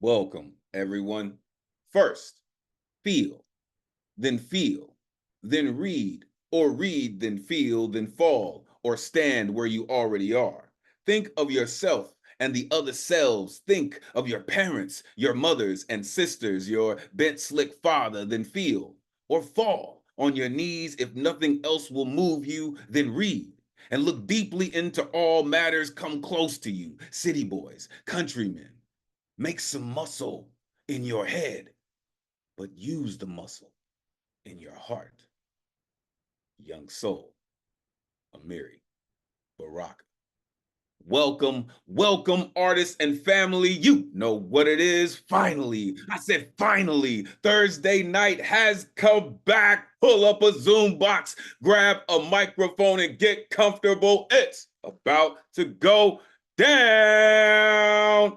Welcome, everyone. First, feel, then read, or read, then feel, then fall, or stand where you already are. Think of yourself and the other selves. Think of your parents, your mothers and sisters, your bent slick father, then feel, or fall on your knees. If nothing else will move you, then read. And look deeply into all matters come close to you, city boys, countrymen. Make some muscle in your head, but use the muscle in your heart. Young soul, Amiri Baraka. Welcome, artists and family. You know what it is. Finally, I said finally, Thursday night has come back. Pull up a Zoom box, grab a microphone, and get comfortable. It's about to go down.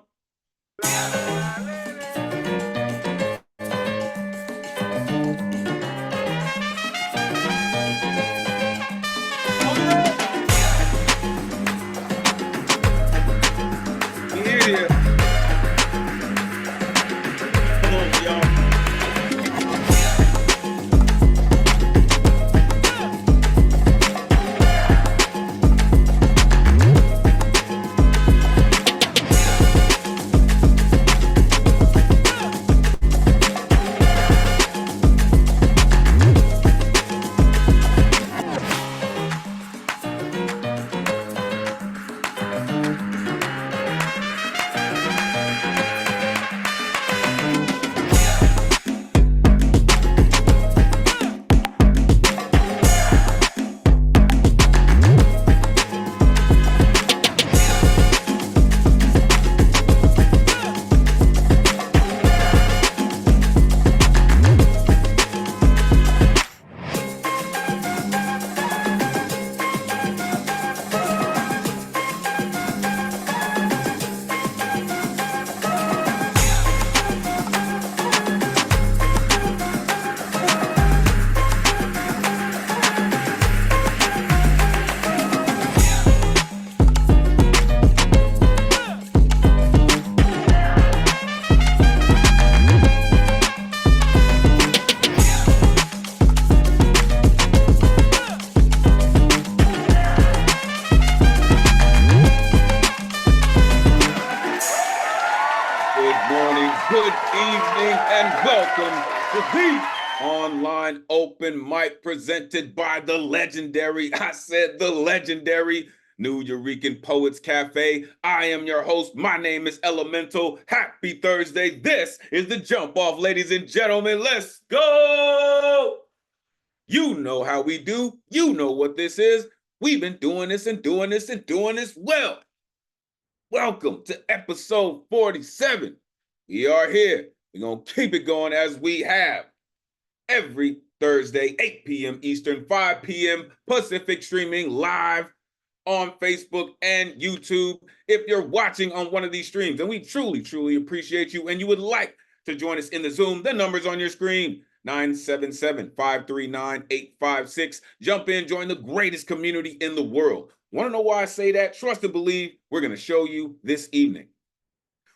Yeah. Come on, y'all. Good evening and welcome to the online open mic presented by the legendary, I said the legendary, Nuyorican Poets Cafe. I am your host. My name is Elemen2al. Happy Thursday. This is the jump off, ladies and gentlemen. Let's go. You know how we do. You know what this is. We've been doing this and doing this and doing this well. Welcome to episode 47. We are here. We're going to keep it going as we have every Thursday, 8 p.m. Eastern, 5 p.m. Pacific, streaming live on Facebook and YouTube. If you're watching on one of these streams, and we truly appreciate you, and you would like to join us in the Zoom, the number's on your screen, 977-539-856. Jump in, join the greatest community in the world. Want to know why I say that? Trust and believe. We're going to show you this evening.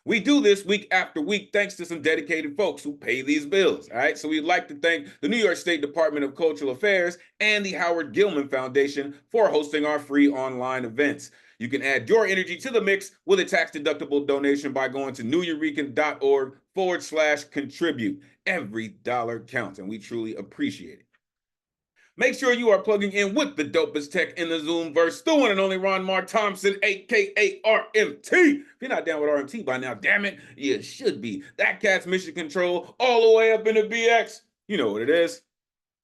We do this week after week thanks to some dedicated folks who pay these bills, all right? So we'd like to thank the New York State Department of Cultural Affairs and the Howard Gilman Foundation for hosting our free online events. You can add your energy to the mix with a tax-deductible donation by going to nuyorican.org/contribute. Every dollar counts, and we truly appreciate it. Make sure you are plugging in with the dopest tech in the Zoomverse, the one and only Ron Mark Thompson, a.k.a. RMT. If you're not down with RMT by now, damn it, you should be. That cat's mission control all the way up in the BX. You know what it is.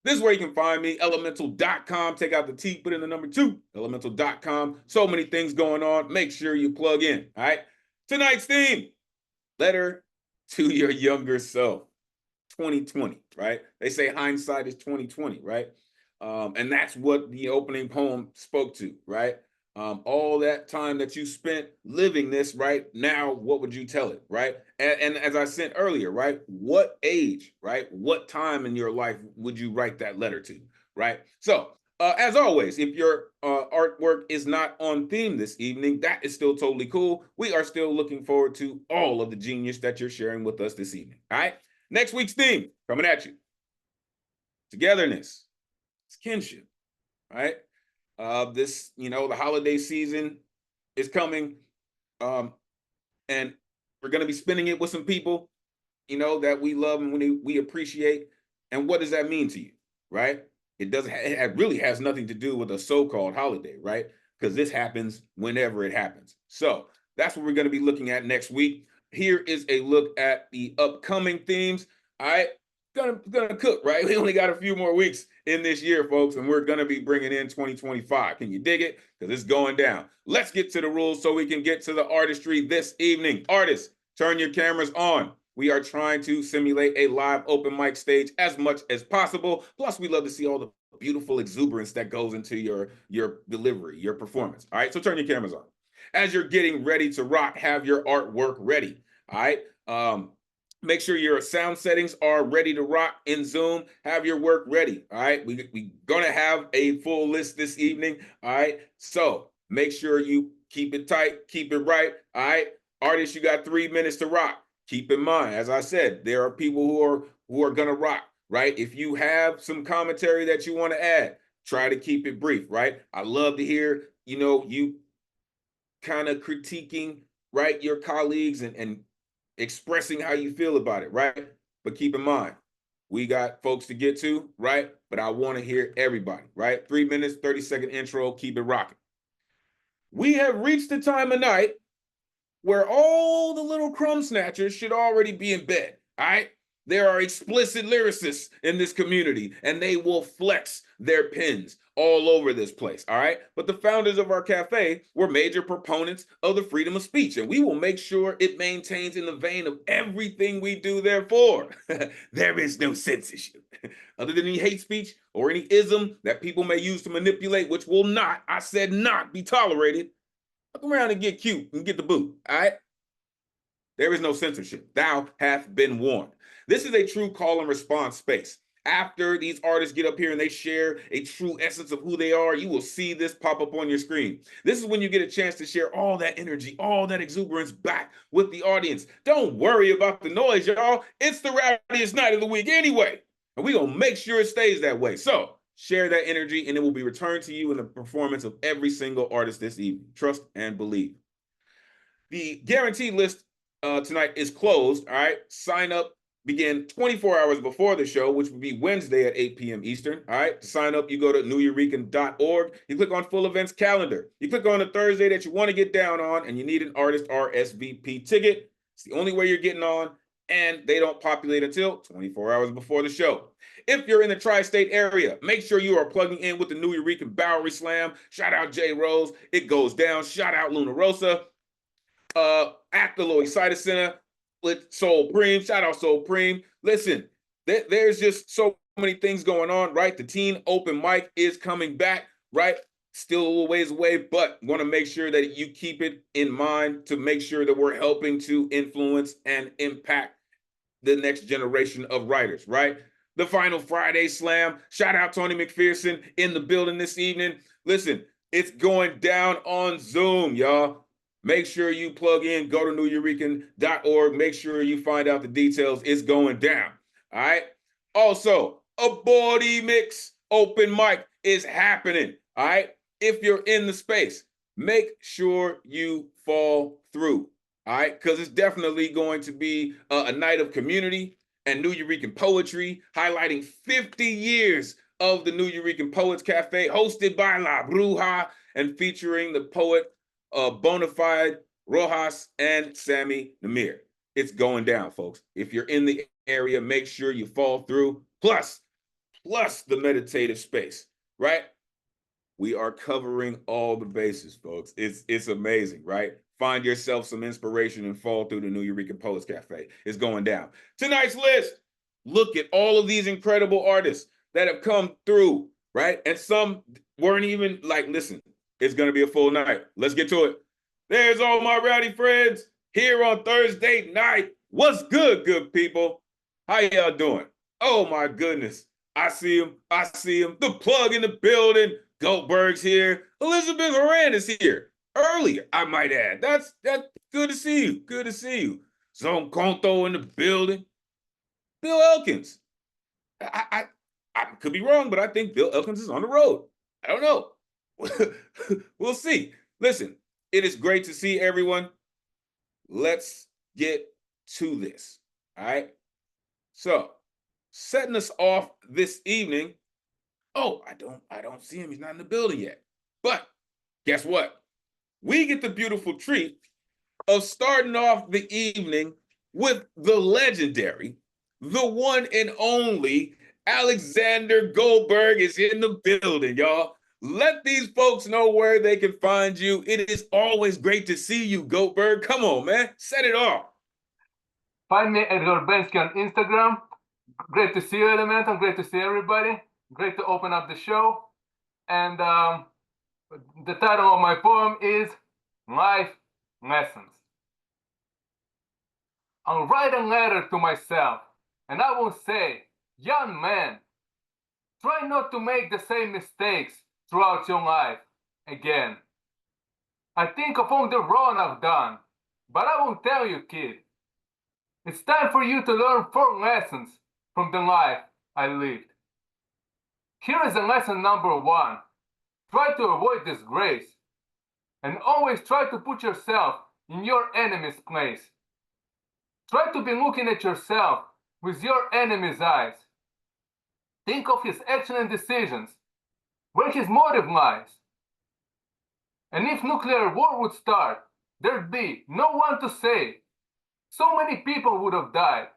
This is where you can find me, Elemen2al.com. Take out the T, put in the number 2, Elemen2al.com. So many things going on. Make sure you plug in, all right? Tonight's theme, letter to your younger self. 2020, right? They say hindsight is 2020, right? And that's what the opening poem spoke to, right? All that time that you spent living this, right? Now, what would you tell it, right? And as I said earlier, right? What age, right? What time in your life would you write that letter to, right? So As always, if your artwork is not on theme this evening, that is still totally cool. We are still looking forward to all of the genius that you're sharing with us this evening. All right. Next week's theme coming at you. Togetherness. It's kinship. All right. This, the holiday season is coming. And we're going to be spending it with some people, that we love and we appreciate. And what does that mean to you? Right? It really has nothing to do with a so-called holiday, right? Because this happens whenever it happens. So that's what we're going to be looking at next week. Here is a look at the upcoming themes. All right, gonna cook, right? We only got a few more weeks in this year, folks, and we're gonna be bringing in 2025. Can you dig it? Because it's going down. Let's get to the rules so we can get to the artistry this evening. Artists, turn your cameras on. We are trying to simulate a live open mic stage as much as possible. Plus, we love to see all the beautiful exuberance that goes into your delivery, your performance. All right, so turn your cameras on. As you're getting ready to rock, have your artwork ready. All right. Make sure your sound settings are ready to rock in Zoom. Have your work ready. All right. We're going to have a full list this evening. All right. So make sure you keep it tight, keep it right. All right. Artists, you got 3 minutes to rock. Keep in mind, as I said, there are people who are going to rock, right? If you have some commentary that you want to add, try to keep it brief, right? I love to hear, you kind of critiquing, right, your colleagues and expressing how you feel about it, right? But keep in mind, we got folks to get to, right? But I want to hear everybody, right? 3 minutes, 30-second intro, keep it rocking. We have reached the time of night where all the little crumb snatchers should already be in bed, all right? There are explicit lyricists in this community, and they will flex their pens all over this place, all right? But the founders of our cafe were major proponents of the freedom of speech, and we will make sure it maintains in the vein of everything we do, therefore. There is no censorship. Other than any hate speech or any ism that people may use to manipulate, which will not, I said not, be tolerated. Look around and get cute and get the boot, all right? There is no censorship. Thou hath been warned. This is a true call and response space. After these artists get up here and they share a true essence of who they are, you will see this pop up on your screen. This is when you get a chance to share all that energy, all that exuberance back with the audience. Don't worry about the noise, y'all. It's the rowdiest night of the week anyway. And we're going to make sure it stays that way. So share that energy and it will be returned to you in the performance of every single artist this evening. Trust and believe. The guaranteed list tonight is closed. All right. Sign up begin 24 hours before the show, which would be Wednesday at 8 p.m. Eastern. All right. To sign up, you go to Nuyorican.org. You click on full events calendar. You click on the Thursday that you want to get down on, and you need an artist RSVP ticket. It's the only way you're getting on, and they don't populate until 24 hours before the show. If you're in the tri-state area, make sure you are plugging in with the Nuyorican Bowery Slam. Shout out J Rose. It goes down. Shout out Luna Rosa. At the Loisaida Center with Soul Preem. Shout out Soul Preem. Listen, there's just so many things going on, right? The teen open mic is coming back, right? Still a little ways away, but want to make sure that you keep it in mind to make sure that we're helping to influence and impact the next generation of writers, right? The Final Friday Slam. Shout out Tony McPherson in the building this evening. Listen, it's going down on Zoom, y'all. Make sure you plug in, go to Nuyorican.org. Make sure you find out the details. It's going down. All right. Also, a body mix open mic is happening. All right. If you're in the space, make sure you fall through. All right. Because it's definitely going to be a night of community and Nuyorican poetry, highlighting 50 years of the Nuyorican Poets Cafe, hosted by La Bruja and featuring the poet Bonafide Rojas and Sammy Namir. It's going down, folks. If you're in the area, make sure you fall through. Plus the meditative space, right? We are covering all the bases, folks. It's amazing, right? Find yourself some inspiration and fall through the Nuyorican Poets Cafe. It's going down. Tonight's list, look at all of these incredible artists that have come through, right? And some weren't even like, listen, it's going to be a full night. Let's get to it. There's all my rowdy friends here on Thursday night. What's good, good people? How y'all doing? Oh, my goodness. I see him. I see him. The plug in the building. Goldberg's here. Elizabeth Horan is here. Earlier, I might add. That's good to see you. Good to see you. Zone Conto in the building. Bill Elkins. I could be wrong, but I think Bill Elkins is on the road. I don't know. We'll see. Listen, it is great to see everyone. Let's get to this. All right. So, setting us off this evening. Oh, I don't see him. He's not in the building yet. But guess what? We get the beautiful treat of starting off the evening with the legendary, the one and only Alexander Goldberg is in the building, y'all. Let these folks know where they can find you. It is always great to see you, Goldberg. Come on, man. Set it off. Find me at Gorbensky on Instagram. Great to see you, Elemen2al. Great to see everybody. Great to open up the show. And the title of my poem is Life Lessons. I'll write a letter to myself, and I will say, young man, try not to make the same mistakes throughout your life again. I think of all the wrong I've done, but I won't tell you, kid. It's time for you to learn 4 lessons from the life I lived. Here is lesson number 1. Try to avoid disgrace, and always try to put yourself in your enemy's place. Try to be looking at yourself with your enemy's eyes. Think of his actions and decisions, where his motive lies. And if nuclear war would start, there'd be no one to save. So many people would have died.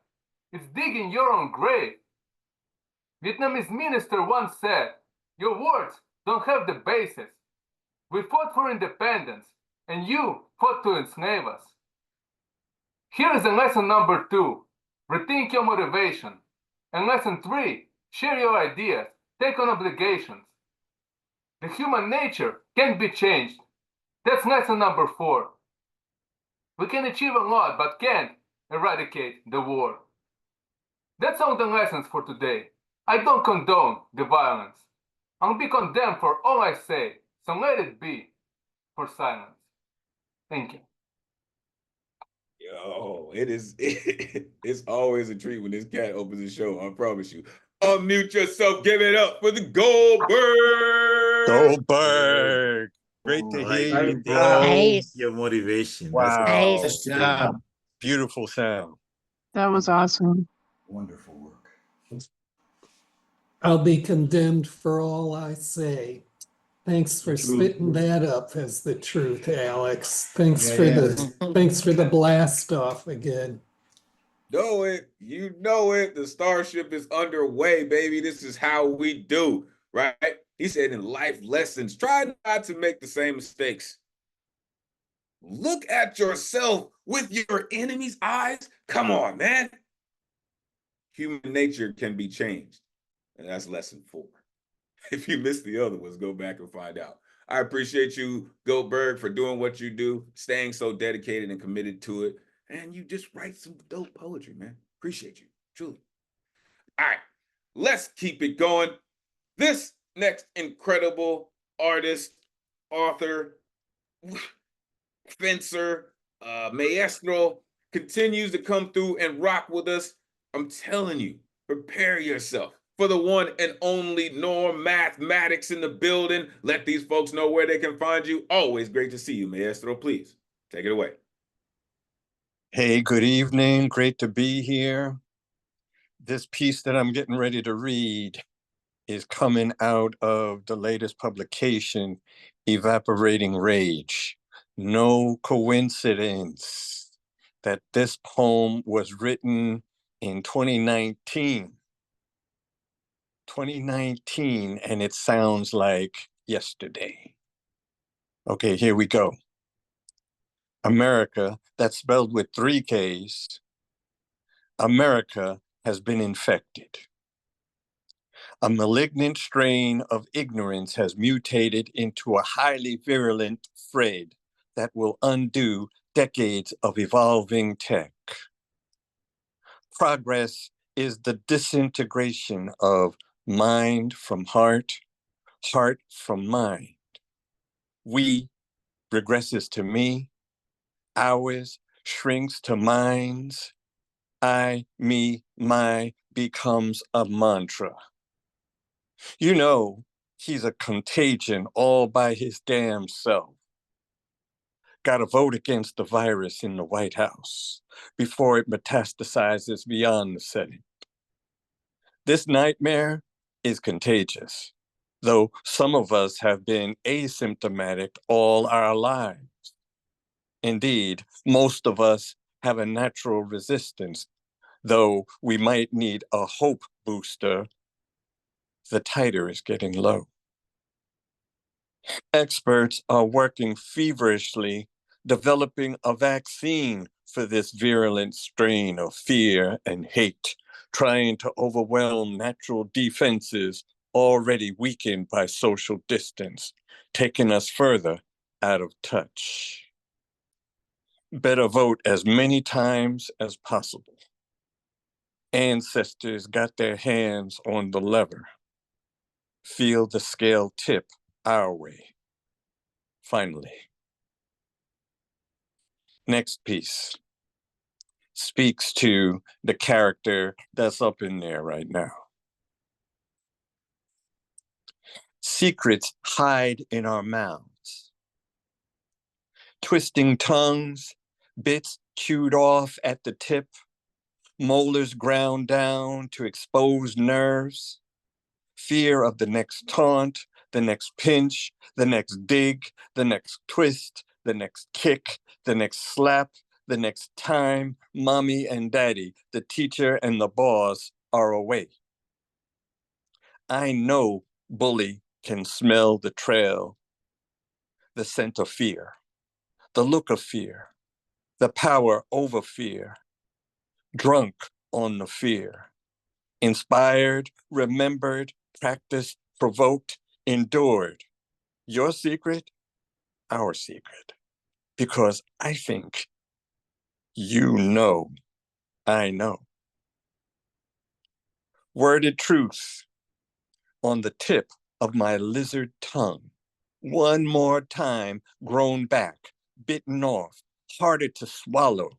It's digging your own grave. Vietnamese minister once said, your words don't have the basis. We fought for independence, and you fought to enslave us. Here is lesson number 2, rethink your motivation. And lesson 3, share your ideas, take on obligations. The human nature can't be changed. That's lesson number 4. We can achieve a lot, but can't eradicate the war. That's all the lessons for today. I don't condone the violence. I'll be condemned for all I say, so let it be for silence. Thank you. Yo, it's always a treat when this cat opens the show, I promise you. Unmute yourself, give it up for the Goldberg. Goldberg. Great to hear you, bro. Nice. Your motivation. Wow. Nice job. Beautiful sound. That was awesome. Wonderful work. I'll be condemned for all I say. Thanks for spitting that up as the truth, Alex. Thanks for the blast off again. Know it, you know it. The Starship is underway, baby. This is how we do, right? He said in life lessons, try not to make the same mistakes. Look at yourself with your enemy's eyes. Come on, man. Human nature can be changed. And that's lesson 4. If you missed the other ones, go back and find out. I appreciate you, Goldberg, for doing what you do, staying so dedicated and committed to it. And you just write some dope poetry, man. Appreciate you, truly. All right, let's keep it going. This next incredible artist, author, fencer, maestro continues to come through and rock with us. I'm telling you, prepare yourself for the one and only Norm Mathematics in the building. Let these folks know where they can find you. Always great to see you, maestro. Please take it away. Hey, good evening. Great to be here. This piece that I'm getting ready to read is coming out of the latest publication, Evaporating Rage. No coincidence that this poem was written in 2019. 2019, and it sounds like yesterday. Okay, here we go. America, that's spelled with 3 Ks. America has been infected. A malignant strain of ignorance has mutated into a highly virulent thread that will undo decades of evolving tech. Progress is the disintegration of mind from heart, heart from mind. We regresses to me, ours shrinks to minds. I, me, my becomes a mantra. You know, he's a contagion all by his damn self. Got to vote against the virus in the White House before it metastasizes beyond the Senate. This nightmare is contagious, though some of us have been asymptomatic all our lives. Indeed, most of us have a natural resistance, though we might need a hope booster. The titer is getting low. Experts are working feverishly, developing a vaccine for this virulent strain of fear and hate, trying to overwhelm natural defenses already weakened by social distance, taking us further out of touch. Better vote as many times as possible. Ancestors got their hands on the lever. Feel the scale tip our way. Finally. Next piece speaks to the character that's up in there right now. Secrets hide in our mouths. Twisting tongues, bits chewed off at the tip, molars ground down to expose nerves, fear of the next taunt, the next pinch, the next dig, the next twist, the next kick, the next slap, the next time mommy and daddy, the teacher and the boss are away. I know bully can smell the trail, the scent of fear, the look of fear, the power over fear, drunk on the fear, inspired, remembered, practiced, provoked, endured. Your secret, our secret. Because I think you know I know. Worded truth on the tip of my lizard tongue. One more time, grown back, bitten off, harder to swallow,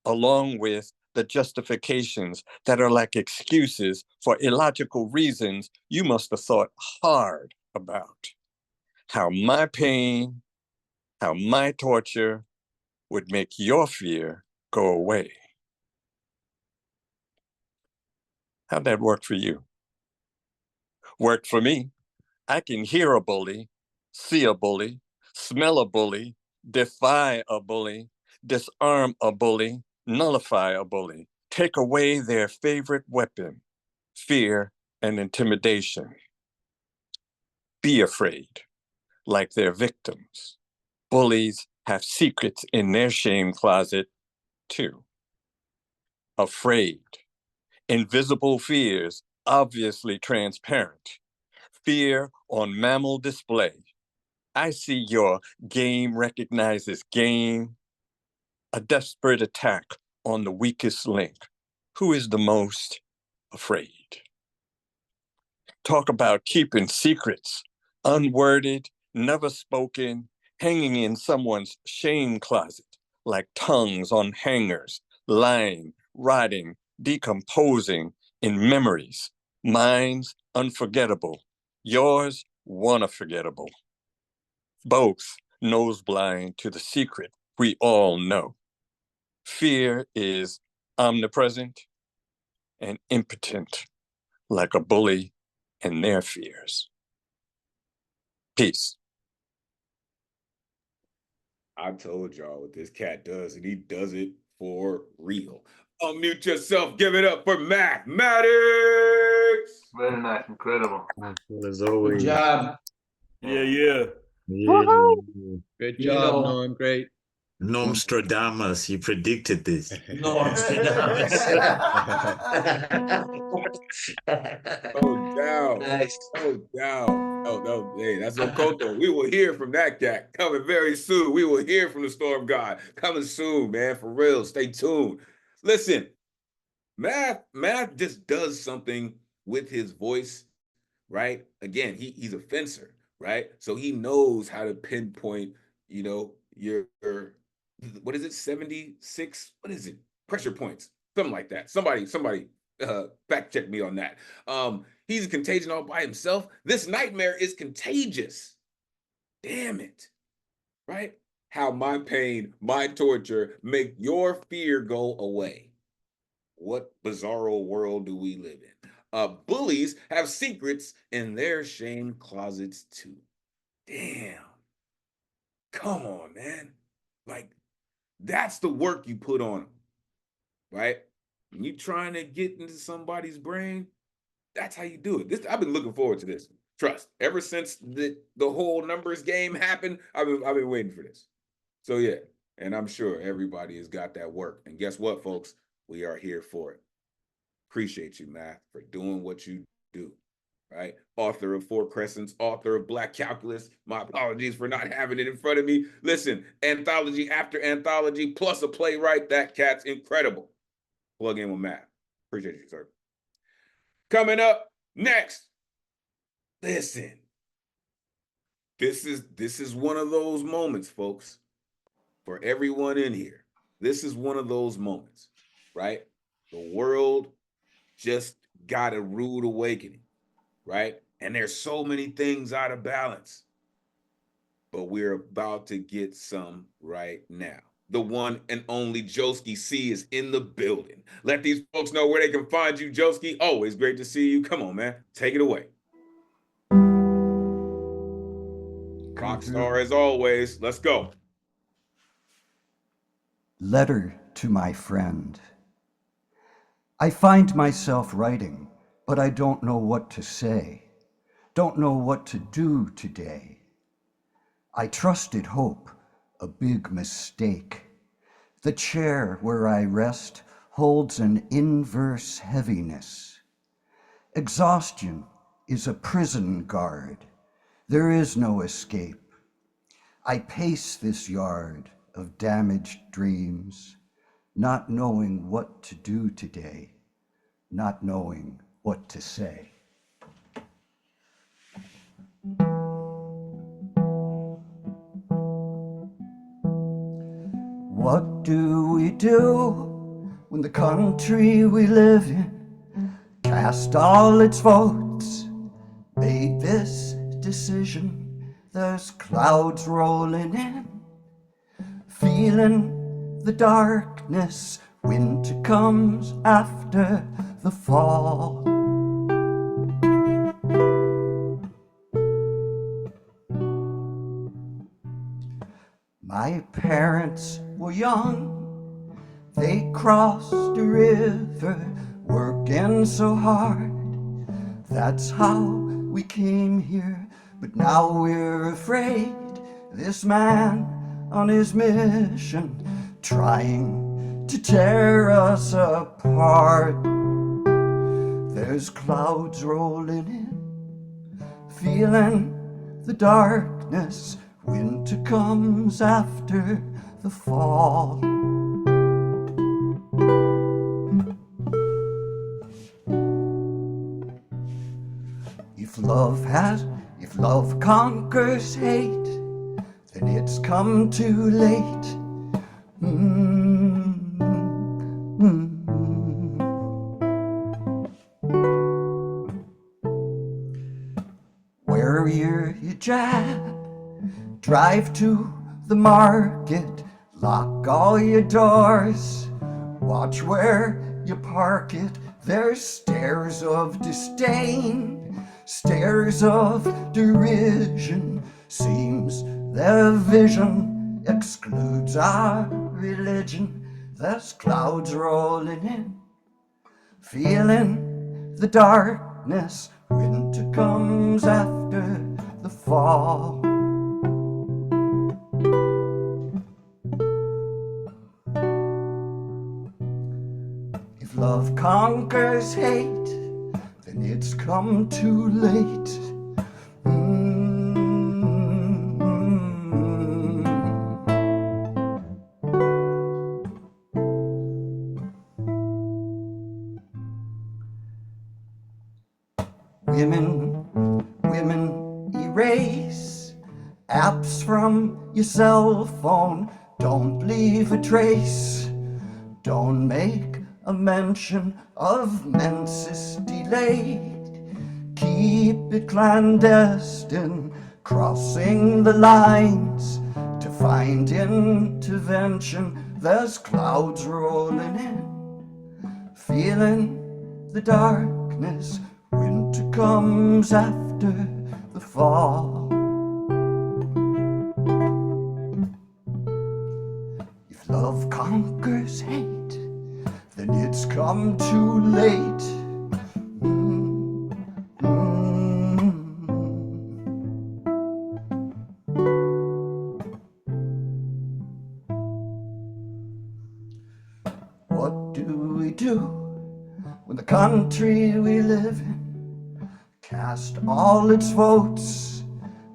along with the justifications that are like excuses for illogical reasons you must have thought hard about. How my pain, how my torture would make your fear go away. How'd that work for you? Worked for me. I can hear a bully, see a bully, smell a bully, defy a bully, disarm a bully, nullify a bully, take away their favorite weapon, fear and intimidation. Be afraid, like their victims. Bullies have secrets in their shame closet, too. Afraid. Invisible fears, obviously transparent. Fear on mammal display. I see your game recognizes game. A desperate attack on the weakest link. Who is the most afraid? Talk about keeping secrets, unworded, never spoken, hanging in someone's shame closet, like tongues on hangers, lying, rotting, decomposing in memories. Mine's unforgettable. Yours, wanna-forgettable. Both nose blind to the secret we all know. Fear is omnipresent and impotent, like a bully and their fears. Peace. I told y'all what this cat does, and he does it for real. Unmute yourself. Give it up for Mathematics. Very nice, incredible. As Good always. job. Yeah. Good You job, know- Norm. Great. Nostradamus, he predicted this. Nostradamus. Oh, down. Nice. Oh, down. Oh, hey, that's Okoto. We will hear from that cat coming very soon. We will hear from the storm god coming soon, man. For real. Stay tuned. Listen, math just does something with his voice, right? Again, he's a fencer, right? So he knows how to pinpoint, your what is it, 76? What is it? Pressure points, something like that. Somebody fact check me on that. He's a contagion all by himself. This nightmare is contagious. Damn it, right? How my pain, my torture make your fear go away. What bizarro world do we live in? Bullies have secrets in their shame closets too. Damn. Come on, man. Like, that's the work you put on them, right? When you trying to get into somebody's brain, that's how you do it. I've been looking forward to this. Trust. Ever since the whole numbers game happened, I've been waiting for this. So yeah, and I'm sure everybody has got that work. And guess what, folks? We are here for it. Appreciate you, Math, for doing what you do. Right? Author of Four Crescents, author of Black Calculus. My apologies for not having it in front of me. Listen, anthology after anthology, plus a playwright. That cat's incredible. Plug in with Math. Appreciate you, sir. Coming up next. Listen. This is one of those moments, folks, for everyone in here. This is one of those moments, right? The world just got a rude awakening, right? And there's so many things out of balance, but we're about to get some right now. The one and only Joski C is in the building. Let these folks know where they can find you, Joski. Always great to see you. Come on, man. Take it away. Rockstar as always. Let's go. Letter to my friend. I find myself writing, but I don't know what to say, don't know what to do today. I trusted hope, a big mistake. The chair where I rest holds an inverse heaviness. Exhaustion is a prison guard. There is no escape. I pace this yard of damaged dreams, not knowing what to do today, not knowing what to say. What do we do when the country we live in cast all its votes, made this decision? There's clouds rolling in, feeling the darkness. Winter comes after the fall. My parents were young, they crossed a river, working so hard. That's how we came here, but now we're afraid. This man on his mission, trying to tear us apart. There's clouds rolling in, feeling the darkness. Winter comes after the fall. If love conquers hate, then it's come too late. Wear your hijab, drive to the market, lock all your doors, watch where you park it. There's stares of disdain, stares of derision. Seems their vision excludes our religion. There's clouds rolling in, feeling the darkness. Winter comes after the fall. If love conquers hate, then it's come too late. Women, erase apps from your cell phone. Don't leave a trace. Don't make a mention of menses delayed. Keep it clandestine, crossing the lines to find intervention. There's clouds rolling in, feeling the darkness. Winter comes after the fall. If love conquers hate, then it's come too late. What do we do when the country we live in cast all its votes,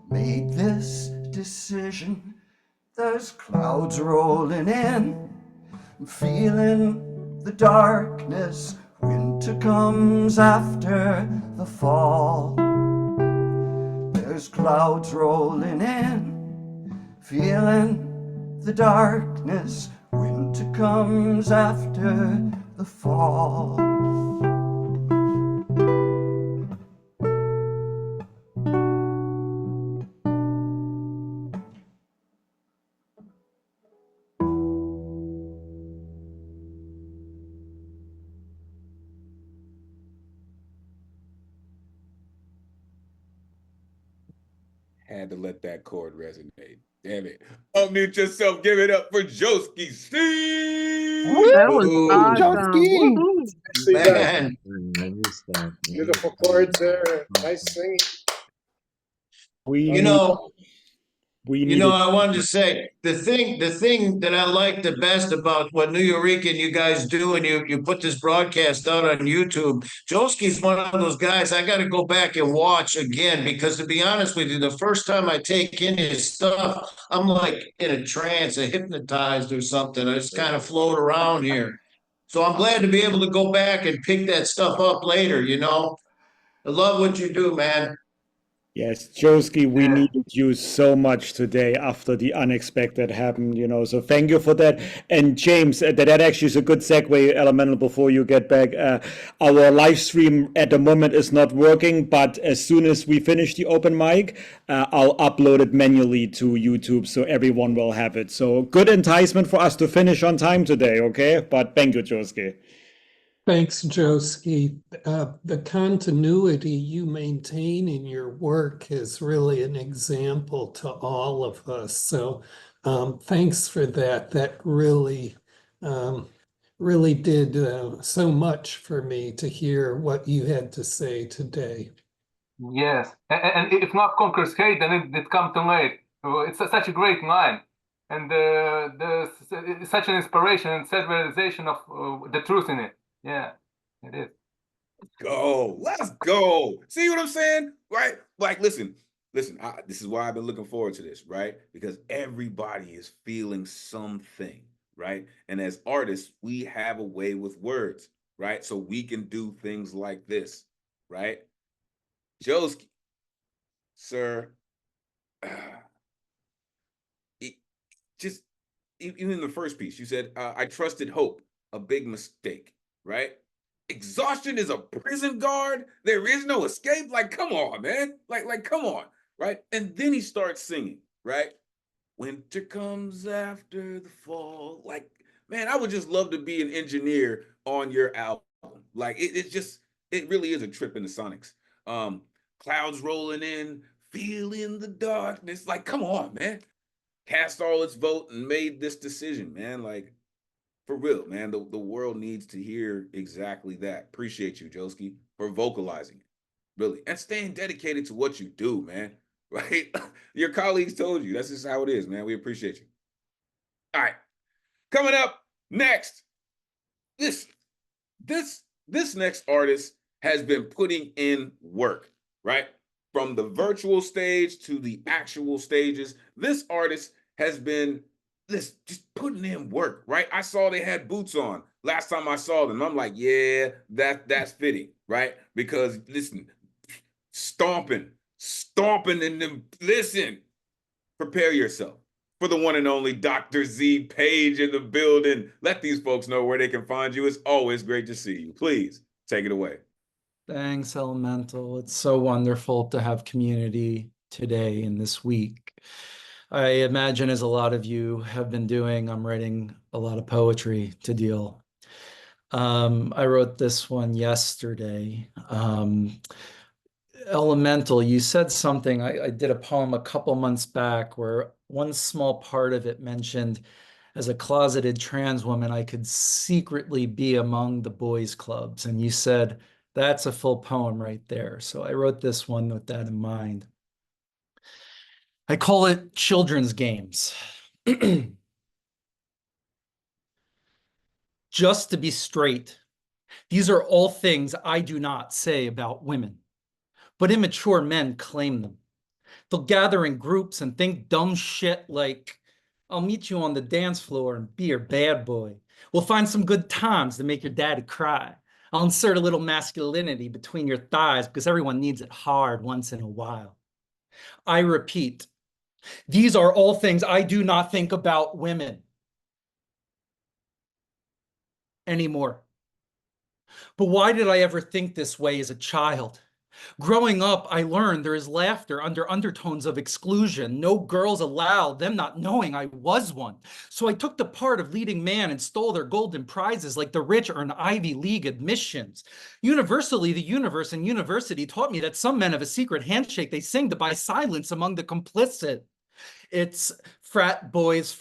made this decision? There's clouds rolling in, feeling the darkness. Winter comes after the fall. There's clouds rolling in, feeling the darkness. Winter comes after the fall. Had to let that chord resonate. Damn it. Unmute yourself. Give it up for Joski Steve. That was Ooh, awesome. Joski. Woohoo. see that. I missed that. Beautiful chords there. Nice singing. You know, I wanted to say the thing that I like the best about what Nuyorican you guys do, and you put this broadcast out on YouTube. Joski's one of those guys I got to go back and watch again, because to be honest with you, the first time I take in his stuff, I'm like in a trance, hypnotized or something. I just kind of float around here. So I'm glad to be able to go back and pick that stuff up later. I love what you do, man. Yes, Joski, we Yeah. needed you so much today after the unexpected happened, so thank you for that. And James, that actually is a good segue, Elemental, before you get back. Our live stream at the moment is not working, but as soon as we finish the open mic, I'll upload it manually to YouTube so everyone will have it. So good enticement for us to finish on time today, okay? But thank you, Joski. Thanks, Joski. The continuity you maintain in your work is really an example to all of us. So thanks for that. That really did so much for me to hear what you had to say today. Yes, and if love conquers hate, then it come too late. It's such a great line, and it's such an inspiration and sad realization of the truth in it. Yeah, it is. Let's go. See what I'm saying? Right? Like, listen, this is why I've been looking forward to this, right? Because everybody is feeling something, right? And as artists, we have a way with words, right? So we can do things like this, right? Joski, sir, even in the first piece, you said, I trusted hope, a big mistake, right? Exhaustion is a prison guard. There is no escape. Like, come on, man. Like, come on, right? And then he starts singing, right? Winter comes after the fall. Like, man, I would just love to be an engineer on your album. Like, it really is a trip in the sonics. Clouds rolling in, feeling the darkness. Like, come on, man. Cast all its vote and made this decision, man. Like, for real, man, the world needs to hear exactly that. Appreciate you, Joski, for vocalizing it, really, and staying dedicated to what you do, man, right? Your colleagues told you. That's just how it is, man. We appreciate you. All right, coming up next, this next artist has been putting in work, right? From the virtual stage to the actual stages, this artist has been just putting in work, right? I saw they had boots on last time I saw them. I'm like, yeah, that's fitting, right? Because listen, stomping in them. Listen, prepare yourself for the one and only Dr. Z Page in the building. Let these folks know where they can find you. It's always great to see you. Please take it away. Thanks, Elemental. It's so wonderful to have community today and this week. I imagine, as a lot of you have been doing, I'm writing a lot of poetry to deal. I wrote this one yesterday. Elemental, you said something. I did a poem a couple months back where one small part of it mentioned, as a closeted trans woman, I could secretly be among the boys' clubs. And you said, that's a full poem right there. So I wrote this one with that in mind. I call it Children's Games. Just to be straight, these are all things I do not say about women, but immature men claim them. They'll gather in groups and think dumb shit like, I'll meet you on the dance floor and be your bad boy. We'll find some good times to make your daddy cry. I'll insert a little masculinity between your thighs because everyone needs it hard once in a while. I repeat, these are all things I do not think about women anymore. But why did I ever think this way as a child? Growing up, I learned there is laughter under undertones of exclusion. No girls allowed, them not knowing I was one. So I took the part of leading man and stole their golden prizes like the rich earn Ivy League admissions. Universally, the universe and university taught me that some men have a secret handshake they sing to buy silence among the complicit. It's frat boys,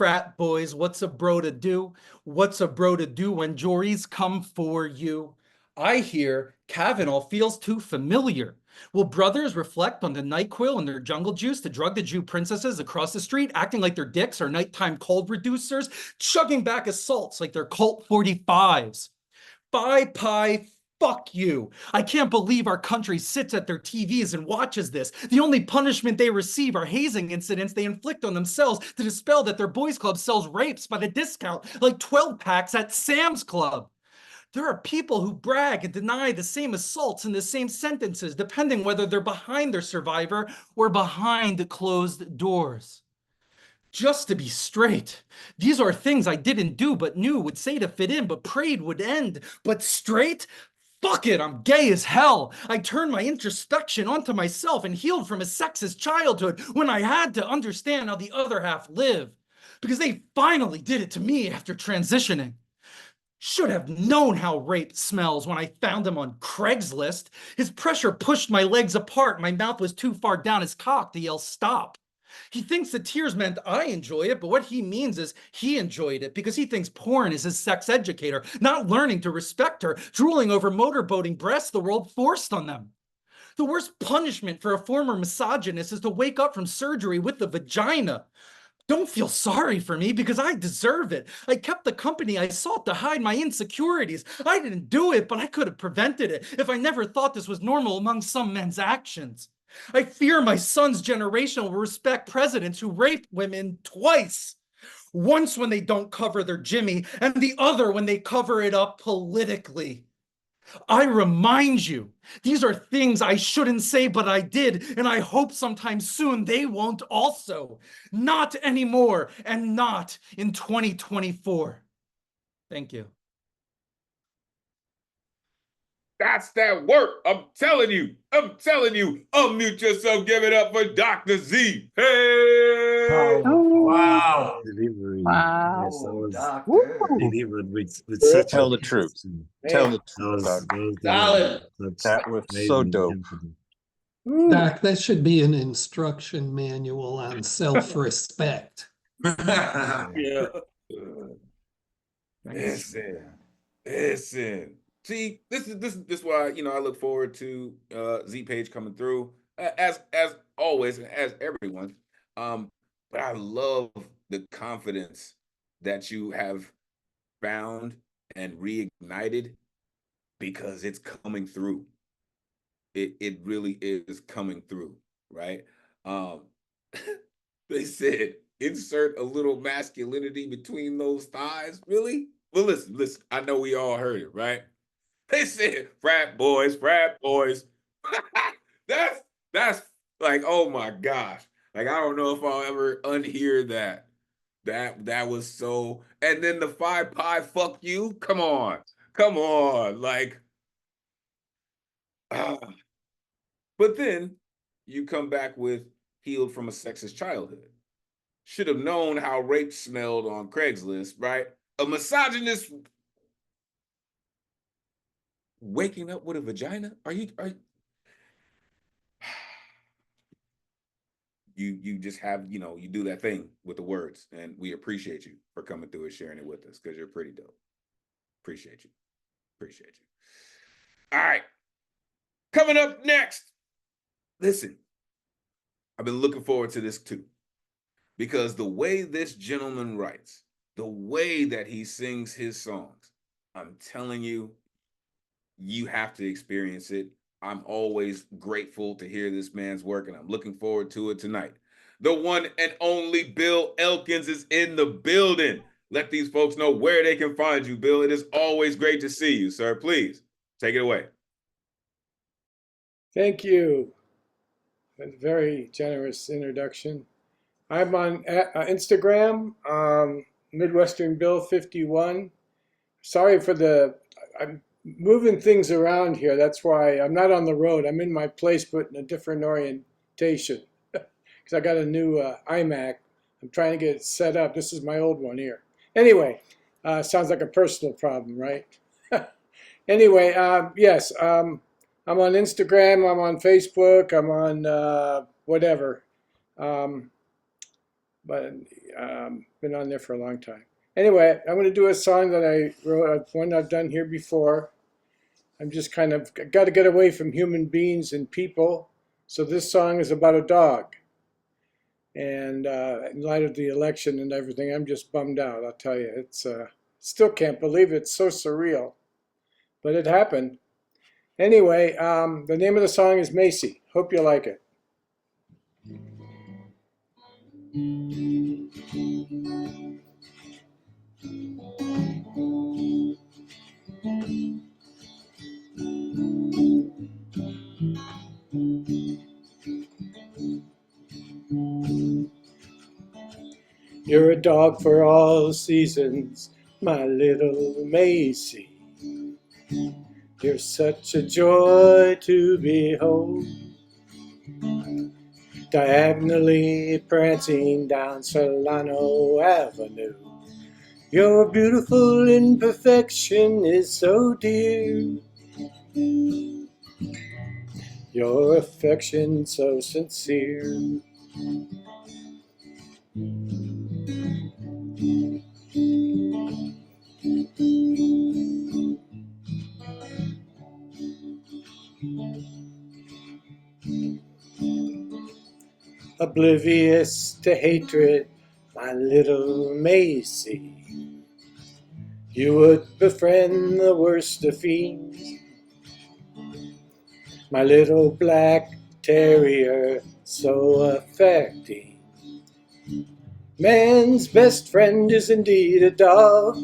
what's a bro to do? What's a bro to do when juries come for you? I hear Kavanaugh feels too familiar. Will brothers reflect on the NyQuil and their jungle juice to drug the Jew princesses across the street, acting like their dicks are nighttime cold reducers, chugging back assaults like they're Colt 45s? Bye, pie. Fuck you. I can't believe our country sits at their TVs and watches this. The only punishment they receive are hazing incidents they inflict on themselves to dispel that their boys club sells rapes by the discount, like 12 packs at Sam's Club. There are people who brag and deny the same assaults in the same sentences, depending whether they're behind their survivor or behind closed doors. Just to be straight, these are things I didn't do but knew would say to fit in but prayed would end. But straight? Fuck it, I'm gay as hell. I turned my introspection onto myself and healed from a sexist childhood when I had to understand how the other half lived. Because they finally did it to me after transitioning. Should have known how rape smells when I found him on Craigslist. His pressure pushed my legs apart. My mouth was too far down his cock to yell stop. He thinks the tears meant I enjoy it, but what he means is he enjoyed it because he thinks porn is his sex educator, not learning to respect her, drooling over motorboating breasts the world forced on them. The worst punishment for a former misogynist is to wake up from surgery with a vagina. Don't feel sorry for me because I deserve it. I kept the company I sought to hide my insecurities. I didn't do it, but I could have prevented it if I never thought this was normal among some men's actions. I fear my son's generation will respect presidents who rape women twice. Once when they don't cover their Jimmy, and the other when they cover it up politically. I remind you, these are things I shouldn't say, but I did, and I hope sometime soon they won't also. Not anymore, and not in 2024. Thank you. That's that work. I'm telling you. Unmute yourself. Give it up for Dr. Z. Hey! Wow. Delivery. Wow. Yes, that was Doctor. delivered with such Tell the truth. Tell the That truth. was Solid. That was so amazing dope. empathy. Doc, that should be an instruction manual on self-respect. Yeah. Listen. See, this is why I look forward to Z Page coming through as always, as everyone. But I love the confidence that you have found and reignited because it's coming through. It really is coming through, right? They said insert a little masculinity between those thighs. Really? Well, listen. I know we all heard it, right? They said frat boys. That's like, oh my gosh. Like, I don't know if I'll ever unhear that. That was so. And then the 5 pi fuck you. Come on. Come on. Like, but then you come back with Healed from a Sexist Childhood. Should have known how rape smelled on Craigslist, right? A misogynist waking up with a vagina? Are you you just have, you do that thing with the words, and we appreciate you for coming through and sharing it with us, because you're pretty dope. Appreciate you. All right. Coming up next. Listen, I've been looking forward to this too, because the way this gentleman writes, the way that he sings his songs, I'm telling you, you have to experience it. I'm always grateful to hear this man's work, and I'm looking forward to it tonight. The one and only Bill Elkins is in the building. Let these folks know where they can find you, Bill. It is always great to see you, sir. Please take it away. Thank you. A very generous introduction. I'm on Instagram, Midwestern Bill 51. Sorry for I'm moving things around here. That's why I'm not on the road. I'm in my place, but in a different orientation. Because I got a new iMac. I'm trying to get it set up. This is my old one here. Anyway, sounds like a personal problem, right? Anyway, yes, I'm on Instagram. I'm on Facebook. I'm on whatever. But been on there for a long time. Anyway, I'm going to do a song that I wrote, one I've done here before. I'm just kind of got to get away from human beings and people. So this song is about a dog. And in light of the election and everything, I'm just bummed out, I'll tell you. It's still can't believe it. It's so surreal. But it happened. Anyway, the name of the song is Macy. Hope you like it. You're a dog for all seasons, my little Macy. You're such a joy to behold, diagonally prancing down Solano Avenue. Your beautiful imperfection is so dear, your affection so sincere. Oblivious to hatred, my little Macy. You would befriend the worst of fiends, my little black terrier, so affecting. Man's best friend is indeed a dog.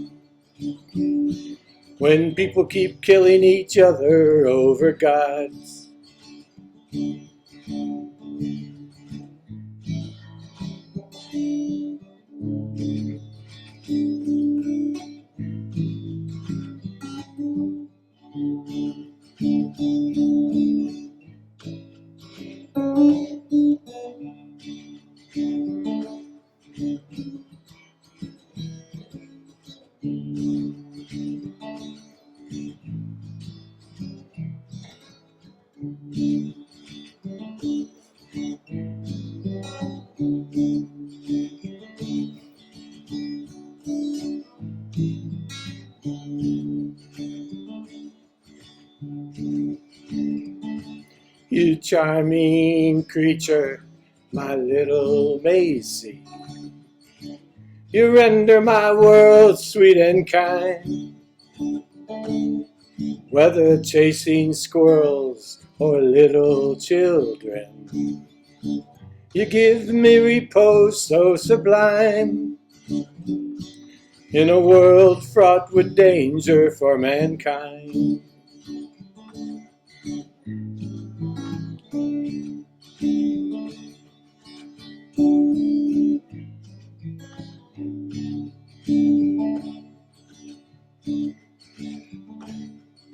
When people keep killing each other over gods. You charming creature, my little Macy. You render my world sweet and kind, whether chasing squirrels or little children. You give me repose so sublime, in a world fraught with danger for mankind.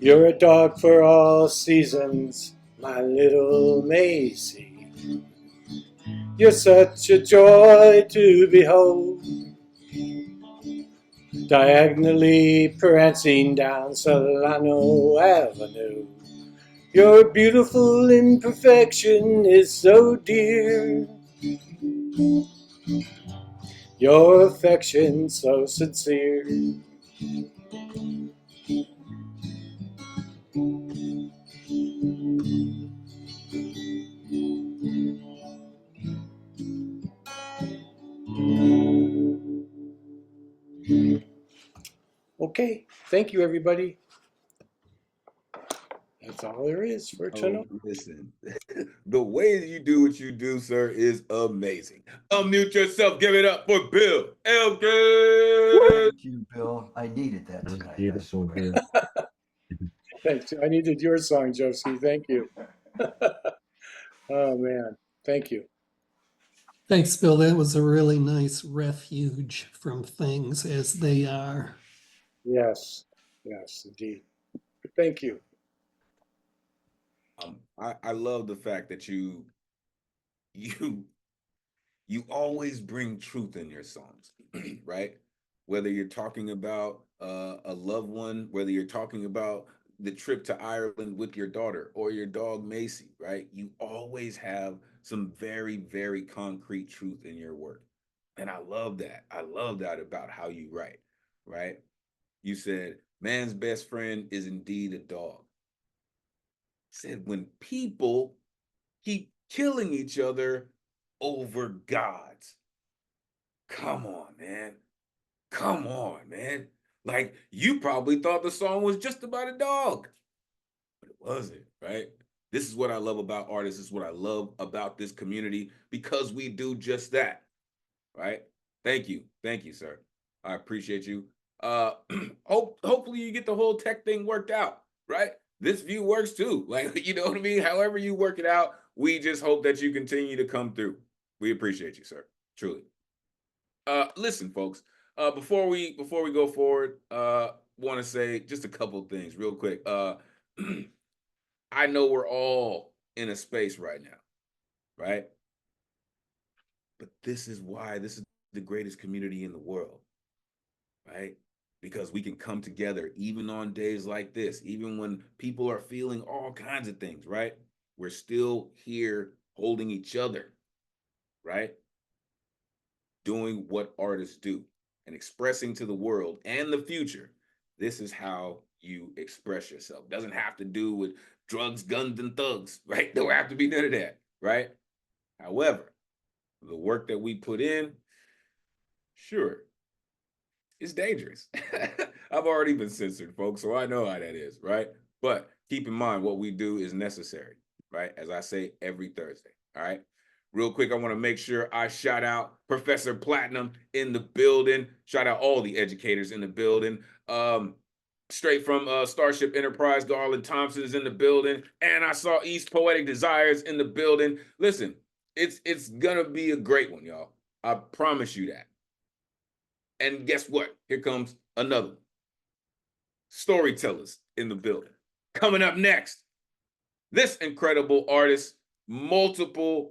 You're a dog for all seasons, my little Maisie. You're such a joy to behold, diagonally prancing down Solano Avenue. Your beautiful imperfection is so dear, your affection so sincere. Okay, thank you, everybody. That's all there is for tonight. Listen, the way that you do what you do, sir, is amazing. Unmute yourself. Give it up for Bill Elkins. Thank you, Bill. I needed that tonight. I Beautiful, swear. Bill. Thanks. I needed your song, Josie. Thank you. Oh, man. Thank you. Thanks, Bill. That was a really nice refuge from things as they are. Yes. Yes, indeed. Thank you. I love the fact that you always bring truth in your songs, right? Whether you're talking about a loved one, whether you're talking about the trip to Ireland with your daughter or your dog Macy, right? You always have some very, very concrete truth in your work. And I love that. I love that about how you write, right? You said, man's best friend is indeed a dog. Said, when people keep killing each other over gods. Come on, man. Come on, man. Like, you probably thought the song was just about a dog, but it wasn't, right? This is what I love about artists. This is what I love about this community, because we do just that, right? Thank you. Thank you, sir. I appreciate you. Hopefully you get the whole tech thing worked out, right? This view works too. Like, you know what I mean? However you work it out, we just hope that you continue to come through. We appreciate you, sir. Truly. Listen, folks, before we go forward, want to say just a couple things real quick. I know we're all in a space right now, right? But this is why this is the greatest community in the world, right? Because we can come together even on days like this, even when people are feeling all kinds of things, right? We're still here holding each other, right? Doing what artists do and expressing to the world and the future. This is how you express yourself. Doesn't have to do with drugs, guns, and thugs, right? Don't have to be none of that, right? However, the work that we put in, sure, it's dangerous. I've already been censored, folks, so I know how that is, right? But keep in mind, what we do is necessary, right? As I say every Thursday, all right? Real quick, I want to make sure I shout out Professor Platinum in the building. Shout out all the educators in the building. Straight from Starship Enterprise, Garland Thompson is in the building. And I saw East Poetic Desires in the building. Listen, it's gonna be a great one, y'all. I promise you that. And guess what? Here comes another one. Storytellers in the building. Coming up next, this incredible artist, multiple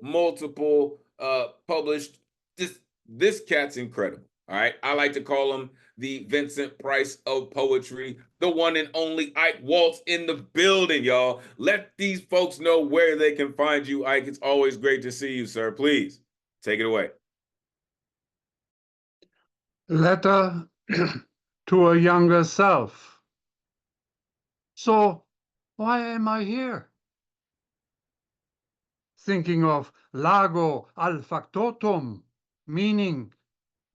published. This cat's incredible. All right. I like to call him the Vincent Price of poetry, the one and only Ike Waltz in the building, y'all. Let these folks know where they can find you, Ike. It's always great to see you, sir. Please take it away. Letter to a younger self. So, why am I here? Thinking of Largo al factotum, meaning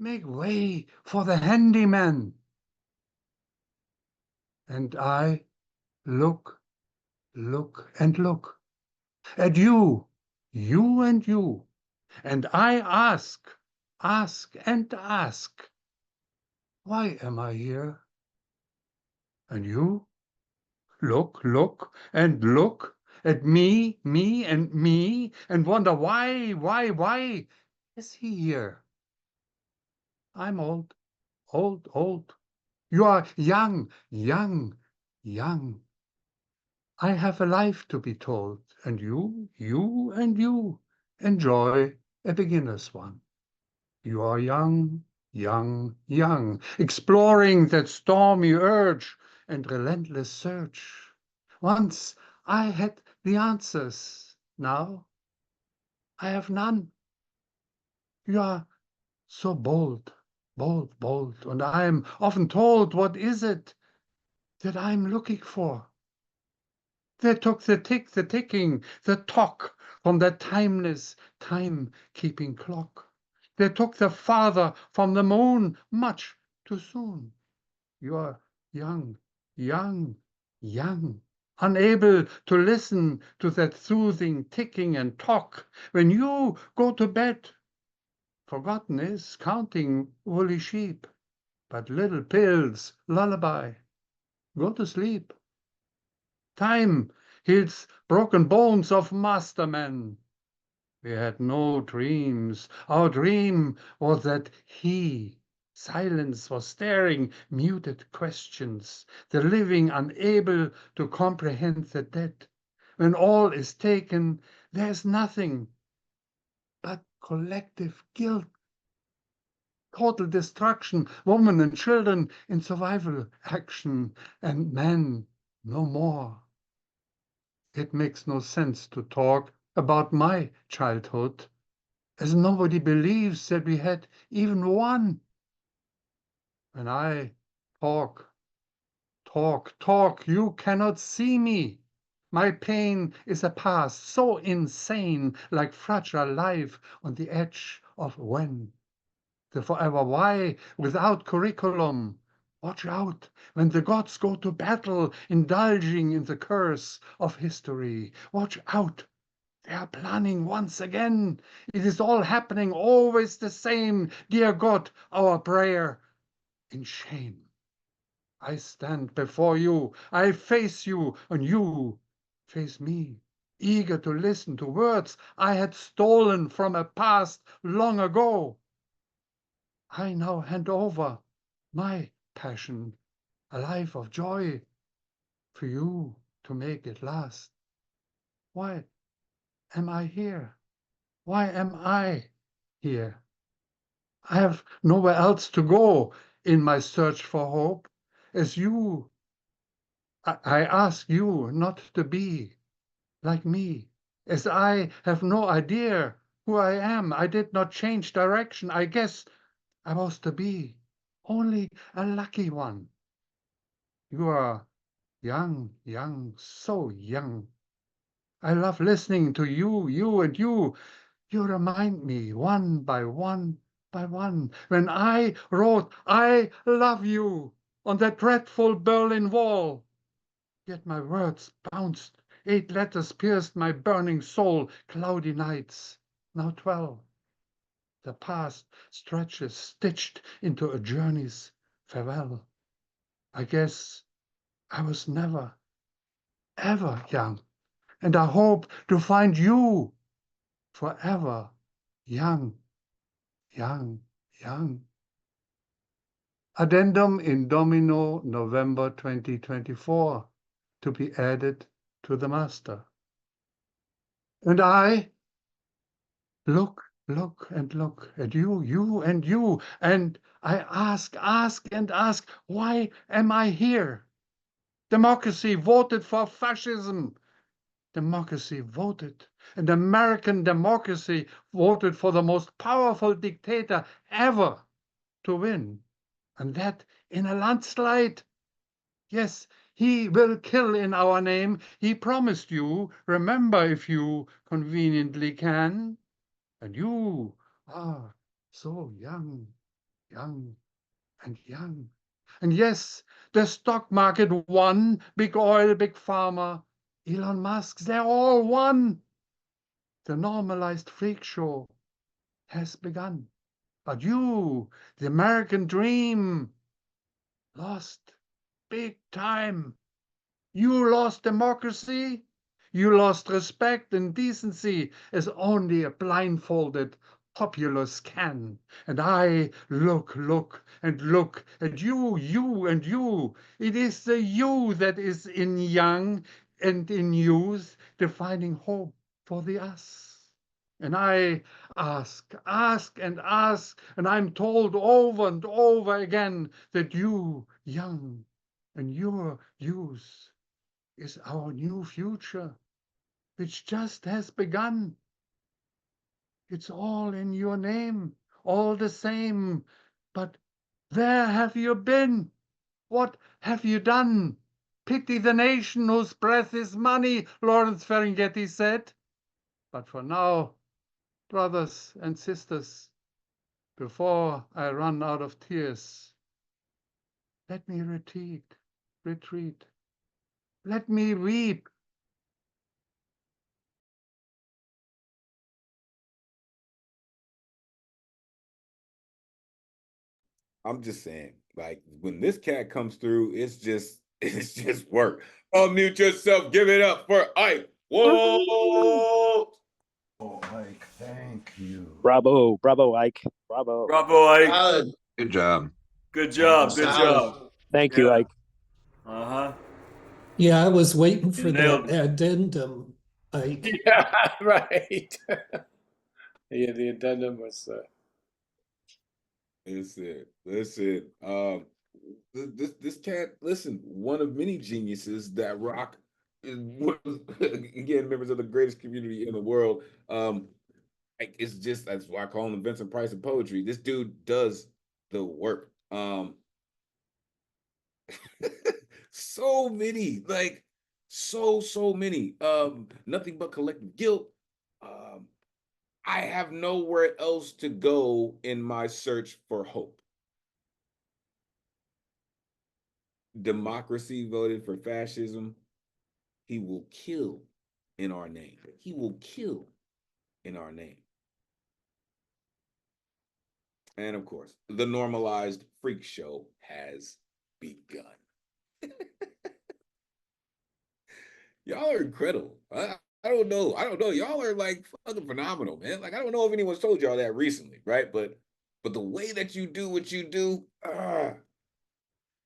make way for the handyman. And I look and look at you and you, and I ask and ask, why am I here? And you look and look at me and me, and wonder why is he here? I'm old. You are young. I have a life to be told, and you and you enjoy a beginner's one. You are young, young, young, exploring that stormy urge and relentless search. Once I had the answers, now I have none. You are so bold, bold, bold, and I am often told, what is it that I'm looking for? They took the ticking, the talk from that timeless time-keeping clock. They took the father from the moon much too soon. You are young, young, young, unable to listen to that soothing ticking and talk. When you go to bed, forgotten is counting woolly sheep, but little pills, lullaby. Go to sleep. Time heals broken bones of mastermen. We had no dreams. Our dream was that silence was staring muted questions, the living unable to comprehend the dead. When all is taken, there's nothing but collective guilt, total destruction, women and children in survival action, and men no more. It makes no sense to talk about my childhood, as nobody believes that we had even one. When I talk, you cannot see me. My pain is a past so insane, like fragile life on the edge of when. The forever why without curriculum. Watch out when the gods go to battle, indulging in the curse of history. Watch out. They are planning once again. It is all happening always the same. Dear God, our prayer in shame. I stand before you. I face you, and you face me, eager to listen to words I had stolen from a past long ago. I now hand over my passion, a life of joy, for you to make it last. Why am I here? Why am I here? I have nowhere else to go in my search for hope. As you, I ask you not to be like me. As I have no idea who I am, I did not change direction. I guess I was to be only a lucky one. You are young, young, so young. I love listening to you, and you. You remind me one by one by one. When I wrote, I love you on that dreadful Berlin Wall. Yet my words bounced. 8 letters pierced my burning soul. Cloudy nights, now 12. The past stretches stitched into a journey's farewell. I guess I was never, ever young. And I hope to find you forever young, young, young. Addendum in Domino, November 2024, to be added to the master. And I look and look at you and you, and I ask and ask, why am I here? Democracy voted for fascism. Democracy voted, and American democracy voted for the most powerful dictator ever to win, and that in a landslide. Yes, he will kill in our name. He promised you, remember if you conveniently can. And you are so young, young, and young. And yes, the stock market won, big oil, big pharma, Elon Musk, they're all one. The normalized freak show has begun. But you, the American dream, lost big time. You lost democracy. You lost respect and decency as only a blindfolded populace can. And I look and look at you and you. It is the you that is in young, and in youth defining hope for the us. And I ask, and I'm told over and over again that you, young, and your youth is our new future, which just has begun. It's all in your name, all the same. But where have you been? What have you done? Pity the nation whose breath is money, Lawrence Ferlinghetti said. But for now, brothers and sisters, before I run out of tears, let me retreat. Let me weep. I'm just saying, like, when this cat comes through, it's just work. Unmute yourself, give it up for Ike. Whoa! Oh, Ike, thank you. Bravo, bravo, Ike. Bravo. Bravo, Ike. Solid. Good job. Good job. Good Solid. job. Thank you, Yeah. Ike. Uh-huh. Yeah, I was waiting You for nailed that addendum, Ike. Yeah, right. Yeah, the addendum was. Listen. This cat, listen, one of many geniuses that rock again, members of the greatest community in the world. It's just, that's why I call him Vincent Price of poetry. This dude does the work. So many, like so many. Nothing but collective guilt. I have nowhere else to go in my search for hope. Democracy voted for fascism. He will kill in our name. He will kill in our name. And of course, the normalized freak show has begun. Y'all are incredible. I don't know. Y'all are like fucking phenomenal, man. Like, I don't know if anyone's told y'all that recently, right? But the way that you do what you do,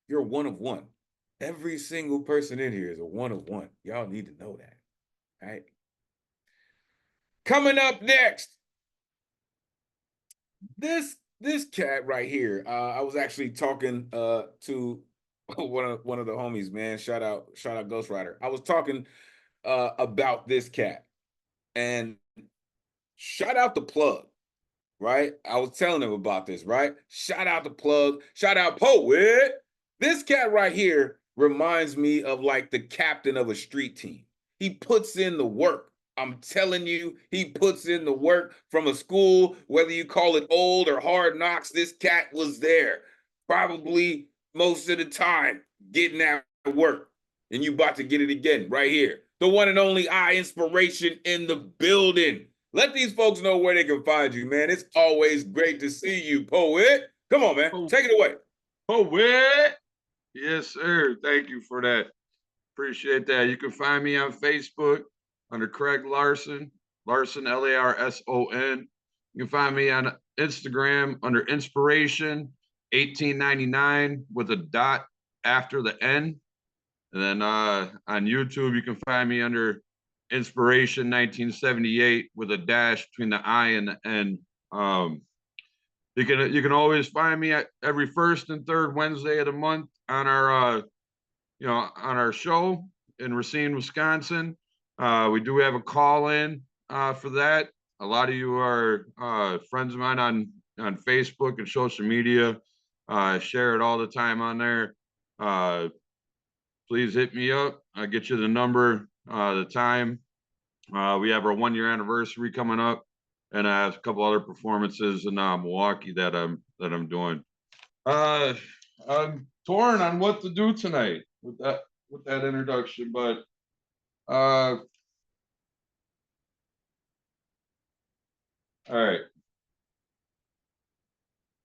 you're one of one. Every single person in here is a one of one. Y'all need to know that, right? Coming up next, this cat right here. I was actually talking to one of the homies, man. Shout out Ghost Rider. I was talking about this cat, and shout out the plug, right? I was telling him about this, right? Shout out the plug, shout out Poet. This cat right here reminds me of like the captain of a street team. He puts in the work. I'm telling you, he puts in the work from a school, whether you call it old or hard knocks. This cat was there probably most of the time getting that work. And you about to get it again right here. The one and only Inspiration in the building. Let these folks know where they can find you, man. It's always great to see you, Poet. Come on, man. Take it away. Poet. Yes, sir. Thank you for that. Appreciate that. You can find me on Facebook under Craig Larson, Larson. You can find me on Instagram under Inspiration 1899 with a dot after the N. And then on YouTube, you can find me under Inspiration 1978 with a dash between the I and the N. You can always find me at every first and third Wednesday of the month on our on our show in Racine, Wisconsin. We do have a call in for that. A lot of you are friends of mine on Facebook and social media. Share it all the time on there. Please hit me up. I'll get you the number, the time. We have our 1 year anniversary coming up, and I have a couple other performances in Milwaukee that I'm doing. I'm torn on what to do tonight with that introduction, but all right.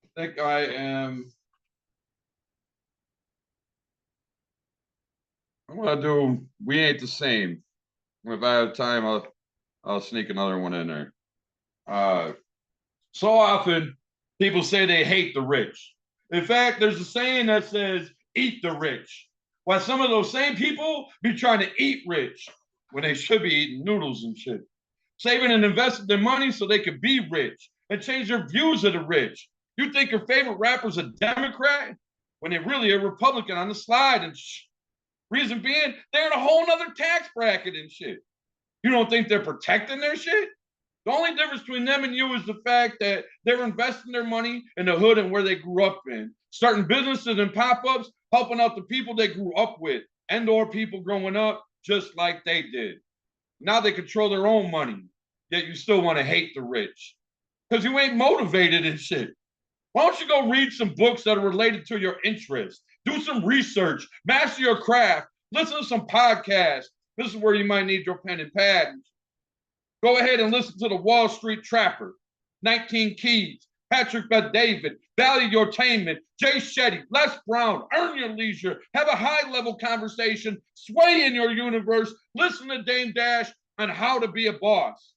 I think I am. I'm gonna do "We Ain't the Same." If I have time, I'll sneak another one in there. So often people say they hate the rich. In fact, there's a saying that says, "Eat the rich." While some of those same people be trying to eat rich when they should be eating noodles and shit. Saving and investing their money so they could be rich and change their views of the rich. You think your favorite rapper's a Democrat when they really a Republican on the slide and shit. Reason being, they're in a whole nother tax bracket and shit. You don't think they're protecting their shit? The only difference between them and you is the fact that they're investing their money in the hood and where they grew up in, starting businesses and pop-ups, helping out the people they grew up with and or people growing up just like they did. Now they control their own money, yet you still want to hate the rich because you ain't motivated and shit. Why don't you go read some books that are related to your interests? Do some research, master your craft, listen to some podcasts. This is where you might need your pen and pad. Go ahead and listen to the Wall Street Trapper, 19 Keys, Patrick Bet-David, Value Yourtainment, Jay Shetty, Les Brown, Earn Your Leisure, have a high-level conversation, sway in your universe, listen to Dame Dash on how to be a boss.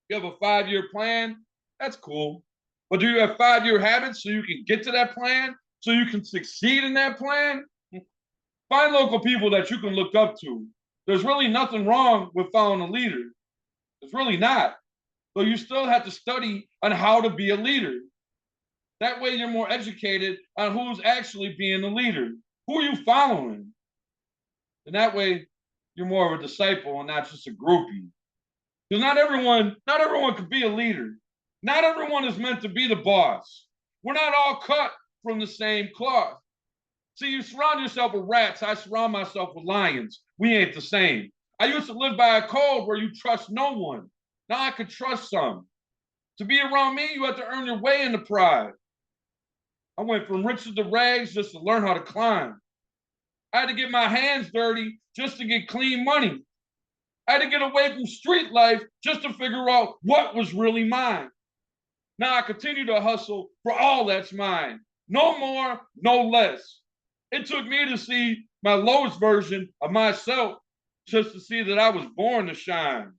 You have a 5-year plan? That's cool. But do you have 5-year habits so you can get to that plan? So you can succeed in that plan? Find local people that you can look up to. There's really nothing wrong with following a leader. It's really not. So you still have to study on how to be a leader. That way you're more educated on who's actually being the leader. Who are you following? And that way you're more of a disciple and not just a groupie. Because not everyone can be a leader. Not everyone is meant to be the boss. We're not all cut from the same cloth. See, you surround yourself with rats. I surround myself with lions. We ain't the same. I used to live by a code where you trust no one. Now I could trust some. To be around me, you have to earn your way into pride. I went from riches to rags just to learn how to climb. I had to get my hands dirty just to get clean money. I had to get away from street life just to figure out what was really mine. Now I continue to hustle for all that's mine. No more, no less. It took me to see my lowest version of myself just to see that I was born to shine.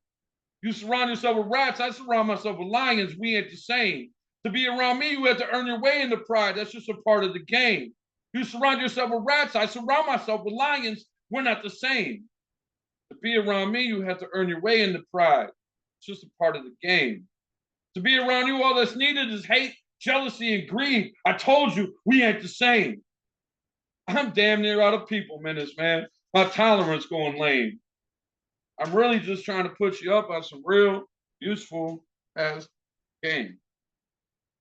You surround yourself with rats, I surround myself with lions. We ain't the same. To be around me, you have to earn your way into pride. That's just a part of the game. You surround yourself with rats, I surround myself with lions. We're not the same. To be around me, you have to earn your way into pride. It's just a part of the game. To be around you, all that's needed is hate, jealousy, and greed. I told you, we ain't the same. I'm damn near out of people minutes, man. My tolerance going lame. I'm really just trying to put you up on some real useful ass game.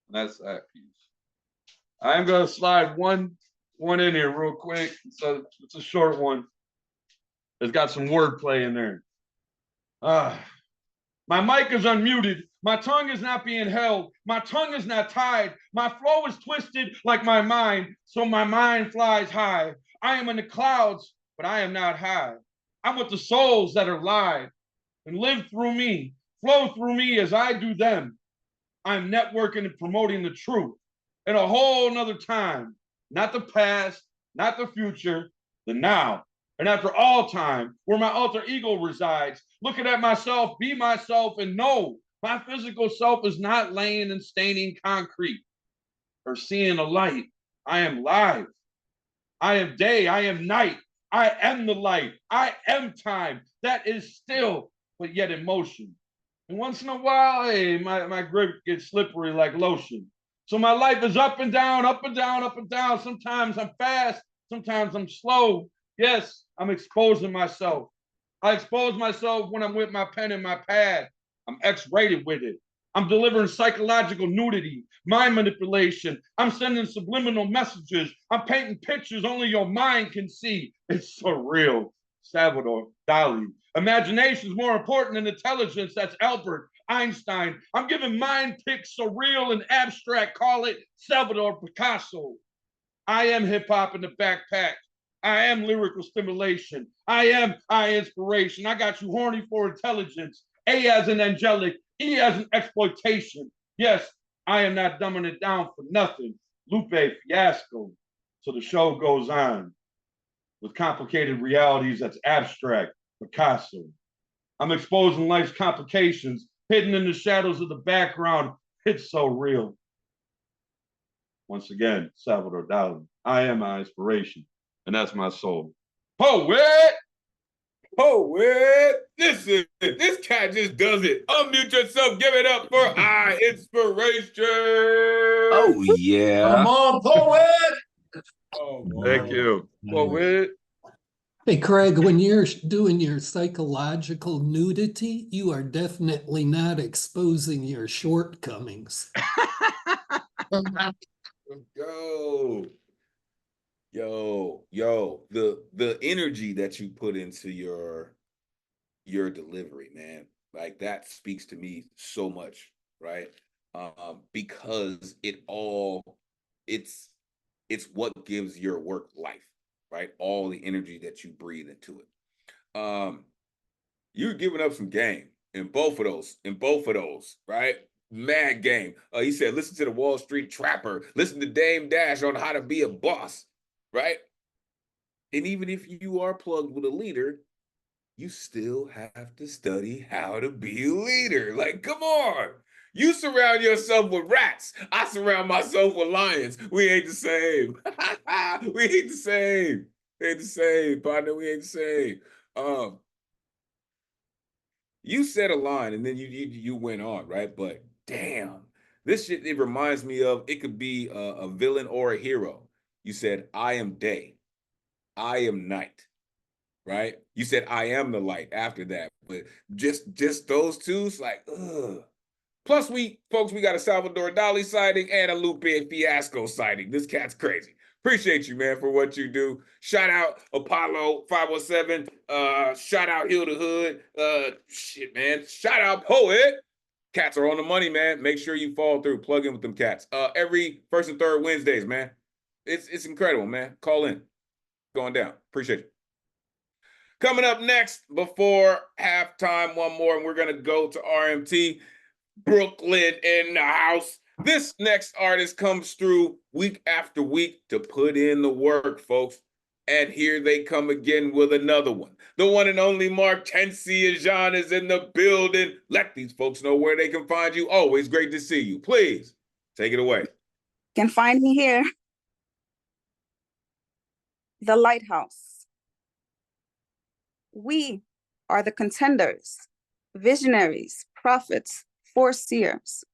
And that's that piece. I'm gonna slide one in here real quick. It's a short one. It's got some wordplay in there. My mic is unmuted. My tongue is not being held. My tongue is not tied. My flow is twisted like my mind, so my mind flies high. I am in the clouds, but I am not high. I'm with the souls that are live and live through me, flow through me as I do them. I'm networking and promoting the truth in a whole nother time, not the past, not the future, the now. And after all time, where my alter ego resides, looking at myself, be myself, and know my physical self is not laying and staining concrete or seeing a light. I am live. I am day. I am night. I am the light. I am time. That is still, but yet in motion. And once in a while, hey, my grip gets slippery like lotion. So my life is up and down, up and down, up and down. Sometimes I'm fast. Sometimes I'm slow. Yes, I'm exposing myself. I expose myself when I'm with my pen and my pad. I'm X-rated with it. I'm delivering psychological nudity, mind manipulation. I'm sending subliminal messages. I'm painting pictures only your mind can see. It's surreal. Salvador Dali. Imagination is more important than intelligence. That's Albert Einstein. I'm giving mind pics surreal and abstract. Call it Salvador Picasso. I am hip-hop in the backpack. I am lyrical stimulation. I am inspiration. I got you horny for intelligence. A as an angelic, E as an exploitation. Yes, I am not dumbing it down for nothing. Lupe Fiasco. So the show goes on with complicated realities that's abstract. Picasso. I'm exposing life's complications, hidden in the shadows of the background. It's so real. Once again, Salvador Dali. I am my inspiration, and that's my soul. Poet. Poet. This cat just does it. Unmute yourself. Give it up for our inspiration. Oh yeah. Come on, poet. Oh, Thank you. Poet. Hey, Craig, when you're doing your psychological nudity, you are definitely not exposing your shortcomings. Yo, the energy that you put into your delivery, man, like that speaks to me so much, right? Because it's what gives your work life, right? All the energy that you breathe into it. You're giving up some game in both of those, right? Mad game. He said, listen to the Wall Street Trapper, listen to Dame Dash on how to be a boss, right? And even if you are plugged with a leader, you still have to study how to be a leader. Like, come on. You surround yourself with rats. I surround myself with lions. We ain't the same. We ain't the same. We ain't the same, partner. We ain't the same. You said a line and then you went on, right? But damn, this shit, it reminds me of, it could be a villain or a hero. You said, I am day. I am night. Right? You said I am the light after that, but just those two, it's like, ugh. Plus, we got a Salvador Dali sighting and a Lupe Fiasco sighting. This cat's crazy. Appreciate you, man, for what you do. Shout out Apollo 517. Shout out Hill the Hood. Shit, man. Shout out Poet. Cats are on the money, man. Make sure you follow through. Plug in with them cats. Every first and third Wednesdays, man. It's incredible, man. Call in. Going down. Appreciate you. Coming up next, before halftime, one more, and we're going to go to RMT. Brooklyn in the house. This next artist comes through week after week to put in the work, folks. And here they come again with another one. The one and only Martensia Jean is in the building. Let these folks know where they can find you. Always great to see you. Please, take it away. You can find me here. The Lighthouse. We are the contenders, visionaries, prophets, foreseers,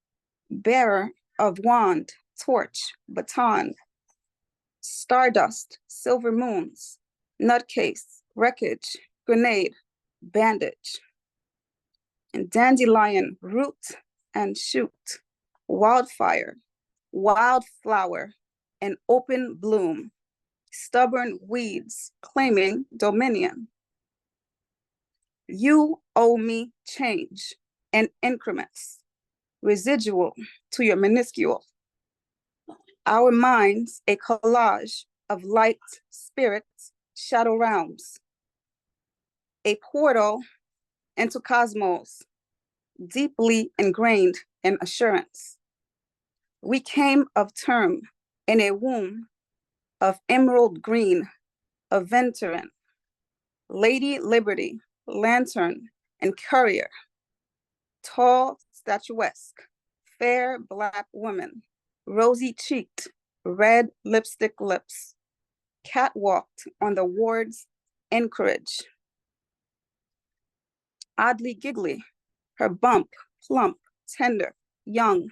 bearer of wand, torch, baton, stardust, silver moons, nutcase, wreckage, grenade, bandage, and dandelion, root and shoot, wildfire, wildflower, and open bloom, stubborn weeds claiming dominion. You owe me change and increments, residual to your minuscule. Our minds, a collage of light, spirits, shadow realms. A portal into cosmos, deeply ingrained in assurance. We came of term in a womb of emerald green, of venturing, Lady Liberty, lantern, and courier, tall, statuesque, fair Black woman, rosy-cheeked, red lipstick lips, catwalked on the ward's anchorage. Oddly giggly, her bump, plump, tender, young,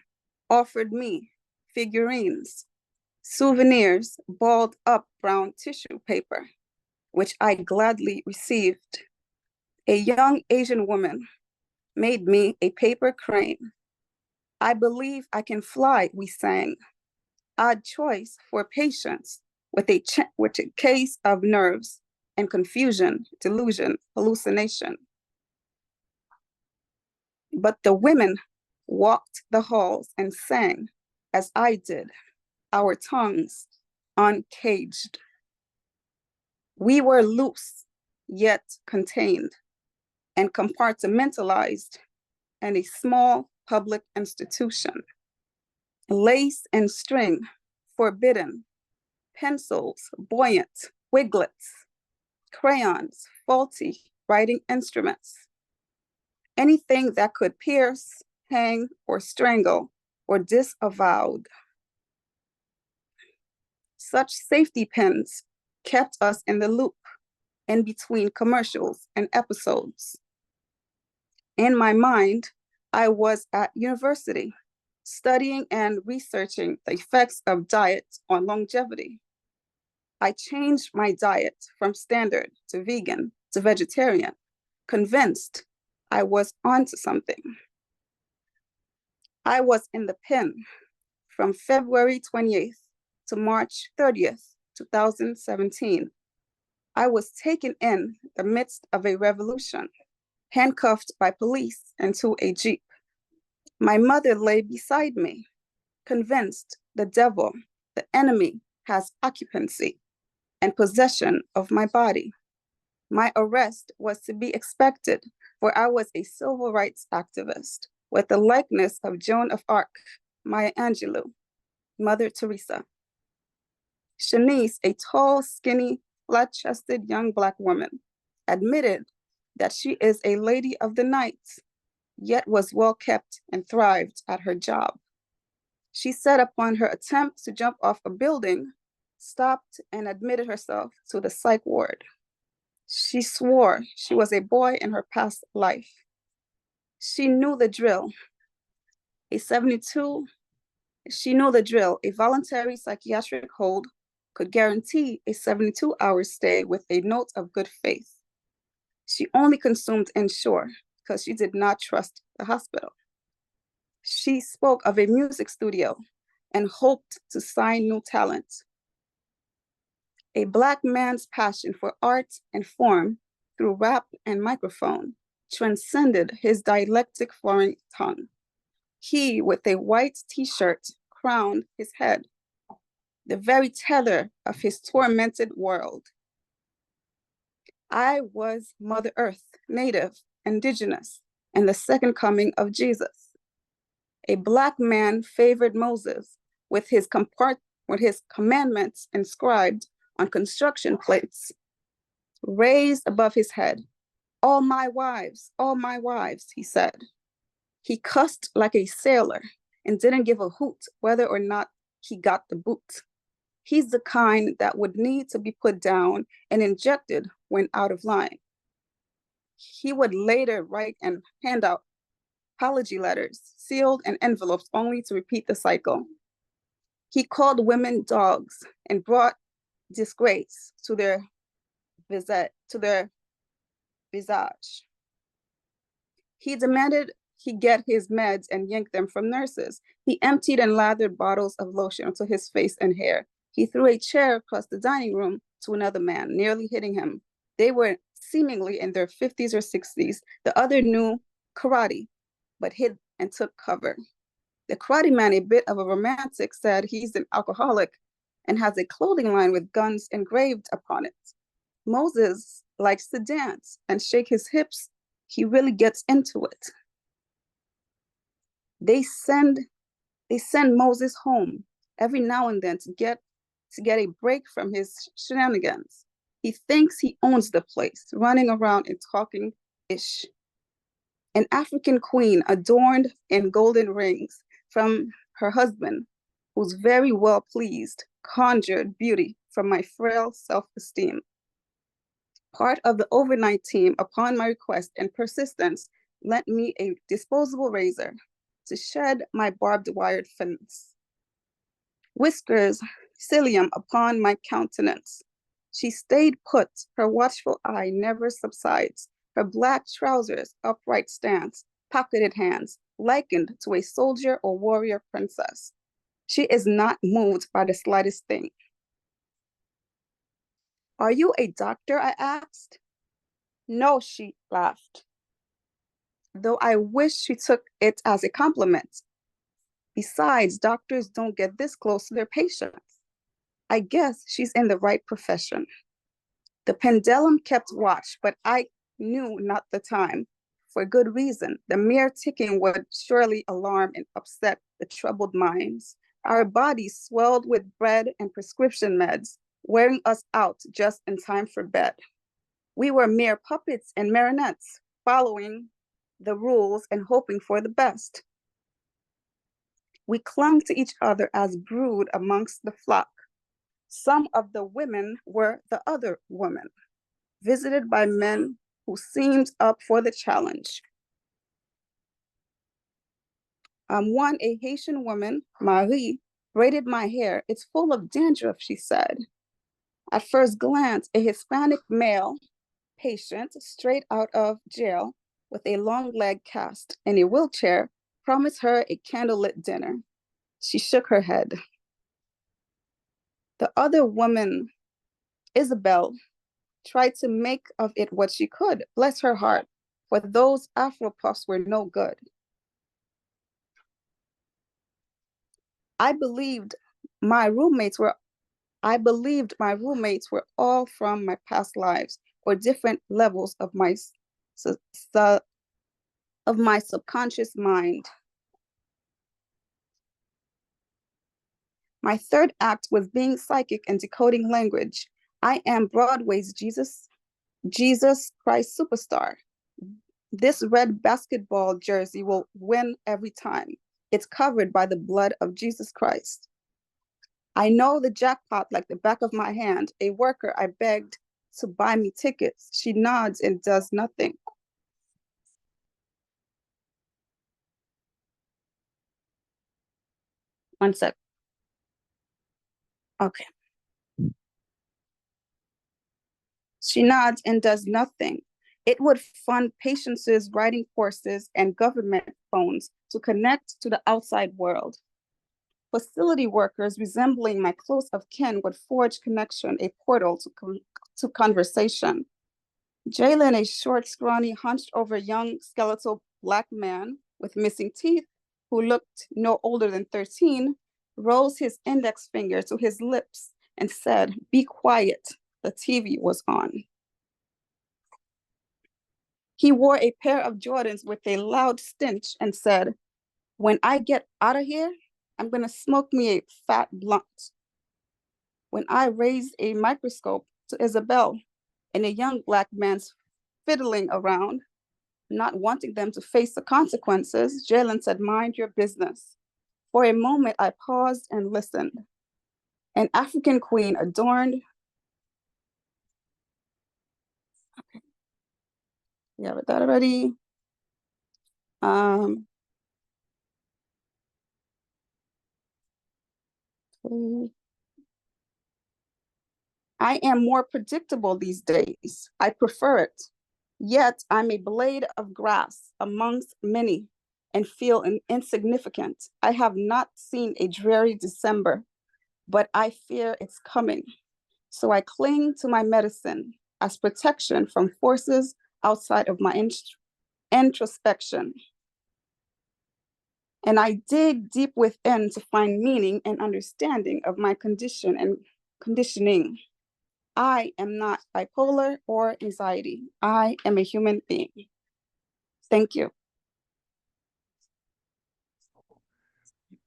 offered me figurines, souvenirs, balled up brown tissue paper, which I gladly received. A young Asian woman made me a paper crane. I believe I can fly, we sang. Odd choice for patients with a case of nerves and confusion, delusion, hallucination. But the women walked the halls and sang, as I did, our tongues uncaged. We were loose, yet contained, and compartmentalized in a small public institution. Lace and string, forbidden, pencils, buoyant, wiglets, crayons, faulty writing instruments. Anything that could pierce, hang, or strangle were disavowed. Such safety pins kept us in the loop, in between commercials and episodes. In my mind, I was at university, studying and researching the effects of diet on longevity. I changed my diet from standard to vegan to vegetarian, convinced I was onto something. I was in the pen from February 28th to March 30th, 2017. I was taken in the midst of a revolution, handcuffed by police into a jeep. My mother lay beside me, convinced the devil, the enemy, has occupancy and possession of my body. My arrest was to be expected, for I was a civil rights activist with the likeness of Joan of Arc, Maya Angelou, Mother Teresa. Shanice, a tall, skinny, flat-chested young Black woman, admitted that she is a lady of the night, yet was well-kept and thrived at her job. She said upon her attempt to jump off a building, stopped and admitted herself to the psych ward. She swore she was a boy in her past life. She knew the drill. She knew the drill. A voluntary psychiatric hold could guarantee a 72-hour stay with a note of good faith. She only consumed Ensure because she did not trust the hospital. She spoke of a music studio and hoped to sign new talent. A Black man's passion for art and form through rap and microphone transcended his dialectic foreign tongue. He, with a white t-shirt, crowned his head, the very tether of his tormented world. I was Mother Earth, Native, Indigenous, and the second coming of Jesus. A Black man favored Moses with his commandments inscribed on construction plates, raised above his head. All my wives, he said. He cussed like a sailor and didn't give a hoot whether or not he got the boot. He's the kind that would need to be put down and injected when out of line. He would later write and hand out apology letters, sealed in envelopes only to repeat the cycle. He called women dogs and brought disgrace to their visage. He demanded he get his meds and yank them from nurses. He emptied and lathered bottles of lotion onto his face and hair. He threw a chair across the dining room to another man, nearly hitting him. They were seemingly in their 50s or 60s. The other knew karate, but hid and took cover. The karate man, a bit of a romantic, said he's an alcoholic and has a clothing line with guns engraved upon it. Moses likes to dance and shake his hips. He really gets into it. They send Moses home every now and then to get a break from his shenanigans. He thinks he owns the place, running around and talking ish. An African queen adorned in golden rings from her husband, who's very well pleased, conjured beauty from my frail self-esteem. Part of the overnight team, upon my request and persistence, lent me a disposable razor to shed my barbed wired fins. Whiskers, cilium upon my countenance. She stayed put, her watchful eye never subsides, her black trousers, upright stance, pocketed hands, likened to a soldier or warrior princess. She is not moved by the slightest thing. Are you a doctor? I asked. No, she laughed, though I wish she took it as a compliment. Besides, doctors don't get this close to their patients. I guess she's in the right profession. The pendulum kept watch, but I knew not the time. For good reason. The mere ticking would surely alarm and upset the troubled minds. Our bodies swelled with bread and prescription meds, wearing us out just in time for bed. We were mere puppets and marionettes, following the rules and hoping for the best. We clung to each other as brood amongst the flock. Some of the women were the other women. visited by men who seemed up for the challenge. One, a Haitian woman, Marie, braided my hair. It's full of dandruff, she said. At first glance, a Hispanic male patient straight out of jail with a long leg cast in a wheelchair promised her a candlelit dinner. She shook her head. The other woman, Isabel, tried to make of it what she could, bless her heart, for those Afro puffs were no good. I believed my roommates were all from my past lives or different levels of my subconscious mind. My third act was being psychic and decoding language. I am Broadway's Jesus Christ superstar. This red basketball jersey will win every time. It's covered by the blood of Jesus Christ. I know the jackpot like the back of my hand. A worker I begged to buy me tickets. She nods and does nothing. One sec. Okay. She nods and does nothing. It would fund Patience's writing courses and government phones to connect to the outside world. Facility workers resembling my close of kin would forge connection, a portal to conversation. Jalen, a short, scrawny, hunched over young skeletal Black man with missing teeth who looked no older than 13, rose his index finger to his lips and said, "Be quiet." The TV was on. He wore a pair of Jordans with a loud stench and said, "When I get out of here, I'm gonna smoke me a fat blunt." When I raised a microscope to Isabel and a young Black man's fiddling around, not wanting them to face the consequences, Jalen said, "Mind your business." For a moment, I paused and listened. An African queen adorned. Okay. We have that already. I am more predictable these days. I prefer it. Yet I'm a blade of grass amongst many and feel insignificant. I have not seen a dreary December, but I fear it's coming. So I cling to my medicine as protection from forces outside of my introspection. And I dig deep within to find meaning and understanding of my condition and conditioning. I am not bipolar or anxiety. I am a human being. Thank you.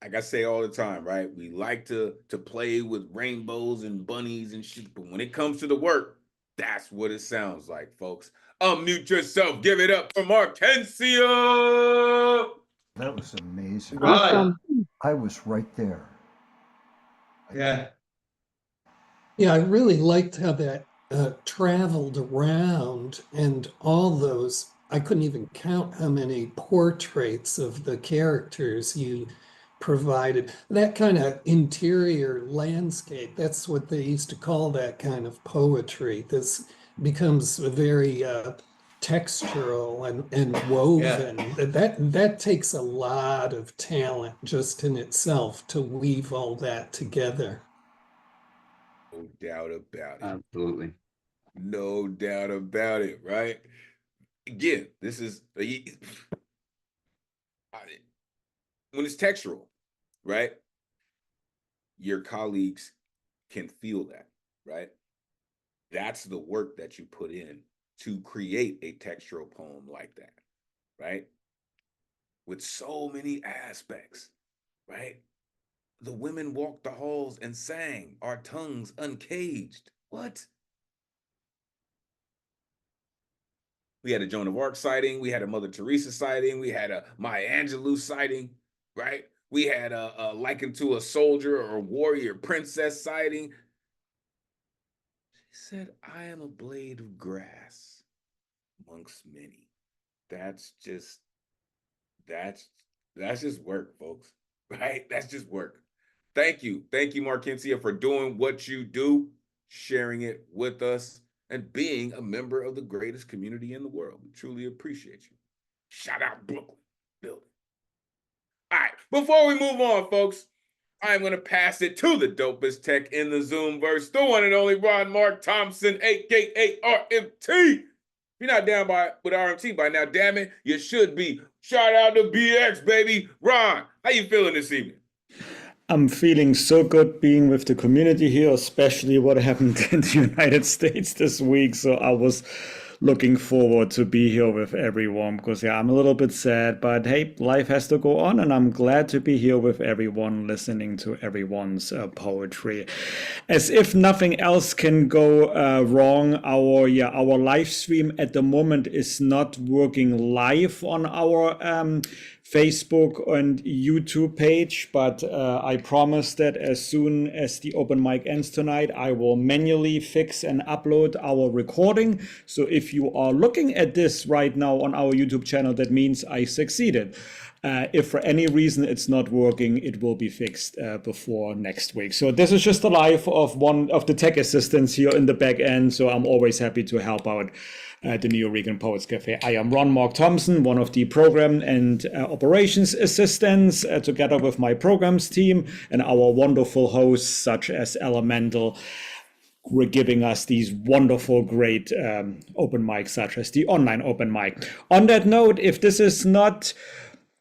Like I say all the time, right? We like to play with rainbows and bunnies and shit, but when it comes to the work, that's what it sounds like, folks. Unmute yourself. Give it up for Markencia. That was amazing. Awesome. I was right there. Yeah. Yeah, I really liked how that traveled around and all those. I couldn't even count how many portraits of the characters you provided. That kind of interior landscape, that's what they used to call that kind of poetry. This becomes very textural and woven. That takes a lot of talent just in itself to weave all that together. No doubt about it. Absolutely. No doubt about it, right? Again, this is when it's textural, right? Your colleagues can feel that, right? That's the work that you put in to create a textural poem like that, right? With so many aspects, right? The women walked the halls and sang, "Our tongues uncaged." What? We had a Joan of Arc sighting. We had a Mother Teresa sighting. We had a Maya Angelou sighting, right? We had a likened to a soldier or a warrior princess sighting. said, I am a blade of grass amongst many. That's just work, folks. Right? That's just work. Thank you, Markencia, for doing what you do, sharing it with us, and being a member of the greatest community in the world. We truly appreciate you. Shout out Brooklyn building. All right, before we move on, folks, I'm going to pass it to the dopest tech in the Zoomverse, the one and only Ron Mark Thompson, aka RMT. If you're not down with RMT by now, damn it, you should be. Shout out to BX, baby. Ron, how you feeling this evening? I'm feeling so good being with the community here, especially what happened in the United States this week. So I was looking forward to be here with everyone because, yeah, I'm a little bit sad, but hey, life has to go on, and I'm glad to be here with everyone, listening to everyone's poetry. As if nothing else can go wrong, our live stream at the moment is not working live on our Facebook and YouTube page, but I promise that as soon as the open mic ends tonight, I will manually fix and upload our recording. So if you are looking at this right now on our YouTube channel, that means I succeeded. If for any reason it's not working, it will be fixed before next week. So this is just the life of one of the tech assistants here in the back end. So I'm always happy to help out the Nuyorican Poets Cafe. I am Ron Mark Thompson, one of the program and operations assistants, together with my programs team and our wonderful hosts such as Elemen2al. We're giving us these wonderful, great open mics, such as the online open mic. On that note, if this is not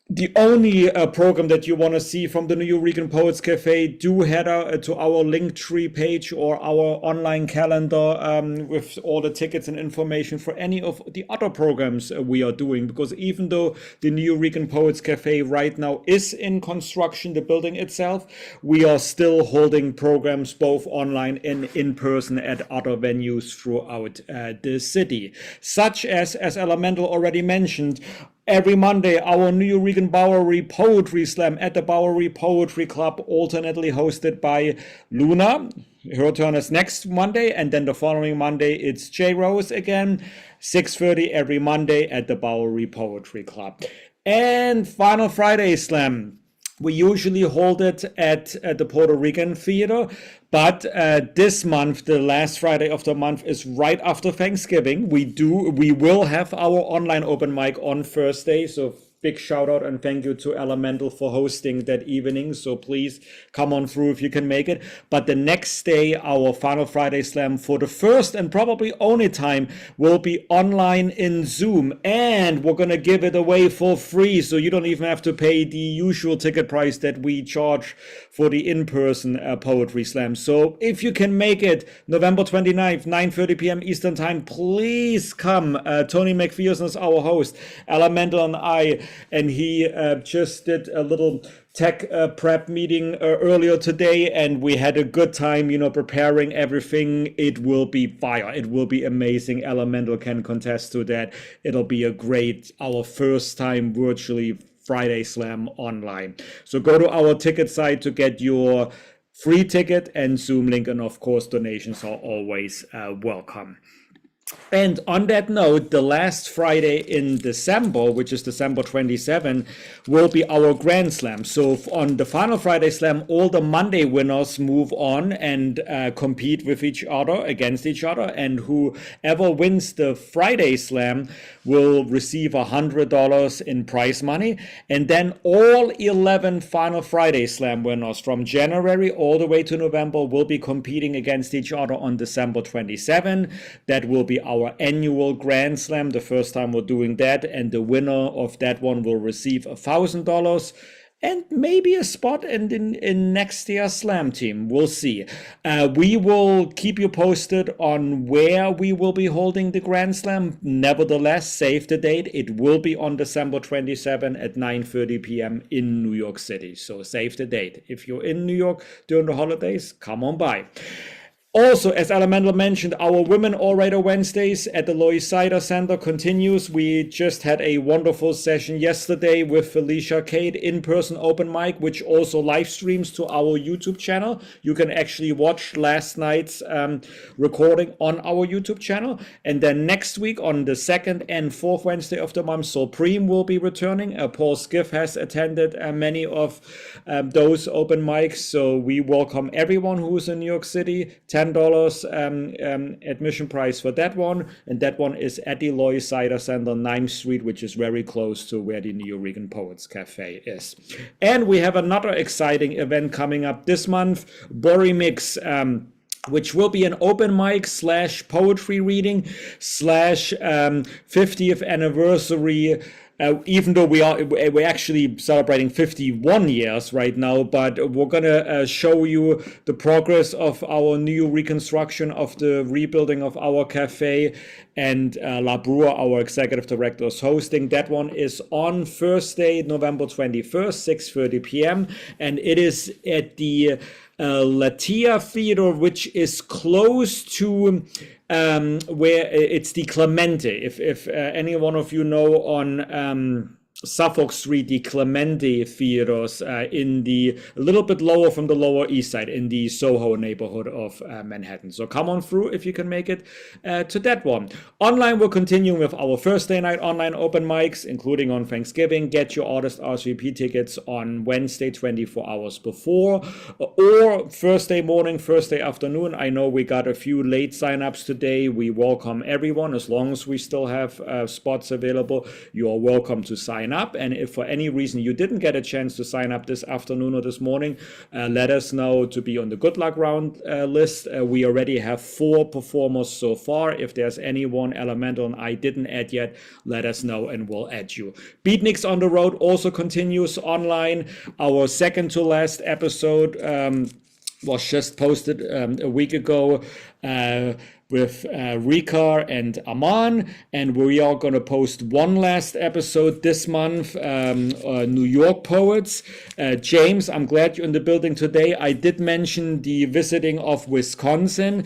the only program that you want to see from the Nuyorican Poets Cafe, do head to our Linktree page or our online calendar with all the tickets and information for any of the other programs we are doing. Because even though the Nuyorican Poets Cafe right now is in construction, the building itself, we are still holding programs both online and in person at other venues throughout the city. Such as Elemen2al already mentioned, every Monday, our Nuyorican Bowery Poetry Slam at the Bowery Poetry Club, alternately hosted by Luna. Her turn is next Monday, and then the following Monday, it's J Rose again, 6:30 every Monday at the Bowery Poetry Club. And Final Friday Slam. We usually hold it at the Puerto Rican Theater, but this month, the last Friday of the month, is right after Thanksgiving. We will have our online open mic on Thursday, so big shout out and thank you to Elemen2al for hosting that evening. So please come on through if you can make it. But the next day, our Final Friday Slam for the first and probably only time will be online in Zoom. And we're going to give it away for free. So you don't even have to pay the usual ticket price that we charge for the in-person Poetry Slam. So if you can make it November 29th, 9:30 p.m. Eastern Time, please come. Tony McPherson is our host. Elemen2al and I, and he just did a little tech prep meeting earlier today, and we had a good time, preparing everything. It will be fire. It will be amazing. Elemen2al can contest to that. It'll be our first time virtually Friday Slam online. So go to our ticket site to get your free ticket and Zoom link, and of course donations are always welcome. And on that note, the last Friday in December, which is December 27, will be our Grand Slam. So on the Final Friday Slam, all the Monday winners move on and compete with each other, against each other. And whoever wins the Friday Slam will receive $100 in prize money. And then all 11 Final Friday Slam winners from January all the way to November will be competing against each other on December 27. That will be our annual Grand Slam, the first time we're doing that, and the winner of that one will receive $1,000 and maybe a spot in next year's Slam team. We'll see. We will keep you posted on where we will be holding the Grand Slam. Nevertheless, save the date. It will be on December 27 at 9:30 p.m. in New York City. So save the date. If you're in New York during the holidays, come on by. Also, as Elemental mentioned, our Women Orator Wednesdays at the Lois Cider Center continues. We just had a wonderful session yesterday with Felicia Cade, in-person open mic, which also live streams to our YouTube channel. You can actually watch last night's recording on our YouTube channel. And then next week on the second and fourth Wednesday of the month, Supreme will be returning. Paul Skiff has attended many of those open mics. So we welcome everyone who's in New York City. $10 admission price for that one, and that one is at the Lois Cider Center, 9th Street, which is very close to where the Nuyorican Poets Cafe is. And we have another exciting event coming up this month, Bori Mix, which will be an open mic / poetry reading / 50th anniversary. Even though we're actually celebrating 51 years right now, but we're gonna show you the progress of our new reconstruction of the rebuilding of our cafe, and La Brewer, our executive director, is hosting. That one is on Thursday, November 21st, 6:30 p.m. and it is at the Latia Theater, which is close to where it's the Clemente. If any one of you know on Suffolk Street, the Clemente Theaters in the a little bit lower from the Lower East Side in the Soho neighborhood of Manhattan. So come on through if you can make it to that one. Online, we're continuing with our Thursday night online open mics, including on Thanksgiving. Get your artist RSVP tickets on Wednesday, 24 hours before, or Thursday morning, Thursday afternoon. I know we got a few late signups today. We welcome everyone as long as we still have spots available. You are welcome to sign up, and if for any reason you didn't get a chance to sign up this afternoon or this morning, let us know to be on the good luck round list. We already have 4 performers so far. If there's anyone Elemental and I didn't add yet, let us know and we'll add you. Beatniks on the Road also continues online. Our second to last episode was just posted a week ago with Rika and Aman, and we are going to post one last episode this month, New York Poets. James, I'm glad you're in the building today. I did mention the visiting of Wisconsin.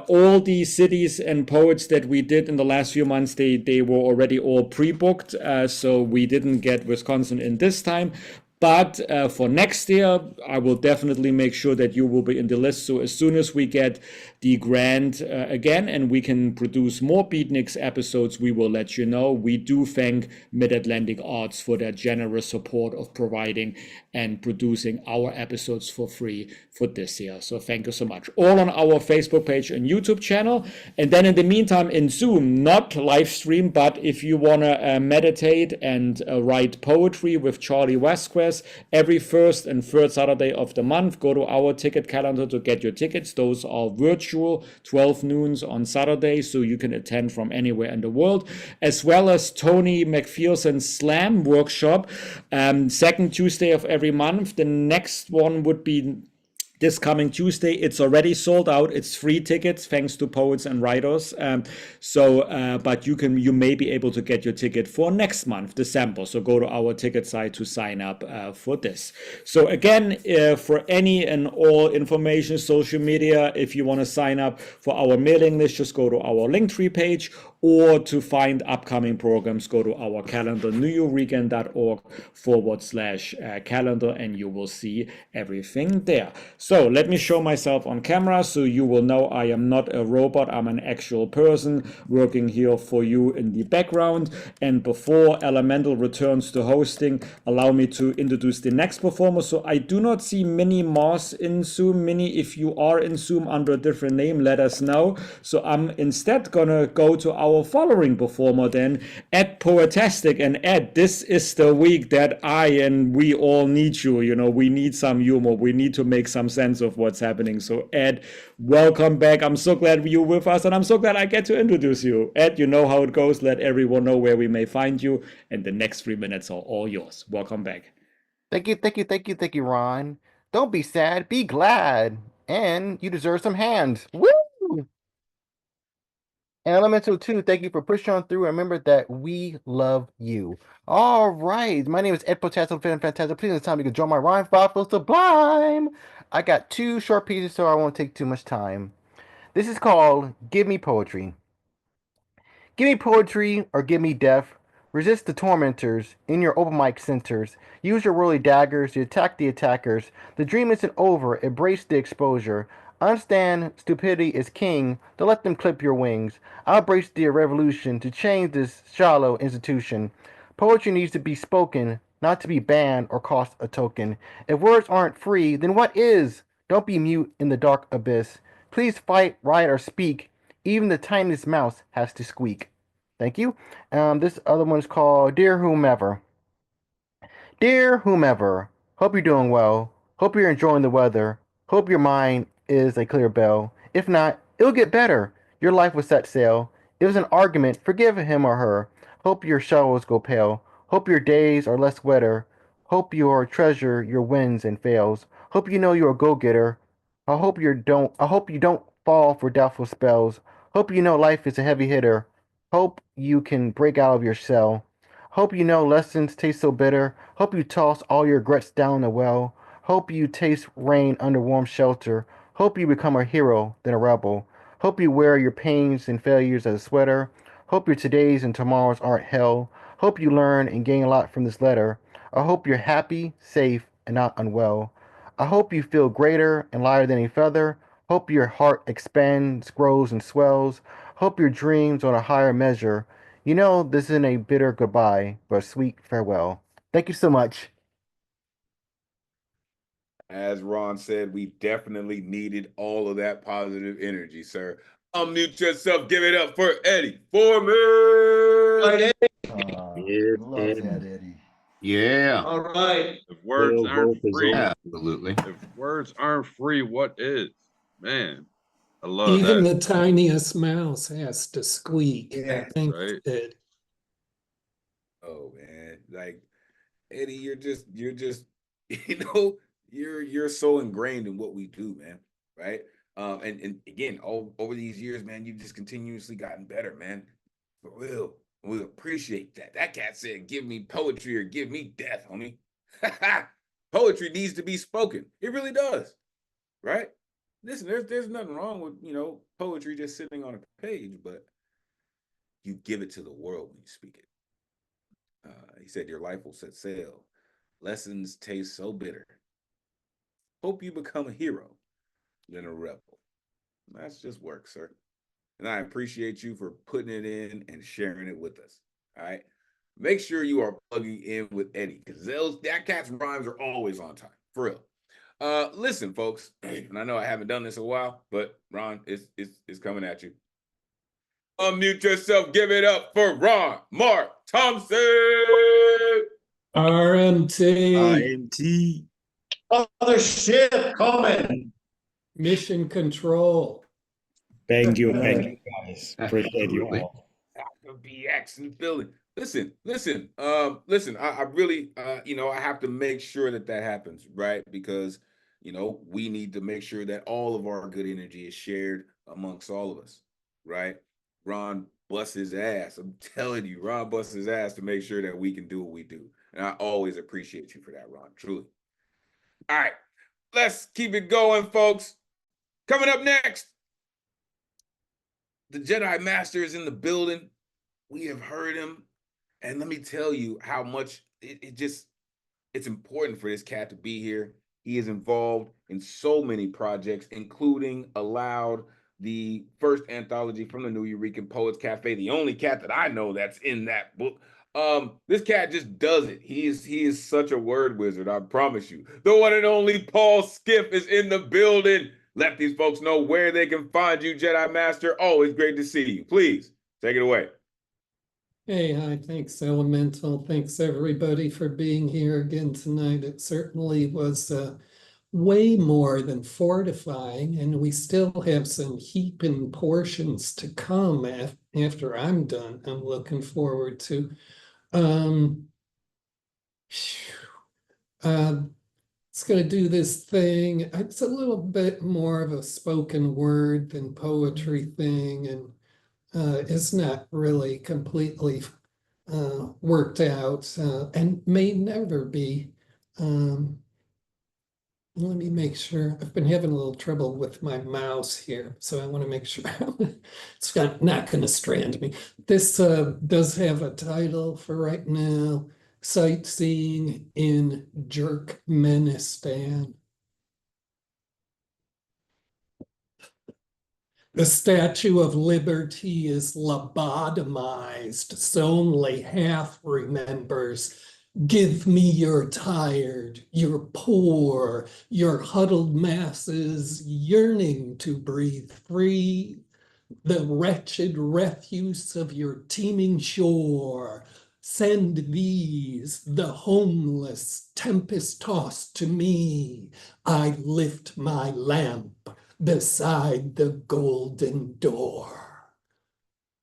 All the cities and poets that we did in the last few months, they were already all pre-booked, so we didn't get Wisconsin in this time. But for next year, I will definitely make sure that you will be in the list. So as soon as we get the grant again and we can produce more Beatniks episodes, we will let you know. We do thank Mid-Atlantic Arts for their generous support of providing and producing our episodes for free for this year. So thank you so much. All on our Facebook page and YouTube channel. And then in the meantime, in Zoom, not live stream, but if you want to meditate and write poetry with Charlie Vasquez, every first and third Saturday of the month, go to our ticket calendar to get your tickets. Those are virtual, 12 noons on Saturday, so you can attend from anywhere in the world, as well as Tony McPherson's Slam workshop, second Tuesday of every month. The next one would be this coming Tuesday. It's already sold out. It's free tickets thanks to poets and writers. But you may be able to get your ticket for next month, December. So go to our ticket site to sign up for this. So again, for any and all information, social media, if you want to sign up for our mailing list, just go to our Linktree page, or to find upcoming programs, go to our calendar, nuyorican.org/calendar, and you will see everything there. So let me show myself on camera so you will know I am not a robot. I'm an actual person working here for you in the background. And before Elemental returns to hosting, allow me to introduce the next performer. So I do not see Minnie Moss in Zoom. Minnie, if you are in Zoom under a different name, let us know. So I'm instead gonna go to our following performer then, Ed Poetastic. And Ed, this is the week that I and we all need you. You know, we need some humor. We need to make some sense of what's happening. So Ed, welcome back. I'm so glad you're with us, and I'm so glad I get to introduce you. Ed, you know how it goes. Let everyone know where we may find you, and the next 3 minutes are all yours. Welcome back. Thank you, Ron. Don't be sad, be glad. And you deserve some hands. Woo! And Elemental 2, thank you for pushing on through. Remember that we love you. All right. My name is Ed Potastic, Fantastic. Please, it's time you can join my rhyme file for Sublime. I got 2 short pieces, so I won't take too much time. This is called Give Me Poetry. Give me poetry or give me death. Resist the tormentors in your open mic centers. Use your whirly daggers to attack the attackers. The dream isn't over, embrace the exposure. Understand stupidity is king, don't let them clip your wings. I'll embrace the revolution to change this shallow institution. Poetry needs to be spoken, not to be banned or cost a token. If words aren't free, then what is? Don't be mute in the dark abyss. Please fight, write, or speak. Even the tiniest mouse has to squeak. Thank you. This other one's called Dear Whomever. Dear whomever, hope you're doing well. Hope you're enjoying the weather. Hope your mind is a clear bell. If not, it'll get better. Your life will set sail. It was an argument, forgive him or her. Hope your shovels go pale. Hope your days are less wetter. Hope you treasure your wins and fails. Hope you know you're a go-getter. I hope you don't fall for doubtful spells. Hope you know life is a heavy hitter. Hope you can break out of your shell. Hope you know lessons taste so bitter. Hope you toss all your regrets down the well. Hope you taste rain under warm shelter. Hope you become a hero, then a rebel. Hope you wear your pains and failures as a sweater. Hope your todays and tomorrows aren't hell. Hope you learn and gain a lot from this letter. I hope you're happy, safe, and not unwell. I hope you feel greater and lighter than a feather. Hope your heart expands, grows, and swells. Hope your dreams on a higher measure. You know, this isn't a bitter goodbye, but a sweet farewell. Thank you so much. As Ron said, we definitely needed all of that positive energy, sir. Unmute yourself. Give it up for Eddie Foreman. Love that, Eddie. Yeah. All right. If words Bill aren't Hope is free, absolutely. if words aren't free, what is? Man, I love Even that. the tiniest mouse has to squeak. Yeah. Thanks, Right. Ed. Oh man, like Eddie, you're just, you're so ingrained in what we do, man. Right. And again, all over these years, man, you've just continuously gotten better, man. For real. We appreciate that. That cat said, give me poetry or give me death, homie. Poetry needs to be spoken. It really does. Right? Listen, there's nothing wrong with, poetry just sitting on a page, but you give it to the world when you speak it. He said, your life will set sail. Lessons taste so bitter. Hope you become a hero, then a rebel. That's just work, sir. And I appreciate you for putting it in and sharing it with us. All right. Make sure you are plugging in with Eddie because that cat's rhymes are always on time. For real. Listen, folks, and I know I haven't done this in a while, but Ron, it's coming at you. Unmute yourself. Give it up for Ron Mark Thompson. RMT. Other ship coming. Mission Control. Thank you guys. Appreciate you Absolutely. all. BX in the building. Listen. I really, I have to make sure that happens, right? Because, we need to make sure that all of our good energy is shared amongst all of us, right? Ron busts his ass. I'm telling you, Ron busts his ass to make sure that we can do what we do. And I always appreciate you for that, Ron, truly. All right, let's keep it going, folks. Coming up next, the Jedi Master is in the building. We have heard him. And let me tell you how much it's important for this cat to be here. He is involved in so many projects, including Aloud, the first anthology from the Nuyorican Poets Cafe, the only cat that I know that's in that book. This cat just does it. He is such a word wizard, I promise you. The one and only Paul Skiff is in the building. Let these folks know where they can find you, Jedi Master. Always great to see you. Please take it away. Hey, hi, thanks, Elemental. Thanks, everybody, for being here again tonight. It certainly was way more than fortifying, and we still have some heaping portions to come after I'm done. I'm looking forward to. It's going to do this thing. It's a little bit more of a spoken word than poetry thing, and it's not really completely worked out and may never be. Let me make sure. I've been having a little trouble with my mouse here, so I want to make sure it's not going to strand me. This does have a title for right now, Sightseeing in Jerkmenistan. The Statue of Liberty is lobotomized, so only half remembers. Give me your tired, your poor, your huddled masses yearning to breathe free, the wretched refuse of your teeming shore. Send these, the homeless, tempest-tossed to me. I lift my lamp beside the golden door.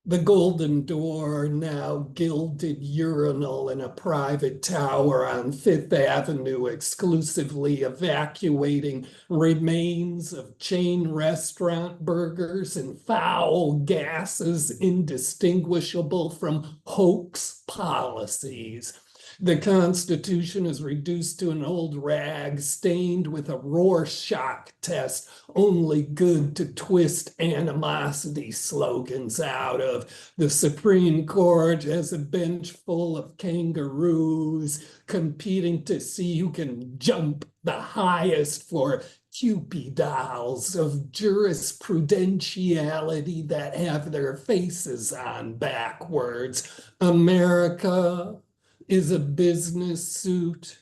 The golden door, now gilded urinal in a private tower on Fifth Avenue, exclusively evacuating remains of chain restaurant burgers and foul gases indistinguishable from hoax policies. The Constitution is reduced to an old rag stained with a Rorschach test, only good to twist animosity slogans out of. The Supreme Court has a bench full of kangaroos competing to see who can jump the highest for Cupidals of jurisprudentiality that have their faces on backwards. America is a business suit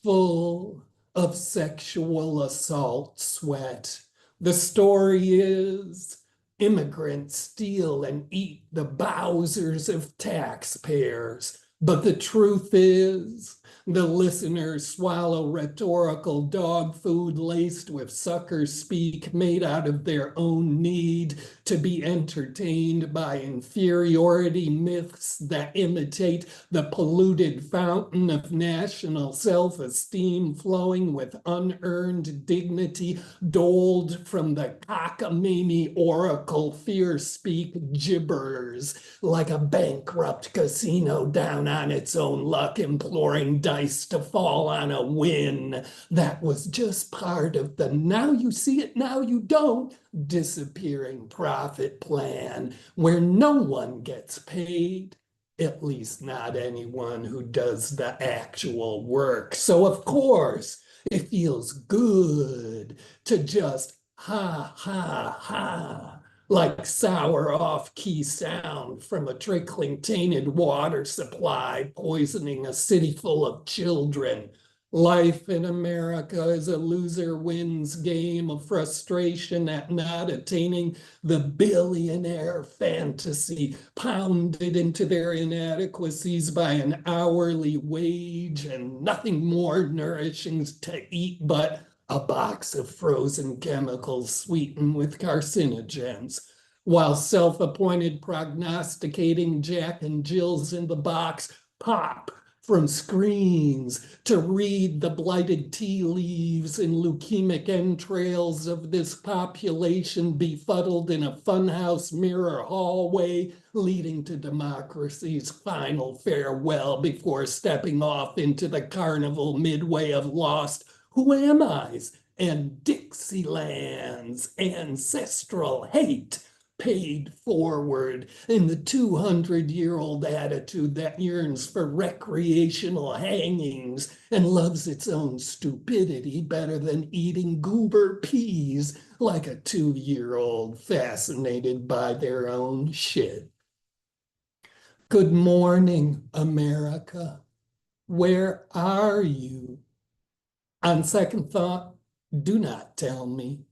full of sexual assault sweat. The story is immigrants steal and eat the Bowsers of taxpayers. But the truth is, the listeners swallow rhetorical dog food laced with sucker speak made out of their own need to be entertained by inferiority myths that imitate the polluted fountain of national self-esteem flowing with unearned dignity doled from the cockamamie oracle fear-speak gibberers like a bankrupt casino down on its own luck imploring dice to fall on a win that was just part of the now you see it, now you don't disappearing profit plan where no one gets paid, at least not anyone who does the actual work. So of course, it feels good to just ha, ha, ha, like sour off-key sound from a trickling tainted water supply poisoning a city full of children. Life in America is a loser wins game of frustration at not attaining the billionaire fantasy pounded into their inadequacies by an hourly wage and nothing more nourishing to eat but a box of frozen chemicals sweetened with carcinogens, while self-appointed prognosticating Jack and Jills in the box pop from screens to read the blighted tea leaves and leukemic entrails of this population befuddled in a funhouse mirror hallway leading to democracy's final farewell before stepping off into the carnival midway of lost who am I's and Dixieland's ancestral hate paid forward in the 200-year-old attitude that yearns for recreational hangings and loves its own stupidity better than eating goober peas like a 2-year-old fascinated by their own shit. Good morning, America. Where are you? On second thought, do not tell me.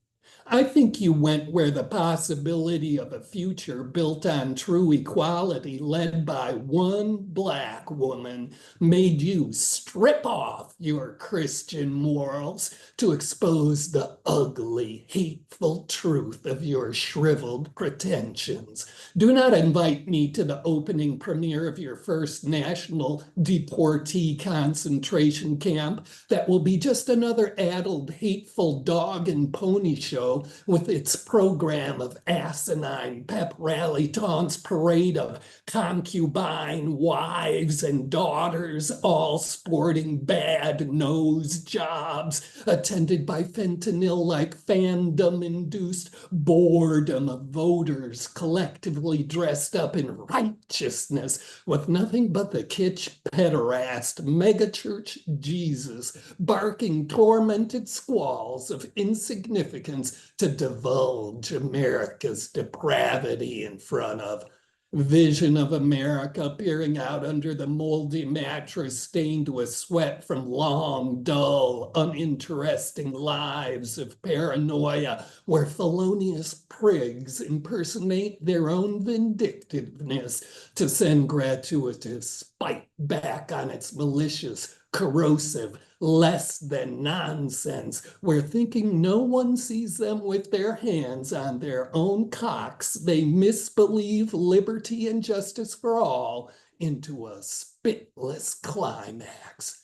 I think you went where the possibility of a future built on true equality led by one Black woman made you strip off your Christian morals to expose the ugly, hateful truth of your shriveled pretensions. Do not invite me to the opening premiere of your first national deportee concentration camp that will be just another addled, hateful dog and pony show Chicago with its program of asinine pep rally taunts, parade of concubine wives and daughters, all sporting bad nose jobs, attended by fentanyl-like fandom-induced boredom of voters collectively dressed up in righteousness with nothing but the kitsch pederast megachurch Jesus barking tormented squalls of insignificance to divulge America's depravity in front of. Vision of America peering out under the moldy mattress stained with sweat from long, dull, uninteresting lives of paranoia where felonious prigs impersonate their own vindictiveness to send gratuitous spite back on its malicious, corrosive, less than nonsense, where thinking no one sees them with their hands on their own cocks, they misbelieve liberty and justice for all into a spitless climax.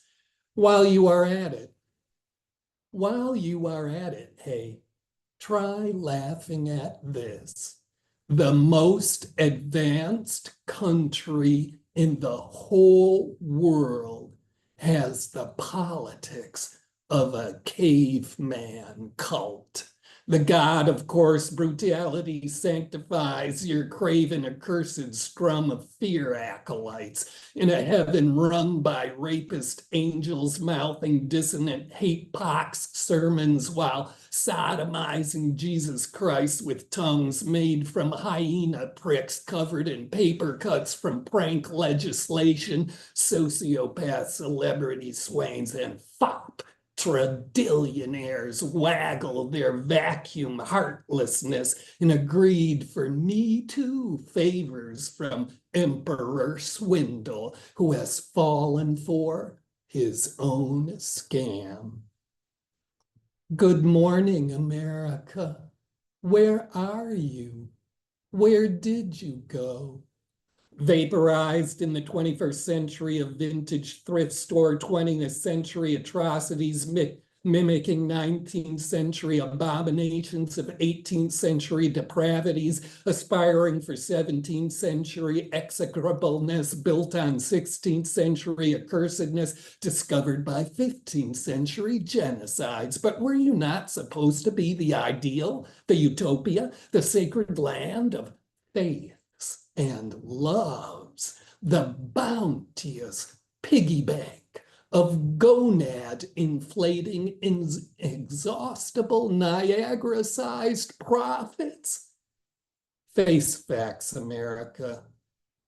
While you are at it, hey, try laughing at this. The most advanced country in the whole world has the politics of a caveman cult. The god of coarse brutality sanctifies your craven accursed scrum of fear acolytes in a heaven rung by rapist angels mouthing dissonant hate pox sermons while sodomizing Jesus Christ with tongues made from hyena pricks covered in paper cuts from prank legislation, sociopath celebrity swains, and fop tradillionaires waggle their vacuum heartlessness in a greed for Me Too favors from Emperor Swindle, who has fallen for his own scam. Good morning, America. Where are you? Where did you go? Vaporized in the 21st century of vintage thrift store 20th century atrocities mimicking 19th century abominations of 18th century depravities, aspiring for 17th century execrableness built on 16th century accursedness discovered by 15th century genocides. But were you not supposed to be the ideal, the utopia, the sacred land of faith and loves, the bounteous piggy bank of gonad inflating inexhaustible Niagara-sized profits? Face facts, America.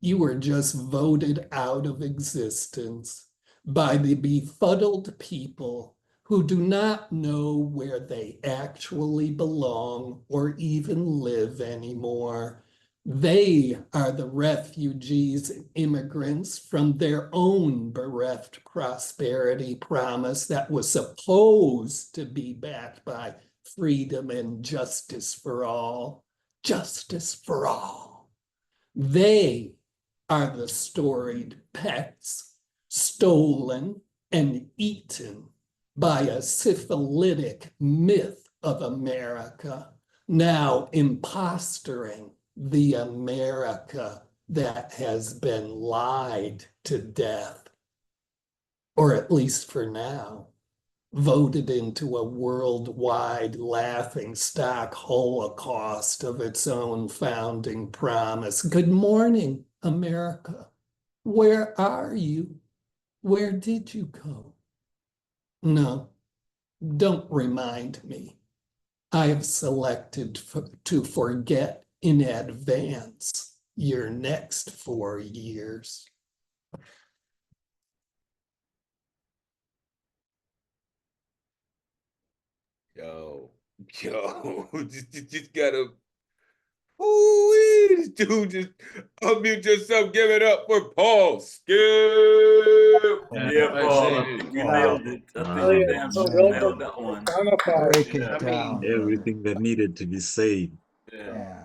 You were just voted out of existence by the befuddled people who do not know where they actually belong or even live anymore. They are the refugees and immigrants from their own bereft prosperity promise that was supposed to be backed by freedom and justice for all. Justice for all. They are the storied pets stolen and eaten by a syphilitic myth of America, now impostoring the America that has been lied to death, or at least for now, voted into a worldwide laughingstock holocaust of its own founding promise. Good morning, America. Where are you? Where did you go? No, don't remind me. I have selected to forget in advance your next 4 years. Yo, just gotta. Ooh, dude, just unmute yourself. Give it up for Paul Skip. Yeah, Paul, I think you nailed it. I think you damn sure nailed that one. Break it down, brother. Everything that needed to be said. Yeah.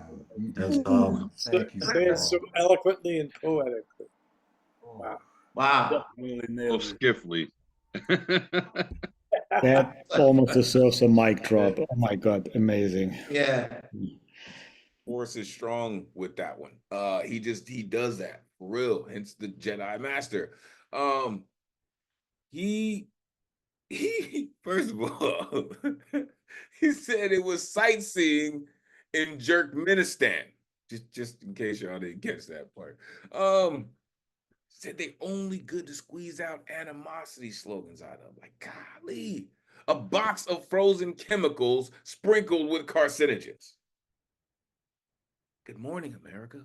That's Thank you, Say it so Paul. eloquently and poetically. Wow. Wow. Really So nailed it. skiffly. That almost deserves a mic drop. Oh my God, amazing. Yeah. Force is strong with that one. He does that for real. Hence the Jedi Master. He first of all, he said it was sightseeing in Jerkmenistan. Just in case y'all didn't catch that part. Said they only good to squeeze out animosity slogans out of. Like, golly, a box of frozen chemicals sprinkled with carcinogens. Good morning, America.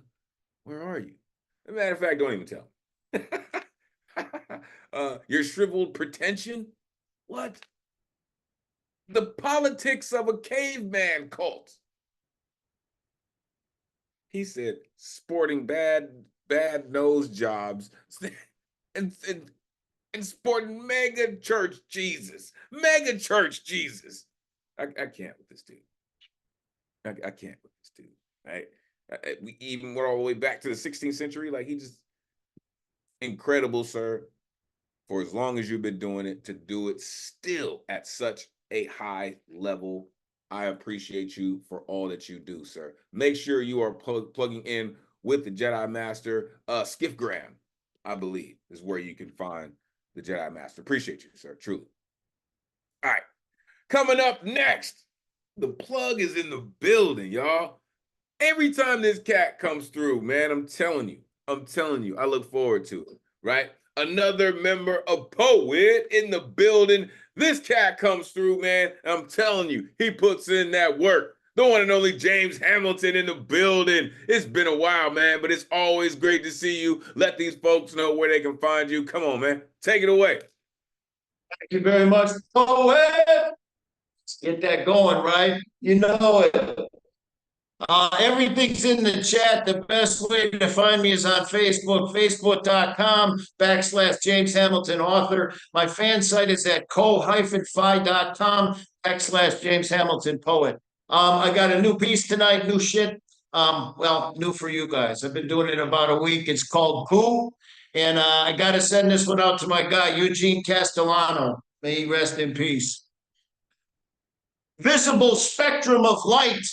Where are you? As a matter of fact, don't even tell me. Your shriveled pretension? What? The politics of a caveman cult. He said, sporting bad nose jobs and sporting mega church Jesus. Mega church Jesus. I can't with this dude. I can't with this dude. Right? We even went all the way back to the 16th century. Like, he just incredible, sir. For as long as you've been doing it, to do it still at such a high level. I appreciate you for all that you do, sir. Make sure you are plugging in with the Jedi Master. Skiffgram, I believe, is where you can find the Jedi Master. Appreciate you, sir, truly. All right, coming up next, the plug is in the building, y'all. Every time this cat comes through, man, I'm telling you, I look forward to it, right? Another member of Poet in the building. This cat comes through, man. I'm telling you, he puts in that work. The one and only James Hamilton in the building. It's been a while, man, but it's always great to see you. Let these folks know where they can find you. Come on, man. Take it away. Thank you very much, Poet. Let's get that going, right? You know it. Everything's in the chat. The best way to find me is on Facebook, facebook.com/James Hamilton author. My fan site is at co-fi.com/James Hamilton poet. I got a new piece tonight, new shit. Well, new for you guys. I've been doing it about a week. It's called Pooh. And I got to send this one out to my guy, Eugene Castellano. May he rest in peace. Visible spectrum of light.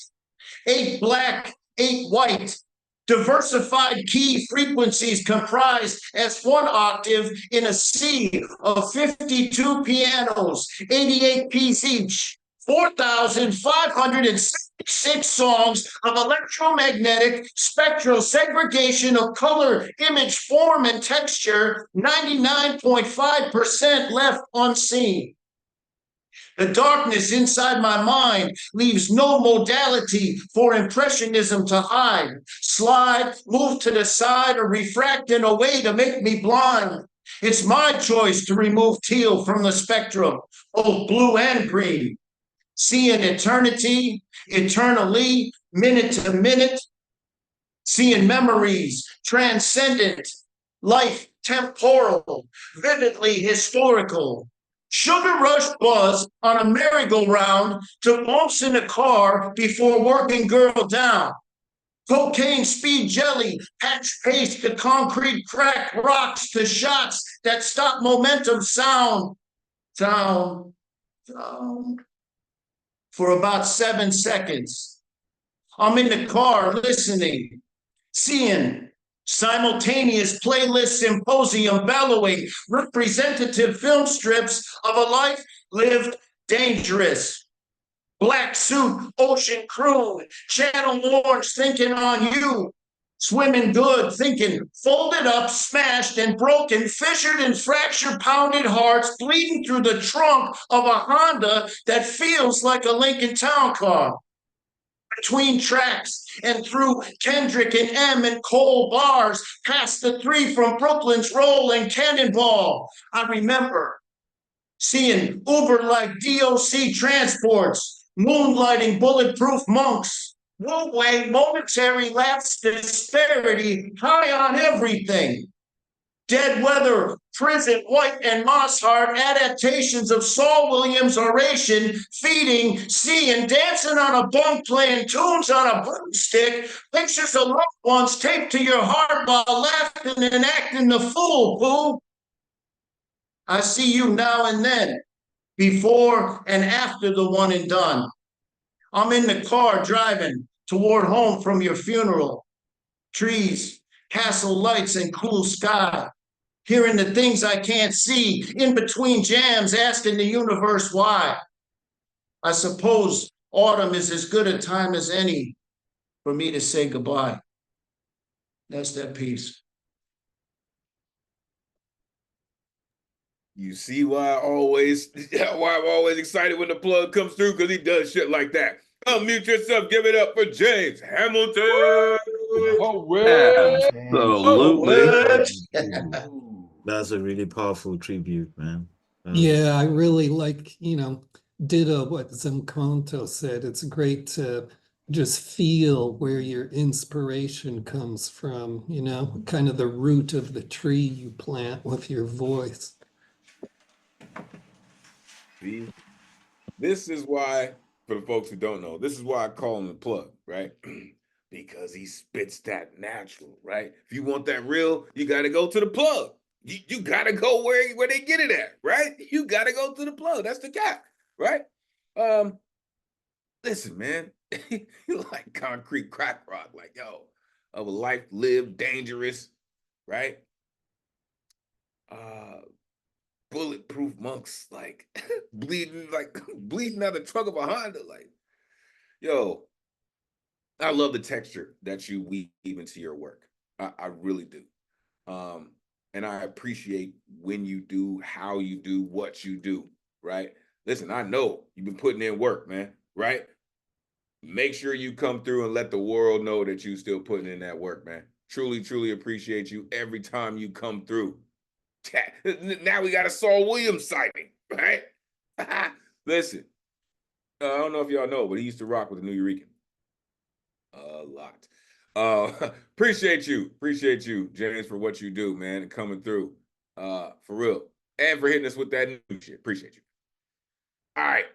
8 black, 8 white, diversified key frequencies comprised as 1 octave in a sea of 52 pianos, 88 keys each, 4,566 songs of electromagnetic spectral segregation of color, image, form, and texture, 99.5% left unseen. The darkness inside my mind leaves no modality for impressionism to hide, slide, move to the side, or refract in a way to make me blind. It's my choice to remove teal from the spectrum, both blue and green. Seeing eternity, eternally, minute to minute. Seeing memories, transcendent, life temporal, vividly historical. Sugar rush buzz on a merry-go-round to bumps in a car before working girl down. Cocaine speed jelly, patch paste to concrete crack rocks to shots that stop momentum sound. Down. For about 7 seconds. I'm in the car listening, seeing simultaneous playlist symposium bellowing representative film strips of a life lived dangerous. Black suit, ocean crew, channel orange thinking on you. Swimming good, thinking folded up, smashed and broken, fissured and fractured, pounded hearts bleeding through the trunk of a Honda that feels like a Lincoln Town Car. Between tracks and through Kendrick and M and Cole bars, past the 3 from Brooklyn's Roll and Cannonball. I remember seeing Uber-like DOC transports, moonlighting bulletproof monks, Wu-Wang momentary lapse disparity, high on everything. Dead weather, prison, white, and Mosshart adaptations of Saul Williams' oration, feeding, seeing, dancing on a bunk, playing tunes on a broomstick, pictures of loved ones taped to your heart while laughing and acting the fool, boo. I see you now and then, before and after the one and done. I'm in the car driving toward home from your funeral. Trees, castle lights, and cool sky. Hearing the things I can't see, in between jams, asking the universe why. I suppose autumn is as good a time as any for me to say goodbye. That's that piece. You see why I'm always excited when the plug comes through, because he does shit like that. Unmute yourself, give it up for James Hamilton. Absolutely. That's a really powerful tribute, man. Yeah, I really like, ditto what Zemkonto said. It's great to just feel where your inspiration comes from, kind of the root of the tree you plant with your voice. See, this is why, for the folks who don't know, this is why I call him the plug, right? Because he spits that natural, right? If you want that real, you got to go to the plug. You got to go where they get it at, right? You got to go to the plug. That's the cat, right? Listen, man, you like concrete crack rock, like, yo, of a life lived dangerous, right? Bulletproof monks, like bleeding out the trunk of a Honda, like, yo, I love the texture that you weave into your work. I really do. And I appreciate when you do, how you do, what you do, right? Listen, I know you've been putting in work, man, right? Make sure you come through and let the world know that you still putting in that work, man. Truly, truly appreciate you every time you come through. Now we got a Saul Williams sighting, right? Listen, I don't know if y'all know, but he used to rock with the Nuyorican a lot. Appreciate you, James, for what you do, man, and coming through, for real, and for hitting us with that new shit. Appreciate you. All right.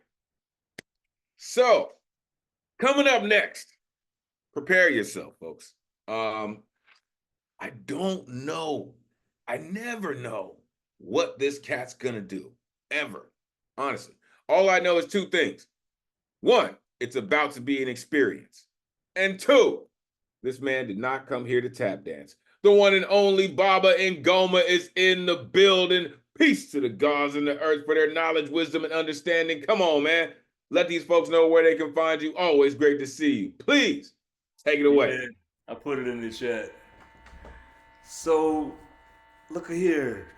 So, coming up next, prepare yourself, folks. I don't know. I never know what this cat's gonna do, ever. Honestly, all I know is two things. One, it's about to be an experience. And two, this man did not come here to tap dance. The one and only Baba Ngoma is in the building. Peace to the gods and the earth for their knowledge, wisdom, and understanding. Come on, man. Let these folks know where they can find you. Always great to see you. Please, take it away. Yeah, I put it in the chat. So, look here.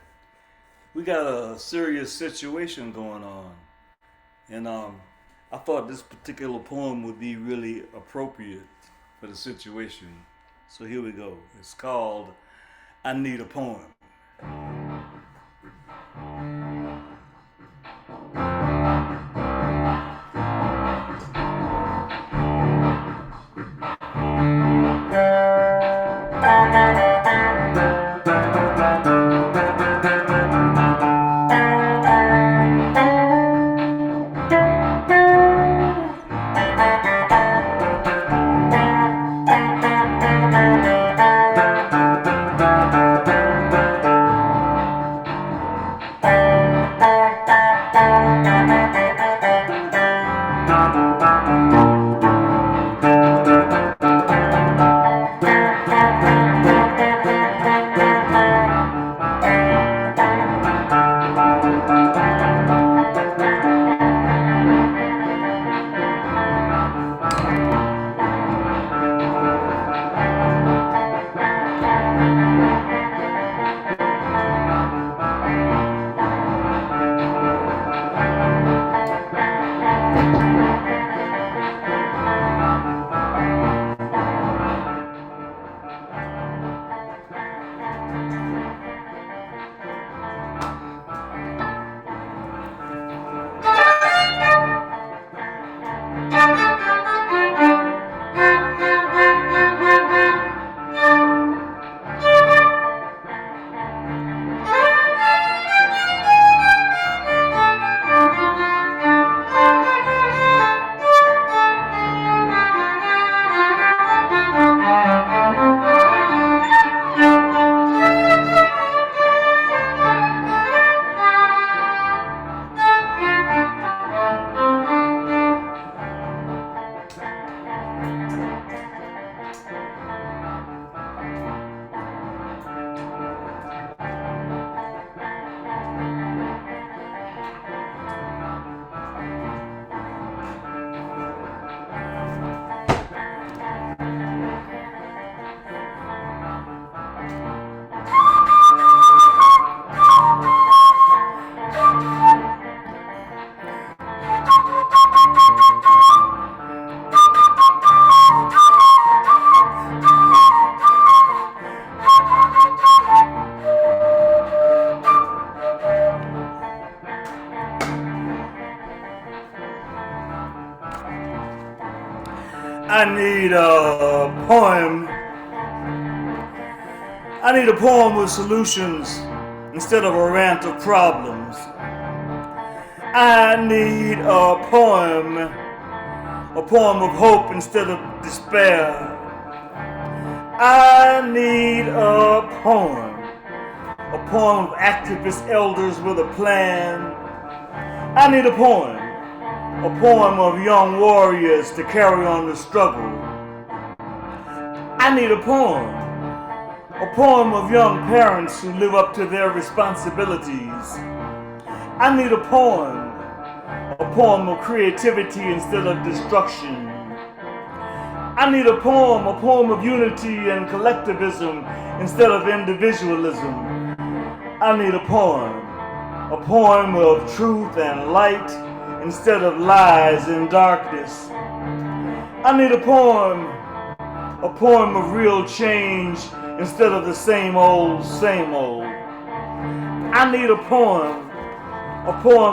We got a serious situation going on. And I thought this particular poem would be really appropriate for the situation. So here we go. It's called I Need a Poem. I need a poem. I need a poem with solutions instead of a rant of problems. I need a poem of hope instead of despair. I need a poem of activist elders with a plan. I need a poem of young warriors to carry on the struggle. I need a poem of young parents who live up to their responsibilities. I need a poem of creativity instead of destruction. I need a poem of unity and collectivism instead of individualism. I need a poem of truth and light instead of lies and darkness. I need a poem of real change instead of the same old, same old. I need a poem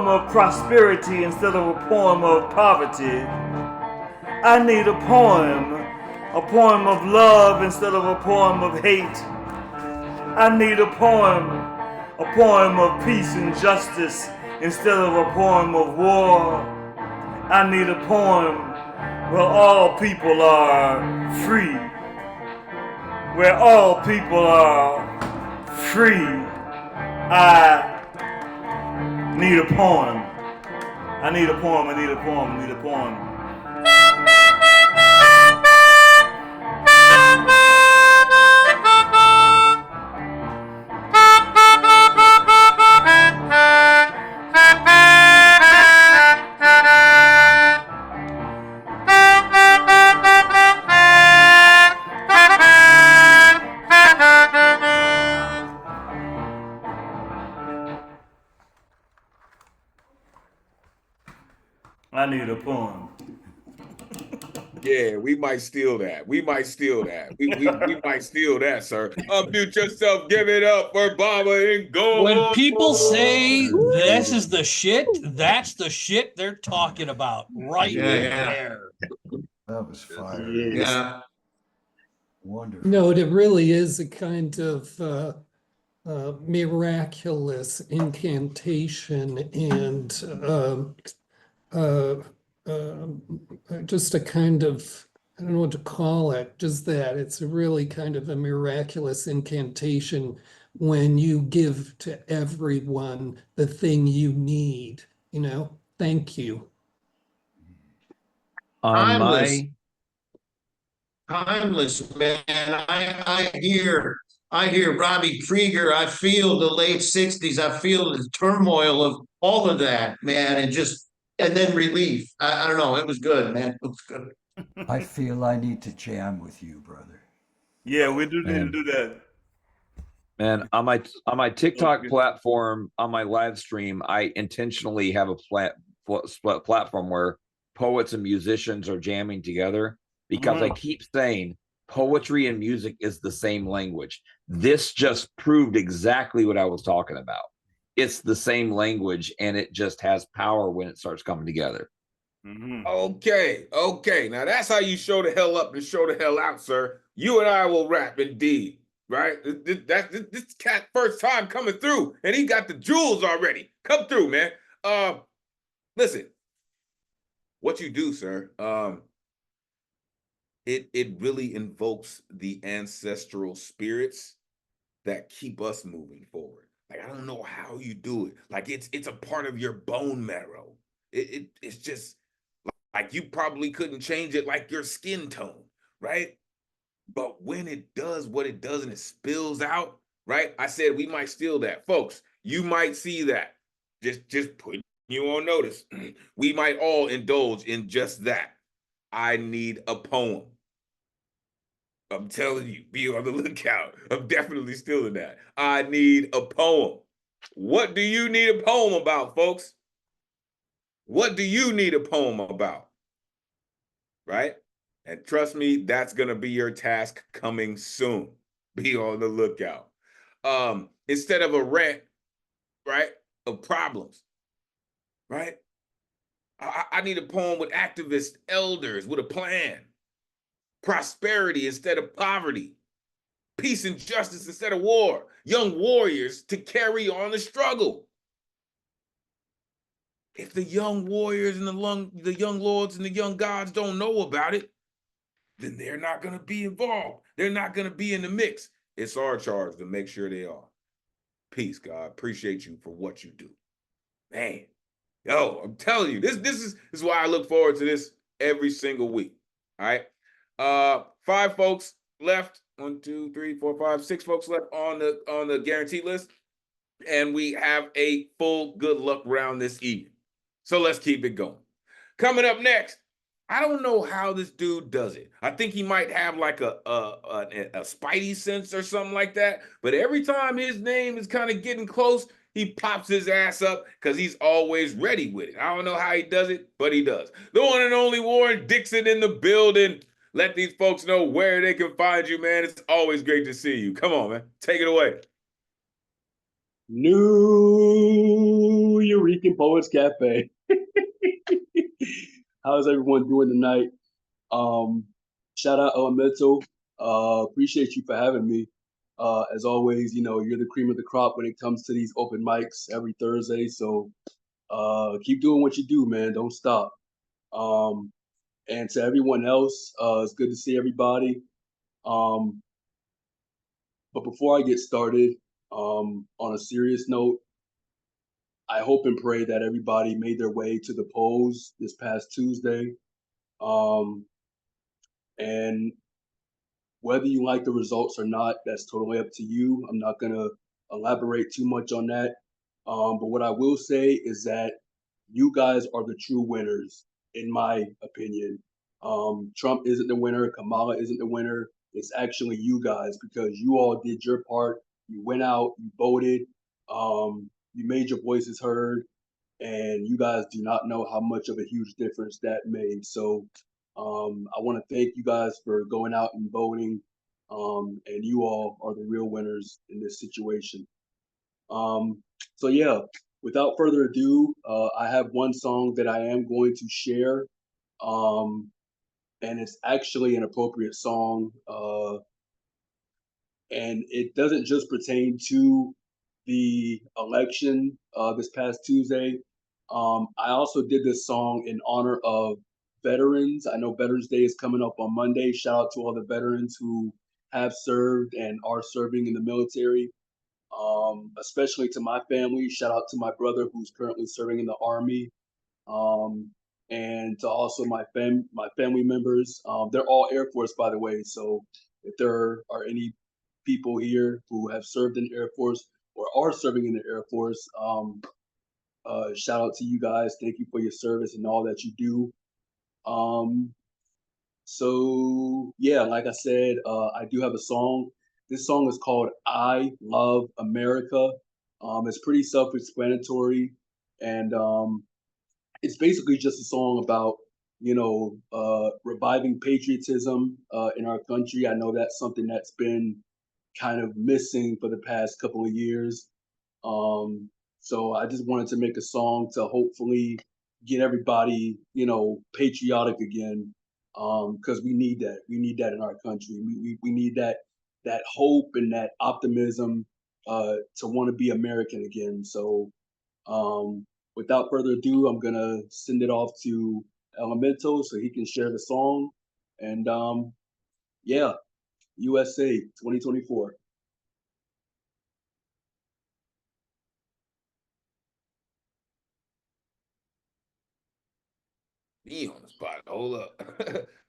of prosperity instead of a poem of poverty. I need a poem of love instead of a poem of hate. I need a poem of peace and justice instead of a poem of war. I need a poem where all people are free. Where all people are free. I need a poem. I need a poem, I need a poem, I need a poem. I need a poem. Yeah, we might steal that. We might steal that. We might steal that, sir. Unmute yourself. Give it up for Baba and go. When people say this is the shit, that's the shit they're talking about right there. That was fire. Yeah. Wonderful. No, it really is a kind of miraculous incantation and just a kind of, I don't know what to call it, just that. It's a really kind of a miraculous incantation when you give to everyone the thing you need, you know? Thank you. Timeless. Timeless, man. I hear Robbie Krieger. I feel the late 60s. I feel the turmoil of all of that, man, and then relief. I don't know. It was good, man. It was good. I feel I need to jam with you, brother. Yeah, we do need to do that. And on my TikTok platform, on my live stream, I intentionally have a platform where poets and musicians are jamming together because I keep saying poetry and music is the same language. This just proved exactly what I was talking about. It's the same language, and it just has power when it starts coming together. Okay. Now that's how you show the hell up and show the hell out, sir. You and I will rap indeed, right? This cat first time coming through, and he got the jewels already. Come through, man. Listen, what you do, sir, it really invokes the ancestral spirits that keep us moving forward. Like, I don't know how you do it. Like, it's a part of your bone marrow. It's just like you probably couldn't change it like your skin tone, right? But when it does what it does and it spills out, right? I said we might steal that. Folks, you might see that. Just putting you on notice. We might all indulge in just that. I need a poem. I'm telling you, be on the lookout. I'm definitely stealing that. I need a poem. What do you need a poem about, folks? What do you need a poem about? Right? And trust me, that's going to be your task coming soon. Be on the lookout. Instead of a rant, right, of problems, right? I need a poem with activist elders with a plan, prosperity instead of poverty, peace and justice instead of war, young warriors to carry on the struggle. If the young warriors and the young lords and the young gods don't know about it, then they're not going to be involved. They're not going to be in the mix. It's our charge to make sure they are. Peace, God. Appreciate you for what you do. Man, yo, I'm telling you, this is why I look forward to this every single week. All right. 5 folks left. 1, 2, 3, 4, 5, 6 folks left on the guarantee list. And we have a full good luck round this evening. So let's keep it going. Coming up next, I don't know how this dude does it. I think he might have like a spidey sense or something like that. But every time his name is kind of getting close, he pops his ass up because he's always ready with it. I don't know how he does it, but he does. The one and only Warren Dixon in the building. Let these folks know where they can find you, man. It's always great to see you. Come on, man. Take it away. Nuyorican Poets Cafe. How's everyone doing tonight? Shout out Elemen2al. Appreciate you for having me. As always, you know, you're the cream of the crop when it comes to these open mics every Thursday. So keep doing what you do, man. Don't stop. And to everyone else, it's good to see everybody. But before I get started, on a serious note, I hope and pray that everybody made their way to the polls this past Tuesday. And whether you like the results or not, that's totally up to you. I'm not going to elaborate too much on that. But what I will say is that you guys are the true winners, in my opinion. Trump isn't the winner. Kamala isn't the winner. It's actually you guys, because you all did your part. You went out, you voted, you made your voices heard, and you guys do not know how much of a huge difference that made. So I want to thank you guys for going out and voting, and you all are the real winners in this situation. So yeah, without further ado, I have one song that I am going to share, and it's actually an appropriate song, and it doesn't just pertain to the election this past Tuesday. I also did this song in honor of veterans. I know Veterans Day is coming up on Monday. Shout out to all the veterans who have served and are serving in the military, especially to my family. Shout out to my brother who's currently serving in the Army, and to also my family members. They're all Air Force, by the way. So if there are any people here who have served in the Air Force or are serving in the Air Force, shout out to you guys. Thank you for your service and all that you do. So yeah, like I said, I do have a song. This song is called I Love America. It's pretty self-explanatory, and it's basically just a song about, you know, reviving patriotism in our country. I know that's something that's been kind of missing for the past couple of years. So I just wanted to make a song to hopefully get everybody, you know, patriotic again, because we need that. We need that in our country. We need that hope and that optimism to want to be American again. So without further ado, I'm gonna send it off to Elemen2al so he can share the song. And yeah, USA 2024. Be on the spot. Hold up.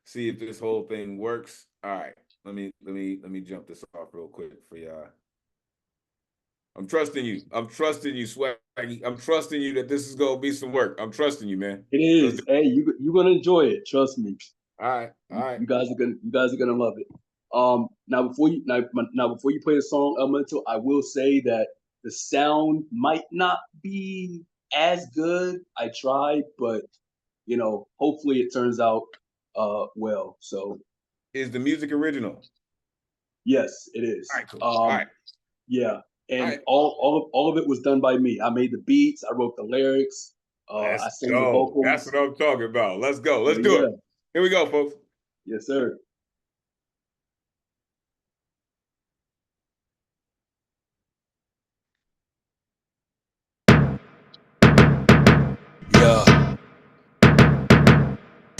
See if this whole thing works. All right. Let me jump this off real quick for y'all. I'm trusting you. I'm trusting you, Swaggy. I'm trusting you that this is gonna be some work. I'm trusting you, man. It is. Hey, you're gonna enjoy it. Trust me. All right. All right. You guys are gonna love it. Now before you play the song, Elemental, I will say that the sound might not be as good. I tried, but you know, hopefully it turns out well. So is the music original? Yes, it is. All right, cool. All right. Yeah. And all of it was done by me. I made the beats, I wrote the lyrics, I sang the vocals. That's what I'm talking about. Let's go. Let's do it. Here we go, folks. Yes, sir.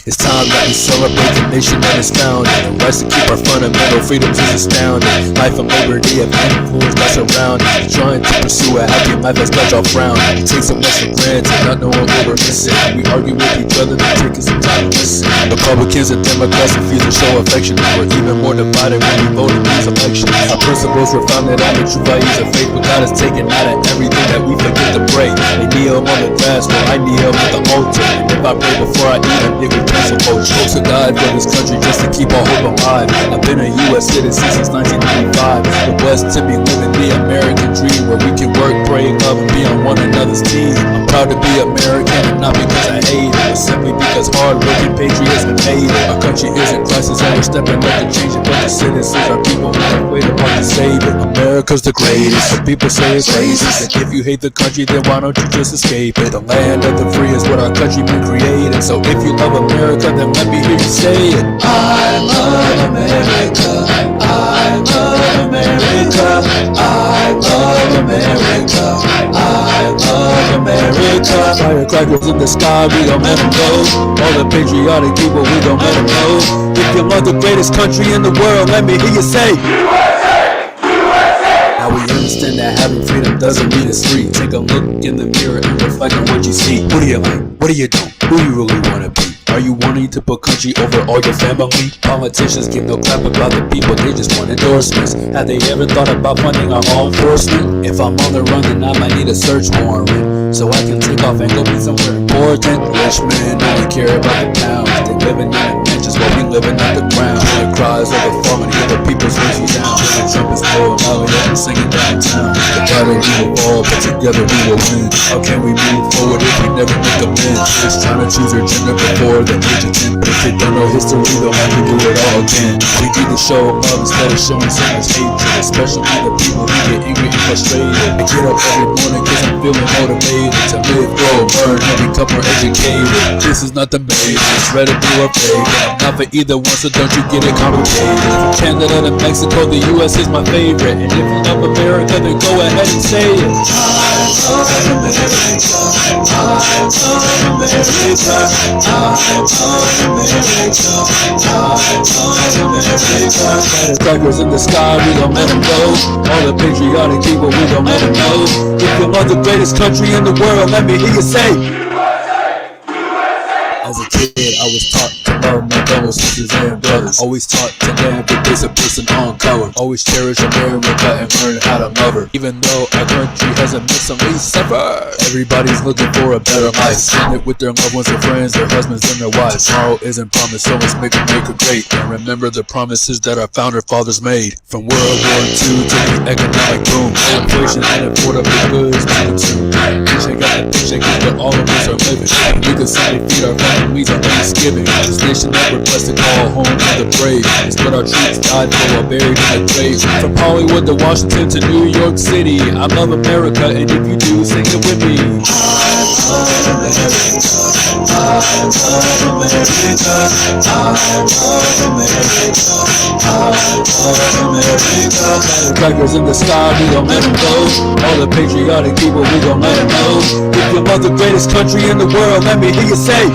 It's time that we celebrate the nation that is founded. The rights to keep our fundamental freedoms is astounding. Life and liberty have influenced us around. Trying to pursue a happy life has got y'all frown. We take so much for granted, not knowing what we're missing. We argue with each other, then taking some time to listen. Republicans and Democrats refuse to show affection. We're even more divided when we vote in these elections. Our principles were founded on the true values of faith, but God has taken out of everything that we forget to pray. They kneel on the grass, well I kneel at the altar. And if I pray before I eat, I'm giving cancel culture. Folks have died for this country just to keep our hope alive. I've been a U.S. citizen since 1995. The West to be living the American dream, where we can work, pray, love, and be on one another's team. I'm proud to be American, and not because I hate it, but simply because hard-working patriots have made it. Our country is in crisis, and we're stepping up to change it, but the citizens are people who have waited upon to save it. America's the greatest, but people say it's racist. And if you hate the country, then why don't you just escape it? The land of the free is what our country been created. So if you love America, then let me hear you say it. I love America. I love America. I love America. I love America. Firecrackers in the sky, we gon' let them go. All the patriotic people, we gon' let them know. If you love the greatest country in the world, let me hear you say USA! USA! Now we understand that having freedom doesn't mean it's free. Take a look in the mirror and reflect on what you see. Who do you like? What do you don't? Who you really wanna be? Are you wanting to put country over all your family? Politicians give no crap about the people, they just want endorsements. Have they ever thought about funding our law enforcement? If I'm on the run, then I might need a search warrant, so I can take off and go be somewhere important. Rich men only care about the pounds. They living in the mansions while we living on the ground. The cries of the fallen, hear the people's voices down. The trumpets blow loud, and singing downtown. The battle we will fall, but together we will win. How can we move forward if we never make amends? Just trying to choose your gender before the age of 10. But if they don't know history, they'll have to do it all again. We need to show love instead of showing so much hatred, especially the people who get angry and frustrated. I get up every morning cause I'm feeling motivated to live, grow, learn, and become more educated. This is not the main, it's ready to or favorite. I'm not for either one, so don't you get it complicated. From Canada to Mexico, the US is my favorite. And if you love America, then go ahead and say it. I love America. I love America. I love America. I love America. Firecrackers in the sky, we gon' let them go. All the patriotic people, we gon' let them know. If you love the greatest country in the world, let me hear you say USA! USA! As a kid, I was taught to love my fellow sisters and brothers. Always taught to never place a person on color. Always cherish America and learn how to love her. Even though our country has admit some we suffer, everybody's looking for a better life. Spend it with their loved ones, their friends, their husbands, and their wives. Tomorrow isn't promised, so let's make America great. And remember the promises that our founder fathers made. From World War II to the economic boom, inflation and affordable goods to the tune. Paycheck after paycheck is what all of us are living. We can simply feed our families on Thanksgiving. This nation that we're blessed to call home of the brave. It's what our troops died for while buried in the grave. From Hollywood to Washington to New York City, I love America, and if you do, sing it with me. I love America. I love America. I love America. I love America. Firecrackers in the sky, we gon' let them go. All the patriotic people, we gon' let them know. If you love the greatest country in the world, let me hear you say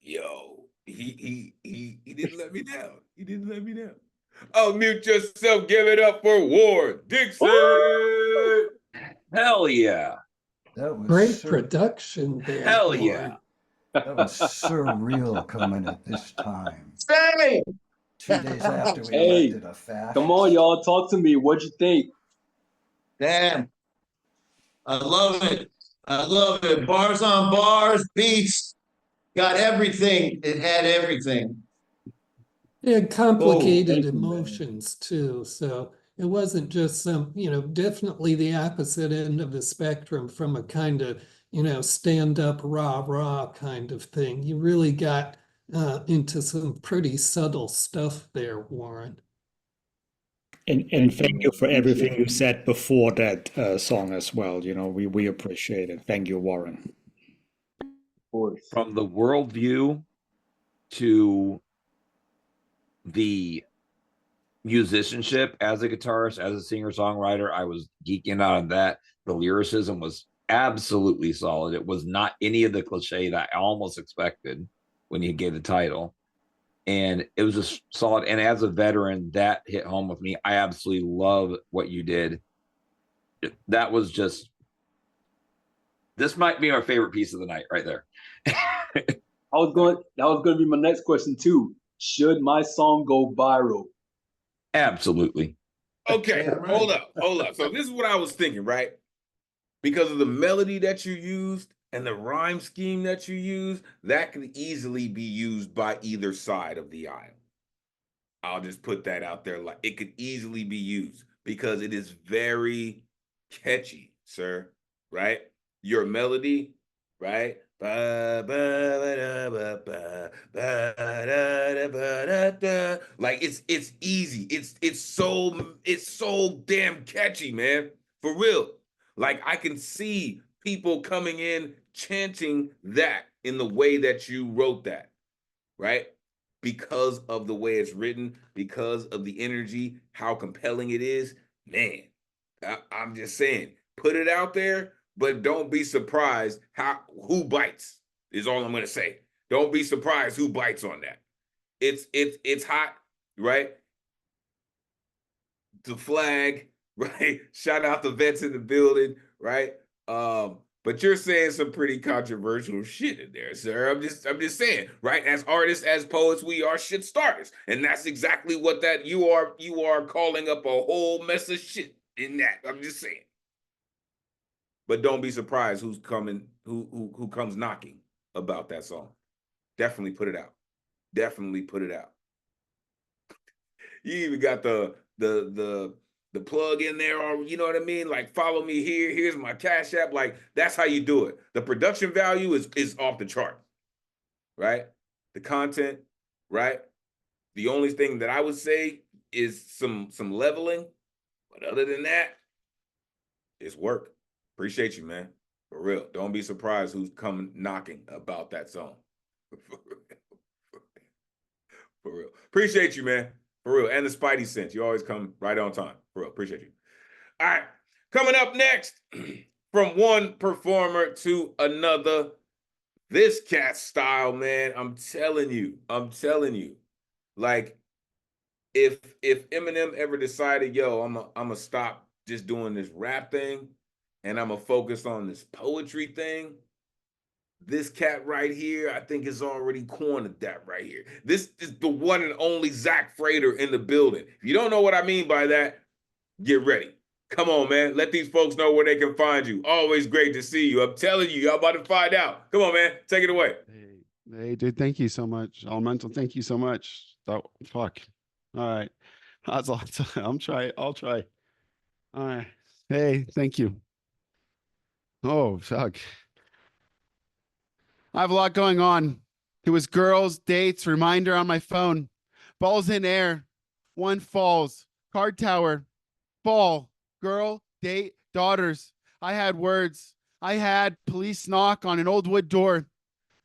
Yo. He didn't let me down. He didn't let me down. Oh, mute yourself. Give it up for Ward Dixon. Hell yeah. That was Great production there. Hell Ward. yeah. That was surreal coming at this time. Say! 2 days after we Hey, elected a fascist. come on, y'all, talk to me. What'd you think? Damn. I love it. I love it. Bars on bars, beats. Got everything. It had everything. It had complicated thank you, man. emotions too. So it wasn't just some, definitely the opposite end of the spectrum from a kind of, stand up, rah, rah kind of thing. You really got into some pretty subtle stuff there, Warren. And thank you for everything you said before that song as well. You know, we appreciate it. Thank you, Warren. From the worldview to the musicianship as a guitarist, as a singer-songwriter, I was geeking out on that. The lyricism was absolutely solid. It was not any of the cliche that I almost expected when you gave the title. And it was just solid. And as a veteran, that hit home with me. I absolutely love what you did. That was just, this might be my favorite piece of the night right there. that was going to be my next question too. Should my song go viral? Absolutely. Okay, hold up. So this is what I was thinking, right? Because of the melody that you used and the rhyme scheme that you used, that could easily be used by either side of the aisle. I'll just put that out there. Like, it could easily be used because it is very catchy, sir, right? Your melody, right? Like it's easy. It's so damn catchy, man. For real. Like, I can see people coming in chanting that in the way that you wrote that, right? Because of the way it's written, because of the energy, how compelling it is. Man, I'm just saying, put it out there, but don't be surprised who bites, is all I'm gonna say. Don't be surprised who bites on that. It's hot, right? The flag, right? Shout out the vets in the building, right? But you're saying some pretty controversial shit in there, sir. I'm just saying, right? As artists, as poets, we are shit starters. And that's exactly what that you are calling up a whole mess of shit in that. I'm just saying. But don't be surprised who's coming, who comes knocking about that song. Definitely put it out. Definitely put it out. You even got the plug in there, or you know what I mean? Like, follow me here. Here's my Cash App. Like, that's how you do it. The production value is off the chart, right? The content, right? The only thing that I would say is some leveling, but other than that, it's work. Appreciate you, man. For real. Don't be surprised who's coming knocking about that song. For real. Appreciate you, man. For real. And the Spidey sense. You always come right on time. For real. Appreciate you. All right. Coming up next, from one performer to another, this cat style, man, I'm telling you. Like, if Eminem ever decided, yo, I'm gonna stop just doing this rap thing and I'm gonna focus on this poetry thing, this cat right here, I think, is already cornered that right here. This is the one and only Zach Frater in the building. If you don't know what I mean by that, get ready. Come on, man. Let these folks know where they can find you. Always great to see you. I'm telling you, y'all about to find out. Come on, man. Take it away. Hey, dude, thank you so much. Elemental, thank you so much. Fuck. All right. I'll try. All right. Hey, thank you. Oh, fuck. I have a lot going on. It was girls, dates, reminder on my phone. Balls in air. One falls. Card tower. Ball. Girl, date, daughters. I had words. I had police knock on an old wood door.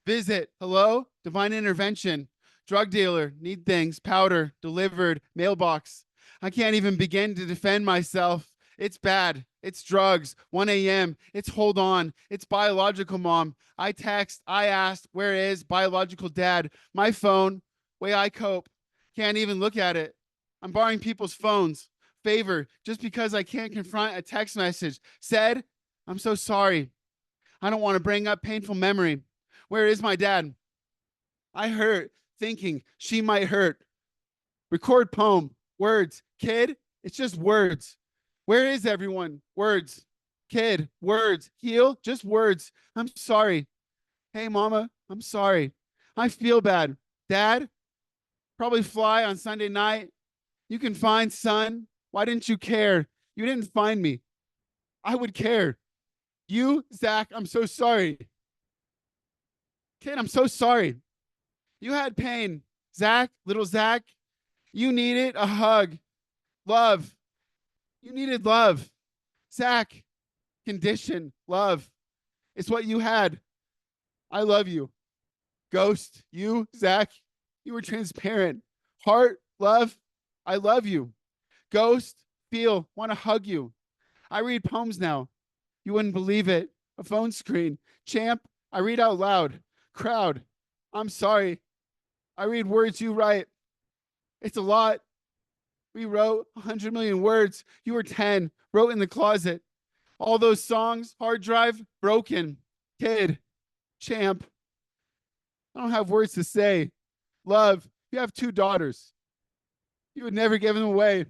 Visit. Hello? Divine intervention. Drug dealer. Need things. Powder. Delivered. Mailbox. I can't even begin to defend myself. It's bad. It's drugs. 1 a.m. It's hold on. It's biological mom. I text. I asked, where is biological dad? My phone. Way I cope. Can't even look at it. I'm borrowing people's phones. Favor. Just because I can't confront a text message. Said, I'm so sorry. I don't want to bring up painful memory. Where is my dad? I hurt thinking she might hurt. Record poem. Words. Kid. It's just words. Where is everyone? Words. Kid. Words. Heal. Just words. I'm sorry. Hey, mama. I'm sorry. I feel bad. Dad. Probably fly on Sunday night. You can find son. Why didn't you care? You didn't find me. I would care. You, Zach, I'm so sorry. Kid, I'm so sorry. You had pain. Zach, little Zach, you needed a hug. Love. You needed love. Zach, condition, love. It's what you had. I love you. Ghost, you, Zach, you were transparent. Heart, love, I love you. Ghost, feel, want to hug you. I read poems now. You wouldn't believe it. A phone screen. Champ, I read out loud. Crowd, I'm sorry. I read words you write. It's a lot. We wrote 100 million words. You were 10, wrote in the closet. All those songs, hard drive, broken. Kid, champ. I don't have words to say. Love, you have 2 daughters. You would never give them away.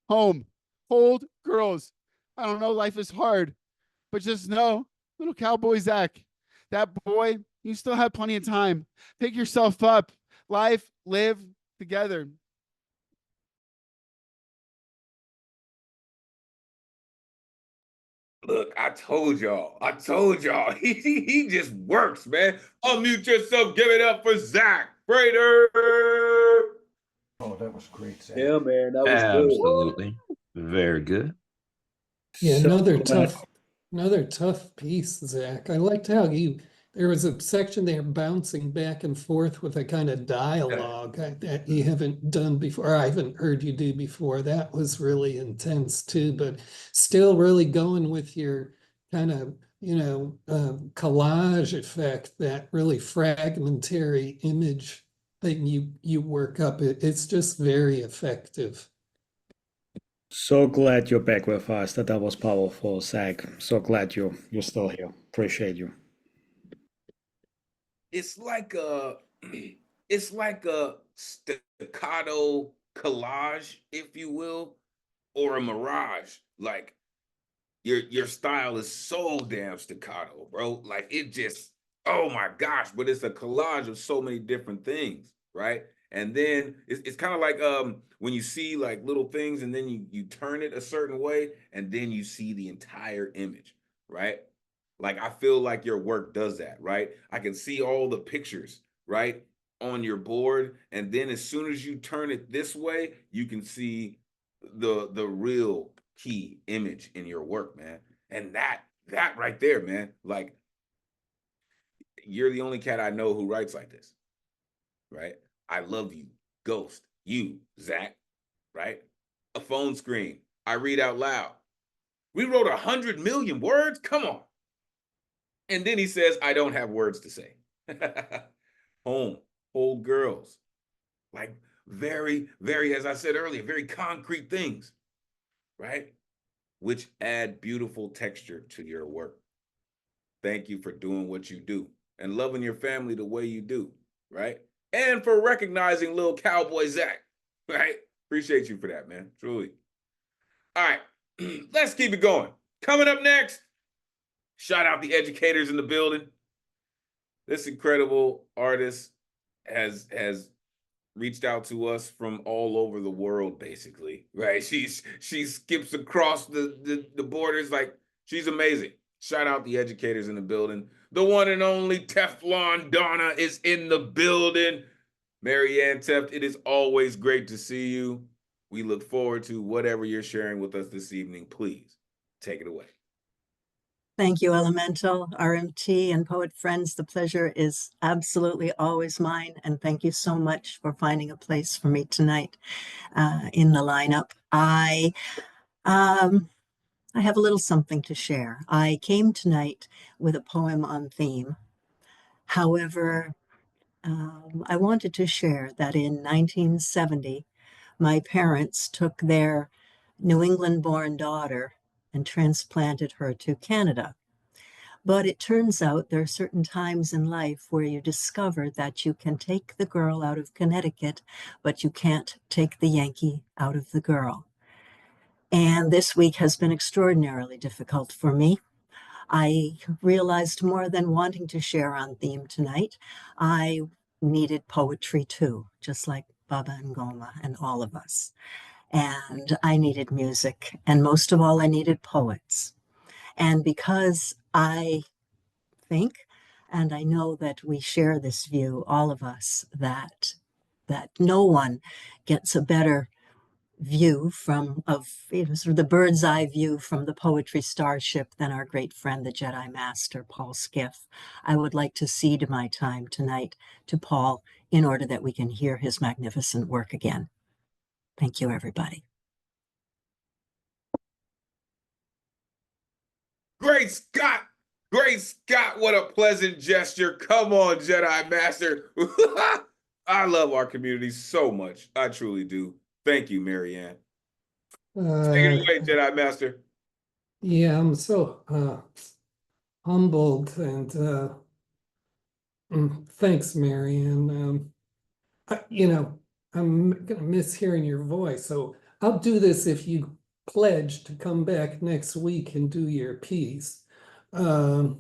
Home, hold girls. I don't know, life is hard. But just know, little cowboy Zach, that boy, you still have plenty of time. Pick yourself up. Life, live together. Look, I told y'all. He just works, man. Unmute yourself. Give it up for Zach Prater. Oh, that was great, Zach. Yeah, man, that was Absolutely. Very good. Yeah, So another tough piece, Zach. I liked how there was a section there bouncing back and forth with a kind of dialogue that you haven't done before. I haven't heard you do before. That was really intense too, but still really going with your kind of, collage effect, that really fragmentary image thing you work up. It's just very effective. So glad you're back with us. That was powerful, Zach. So glad you're still here. Appreciate you. It's like a staccato collage, if you will, or a mirage. Like your style is so damn staccato, bro. Like it just, oh my gosh, but it's a collage of so many different things, right? And then it's kind of like when you see like little things and then you turn it a certain way and then you see the entire image, right? Like I feel like your work does that, right? I can see all the pictures, right, on your board, and then as soon as you turn it this way, you can see the real key image in your work, man. And that right there, man, like you're the only cat I know who writes like this, right? I love you, Ghost, you, Zach, right? A phone screen. I read out loud. We wrote 100 million words. Come on. And then he says, I don't have words to say. Home, old girls. Like very, very, as I said earlier, very concrete things, right? Which add beautiful texture to your work. Thank you for doing what you do and loving your family the way you do, right? And for recognizing little cowboy Zach, right? Appreciate you for that, man, truly. All right, let's keep it going. Coming up next, shout out the educators in the building. This incredible artist has reached out to us from all over the world, basically, right? She skips across the borders, like she's amazing. Shout out the educators in the building. The one and only Teflon Donna is in the building. Marianne Teft, it is always great to see you. We look forward to whatever you're sharing with us this evening. Please take it away. Thank you, Elemental, RMT, and poet friends. The pleasure is absolutely always mine. And thank you so much for finding a place for me tonight in the lineup. I have a little something to share. I came tonight with a poem on theme. However, I wanted to share that in 1970, my parents took their New England-born daughter and transplanted her to Canada. But it turns out there are certain times in life where you discover that you can take the girl out of Connecticut, but you can't take the Yankee out of the girl. And this week has been extraordinarily difficult for me. I realized more than wanting to share on theme tonight, I needed poetry too, just like Baba and Goma and all of us. And I needed music, and most of all, I needed poets. And because I think And I know that we share this view, all of us, that no one gets a better view sort of the bird's eye view from the poetry starship than our great friend, the Jedi Master, Paul Skiff. I would like to cede my time tonight to Paul in order that we can hear his magnificent work again. Thank you, everybody. Great Scott! Great Scott, what a pleasant gesture. Come on, Jedi Master. I love our community so much. I truly do. Thank you, Marianne. Take it away, Jedi Master. Yeah, I'm so humbled and thanks, Marianne. I'm gonna miss hearing your voice, so I'll do this if you pledge to come back next week and do your piece. And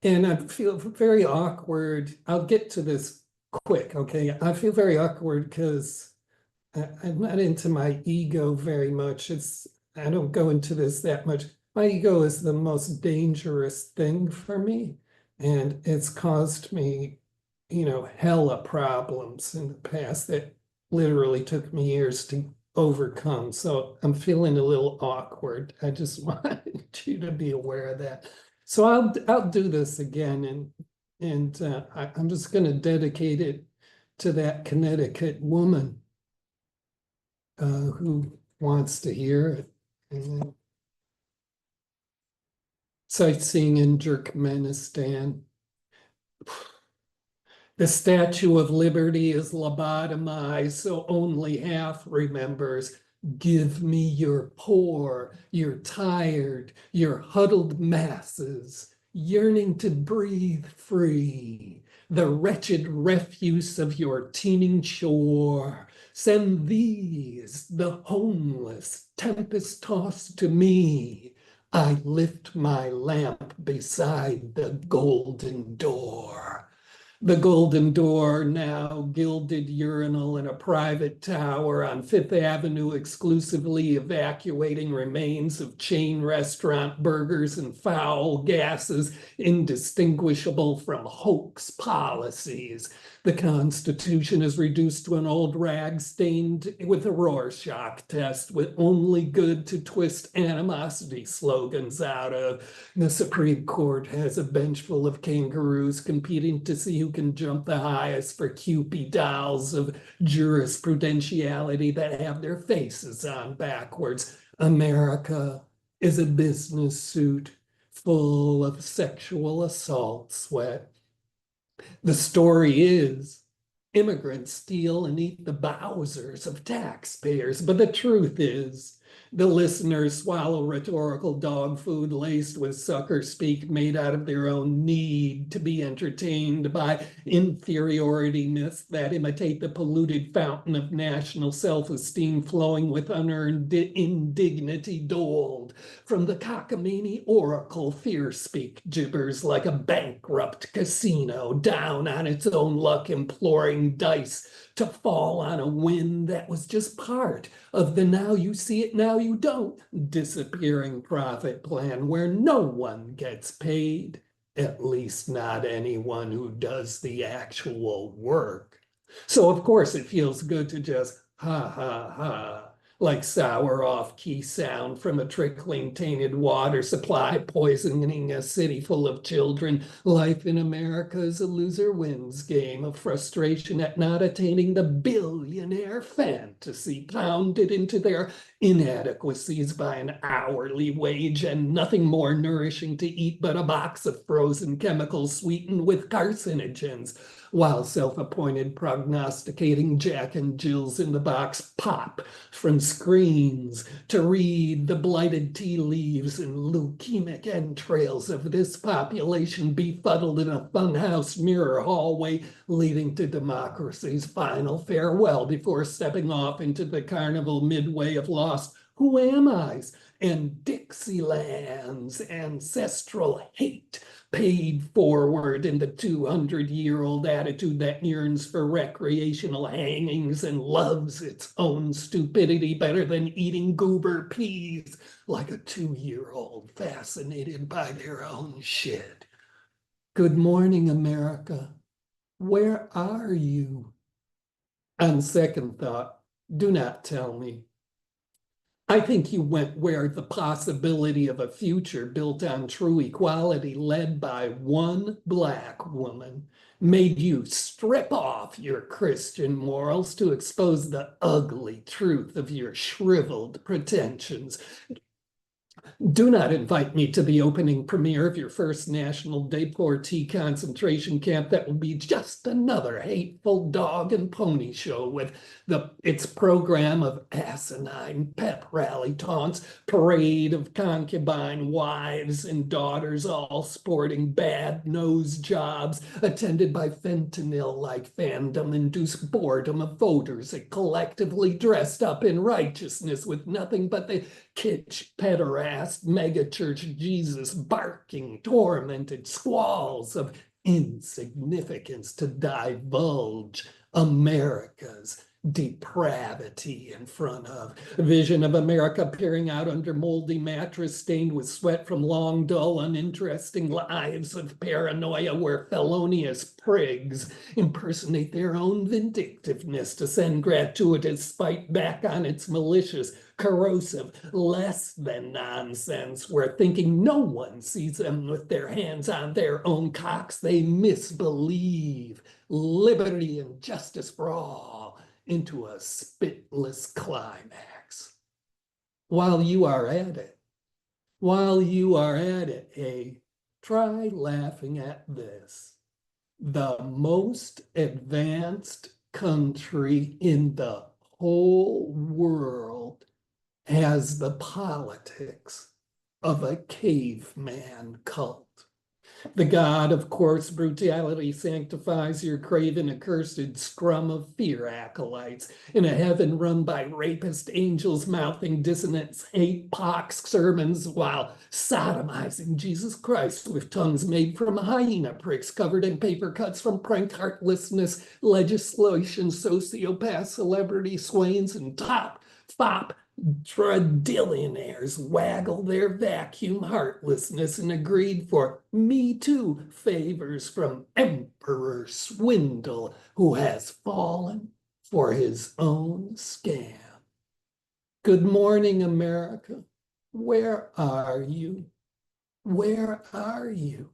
I feel very awkward. I'll get to this quick, okay? I feel very awkward because I'm not into my ego very much. I don't go into this that much. My ego is the most dangerous thing for me, and it's caused me, hella problems in the past that literally took me years to overcome. So I'm feeling a little awkward. I just wanted you to be aware of that. So I'll do this again, and I'm just going to dedicate it to that Connecticut woman who wants to hear it. And sightseeing in Turkmenistan. The Statue of Liberty is lobotomized, so only half remembers. Give me your poor, your tired, your huddled masses, yearning to breathe free, the wretched refuse of your teeming shore. Send these, the homeless, tempest-tossed to me. I lift my lamp beside the golden door. The golden door, now gilded urinal in a private tower on Fifth Avenue, exclusively evacuating remains of chain restaurant burgers and foul gases indistinguishable from hoax policies. The Constitution is reduced to an old rag stained with a Rorschach test, with only good to twist animosity slogans out of. The Supreme Court has a bench full of kangaroos competing to see who can jump the highest for Cupid dolls of jurisprudentiality that have their faces on backwards. America is a business suit full of sexual assault sweat. The story is immigrants steal and eat the Bowsers of taxpayers, but the truth is the listeners swallow rhetorical dog food laced with sucker speak made out of their own need to be entertained by inferiority myths that imitate the polluted fountain of national self-esteem flowing with unearned indignity doled from the cockamamie oracle. Fear speak gibbers like a bankrupt casino down on its own luck, imploring dice to fall on a win that was just part of the now you see it, now you don't disappearing profit plan where no one gets paid, at least not anyone who does the actual work. So of course it feels good to just ha ha ha, like sour off-key sound from a trickling tainted water supply poisoning a city full of children. Life in America is a loser wins game of frustration at not attaining the billionaire fantasy pounded into their inadequacies by an hourly wage and nothing more nourishing to eat but a box of frozen chemicals sweetened with carcinogens, while self-appointed prognosticating Jack and Jills in the box pop from screens to read the blighted tea leaves and leukemic entrails of this population befuddled in a funhouse mirror hallway leading to democracy's final farewell before stepping off into the carnival midway of lost who am I's and Dixieland's ancestral hate paid forward in the 200-year-old attitude that yearns for recreational hangings and loves its own stupidity better than eating goober peas like a 2-year-old fascinated by their own shit. Good morning, America. Where are you? On second thought, do not tell me. I think you went where the possibility of a future built on true equality led by one Black woman made you strip off your Christian morals to expose the ugly truth of your shriveled pretensions. Do not invite me to the opening premiere of your first national deportee concentration camp. That will be just another hateful dog and pony show with its program of asinine pep rally taunts, parade of concubine wives and daughters all sporting bad nose jobs, attended by fentanyl-like fandom-induced boredom of voters that collectively dressed up in righteousness with nothing but the kitsch, pederast, megachurch Jesus barking, tormented squalls of insignificance to divulge America's depravity in front of a vision of America peering out under moldy mattress stained with sweat from long, dull, uninteresting lives of paranoia where felonious prigs impersonate their own vindictiveness to send gratuitous spite back on its malicious, corrosive, less than nonsense, where thinking no one sees them with their hands on their own cocks, they misbelieve liberty and justice for all into a spitless climax. While you are at it, try laughing at this. The most advanced country in the whole world has the politics of a caveman cult. The god of coarse brutality sanctifies your craven accursed scrum of fear acolytes in a heaven run by rapist angels mouthing dissonant hate pox sermons while sodomizing Jesus Christ with tongues made from hyena pricks covered in paper cuts from prank heartlessness, legislation, sociopath, celebrity swains, and top fop Tradillionaires waggle their vacuum heartlessness and agreed for Me Too favors from Emperor Swindle, who has fallen for his own scam. Good morning, America. Where are you? Where are you?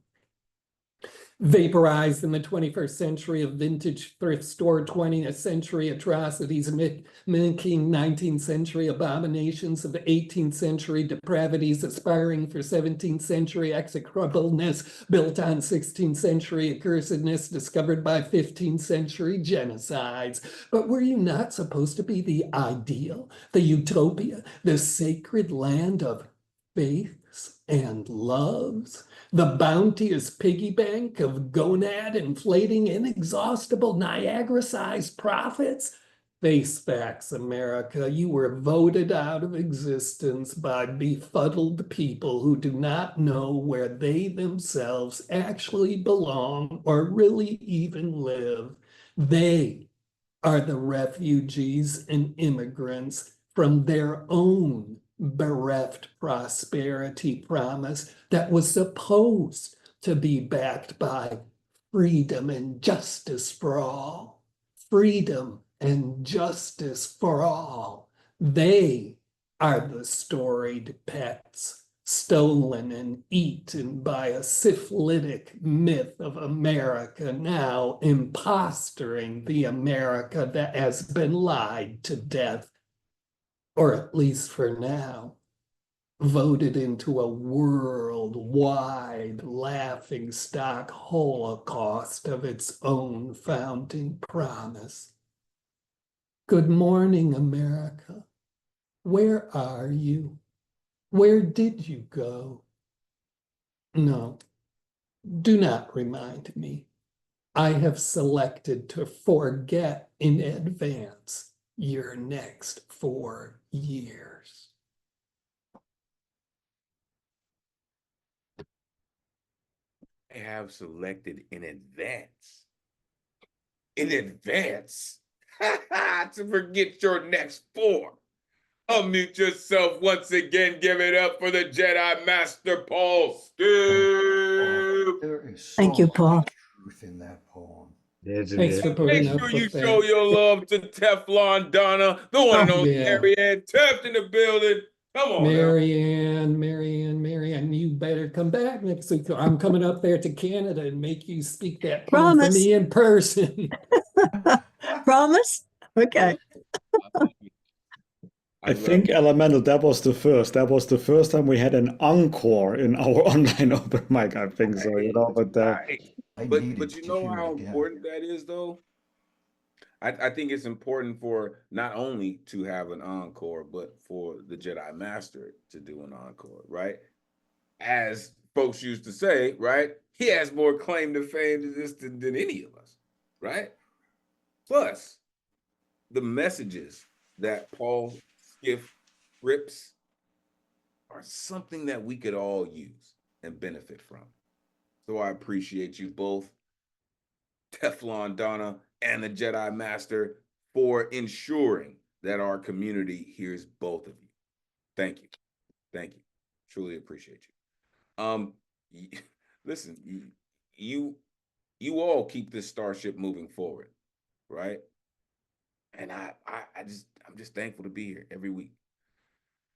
Vaporized in the 21st century of vintage thrift store 20th century atrocities, mimicking 19th century abominations of 18th century depravities, aspiring for 17th century execrableness, built on 16th century accursedness, discovered by 15th century genocides. But were you not supposed to be the ideal, the utopia, the sacred land of faiths and loves? The bounteous piggy bank of gonad inflating inexhaustible Niagara-sized profits? Face facts, America. You were voted out of existence by befuddled people who do not know where they themselves actually belong or really even live. They are the refugees and immigrants from their own bereft prosperity promise that was supposed to be backed by freedom and justice for all. Freedom and justice for all. They are the storied pets stolen and eaten by a syphilitic myth of America, now impostoring the America that has been lied to death, or at least for now, voted into a worldwide laughingstock holocaust of its own founding promise. Good morning, America. Where are you? Where did you go? No, do not remind me. I have selected to forget in advance your next 4 years. I have selected in advance. In advance? To forget your next 4. Unmute yourself once again. Give it up for the Jedi Master Paul Still. Thank you, Paul. Truth in that poem. Thanks for Make putting up sure you with show that. your love to Teflon Donna, the one and Oh, only yeah. Marianne Teft in the building. Come on now. Marianne, you better come back next week. I'm coming up there to Canada and make you speak that poem for Promise. me in person. Promise? Okay. I think Elemental, that was the first. That was the first time we had an encore in our online open mic, I think so, you know, but But you know how important that is though? I think it's important for not only to have an encore, but for the Jedi Master to do an encore, right? As folks used to say, right? He has more claim to fame to this than any of us, right? Plus, the messages that Paul Skiff scripts are something that we could all use and benefit from. So I appreciate you both, Teflon Donna and the Jedi Master, for ensuring that our community hears both of you. Thank you. Thank you. Truly appreciate you. Listen, you all keep this starship moving forward, right? And I'm just thankful to be here every week.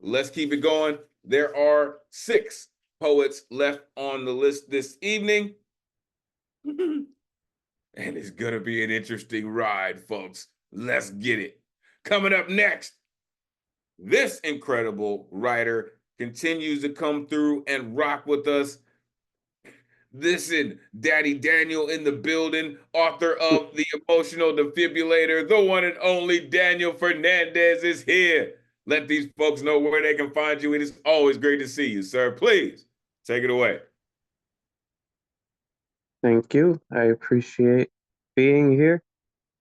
Let's keep it going. There are 6 poets left on the list this evening. And it's gonna be an interesting ride, folks. Let's get it. Coming up next, this incredible writer continues to come through and rock with us. Listen, Daddy Daniel in the building, author of The Emotional Defibrillator, the one and only Daniel Fernandez is here. Let these folks know where they can find you. It is always great to see you, sir. Please take it away. Thank you. I appreciate being here.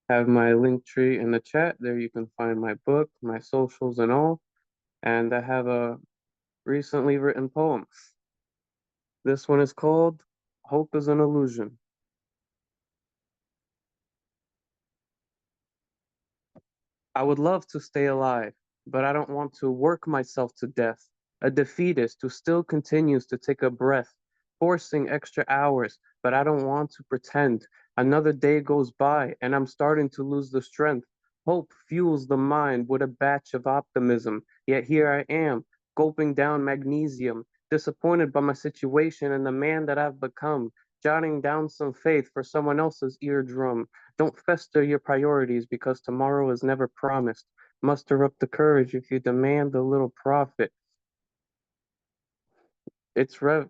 Have my link tree in the chat. There you can find my book, my socials, and all. And I have a recently written poem. This one is called Hope is an Illusion. I would love to stay alive, but I don't want to work myself to death. A defeatist who still continues to take a breath, forcing extra hours, but I don't want to pretend. Another day goes by and I'm starting to lose the strength. Hope fuels the mind with a batch of optimism. Yet here I am, gulping down magnesium, disappointed by my situation and the man that I've become, jotting down some faith for someone else's eardrum. Don't fester your priorities because tomorrow is never promised. Muster up the courage if you demand a little profit. It's rev.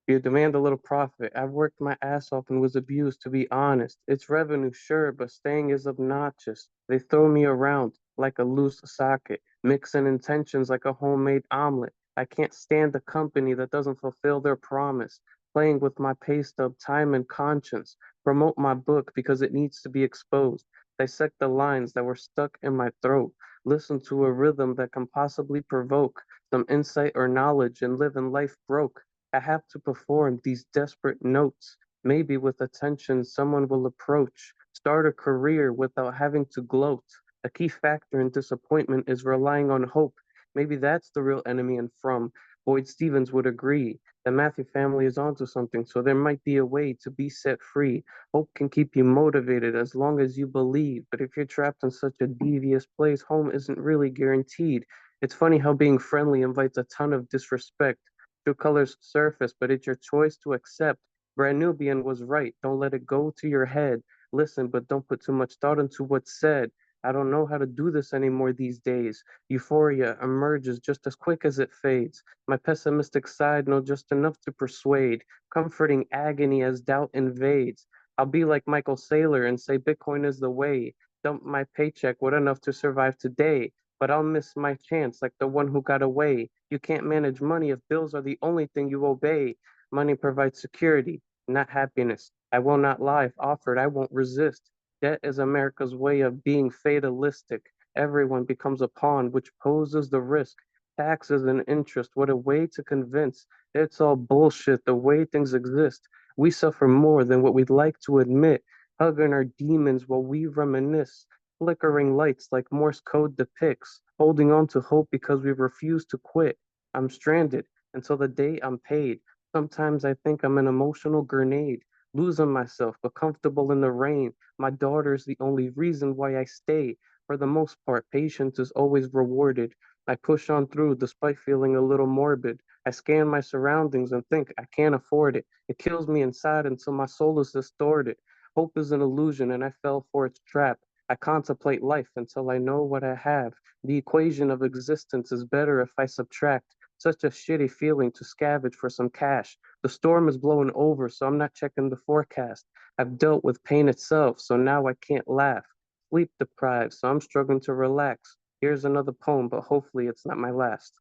You demand a little profit. I've worked my ass off and was abused, to be honest. It's revenue, sure, but staying is obnoxious. They throw me around like a loose socket, mixing intentions like a homemade omelet. I can't stand a company that doesn't fulfill their promise. Playing with my pay stub, time, and conscience. Promote my book because it needs to be exposed. Dissect the lines that were stuck in my throat. Listen to a rhythm that can possibly provoke some insight or knowledge and live in life broke. I have to perform these desperate notes. Maybe with attention, someone will approach. Start a career without having to gloat. A key factor in disappointment is relying on hope. Maybe that's the real enemy and from. Boyd Stevens would agree. The Matthew family is onto something, so there might be a way to be set free. Hope can keep you motivated as long as you believe. But if you're trapped in such a devious place, home isn't really guaranteed. It's funny how being friendly invites a ton of disrespect. True colors surface, but it's your choice to accept. Brand Nubian was right. Don't let it go to your head. Listen, but don't put too much thought into what's said. I don't know how to do this anymore these days. Euphoria emerges just as quick as it fades. My pessimistic side knows just enough to persuade, comforting agony as doubt invades. I'll be like Michael Saylor and say Bitcoin is the way. Dump my paycheck with enough to survive today, but I'll miss my chance like the one who got away. You can't manage money if bills are the only thing you obey. Money provides security, not happiness. I will not lie. If offered, I won't resist. Debt is America's way of being fatalistic. Everyone becomes a pawn, which poses the risk. Taxes and interest, what a way to convince. It's all bullshit, the way things exist. We suffer more than what we'd like to admit, hugging our demons while we reminisce. Flickering lights like Morse code depicts, holding on to hope because we refuse to quit. I'm stranded until the day I'm paid. Sometimes I think I'm an emotional grenade, losing myself, but comfortable in the rain. My daughter's the only reason why I stay. For the most part, patience is always rewarded. I push on through despite feeling a little morbid. I scan my surroundings and think I can't afford it. It kills me inside until my soul is distorted. Hope is an illusion and I fell for its trap. I contemplate life until I know what I have. The equation of existence is better if I subtract. Such a shitty feeling to scavenge for some cash. The storm is blowing over, so I'm not checking the forecast. I've dealt with pain itself, so now I can't laugh. Sleep deprived, so I'm struggling to relax. Here's another poem, but hopefully it's not my last.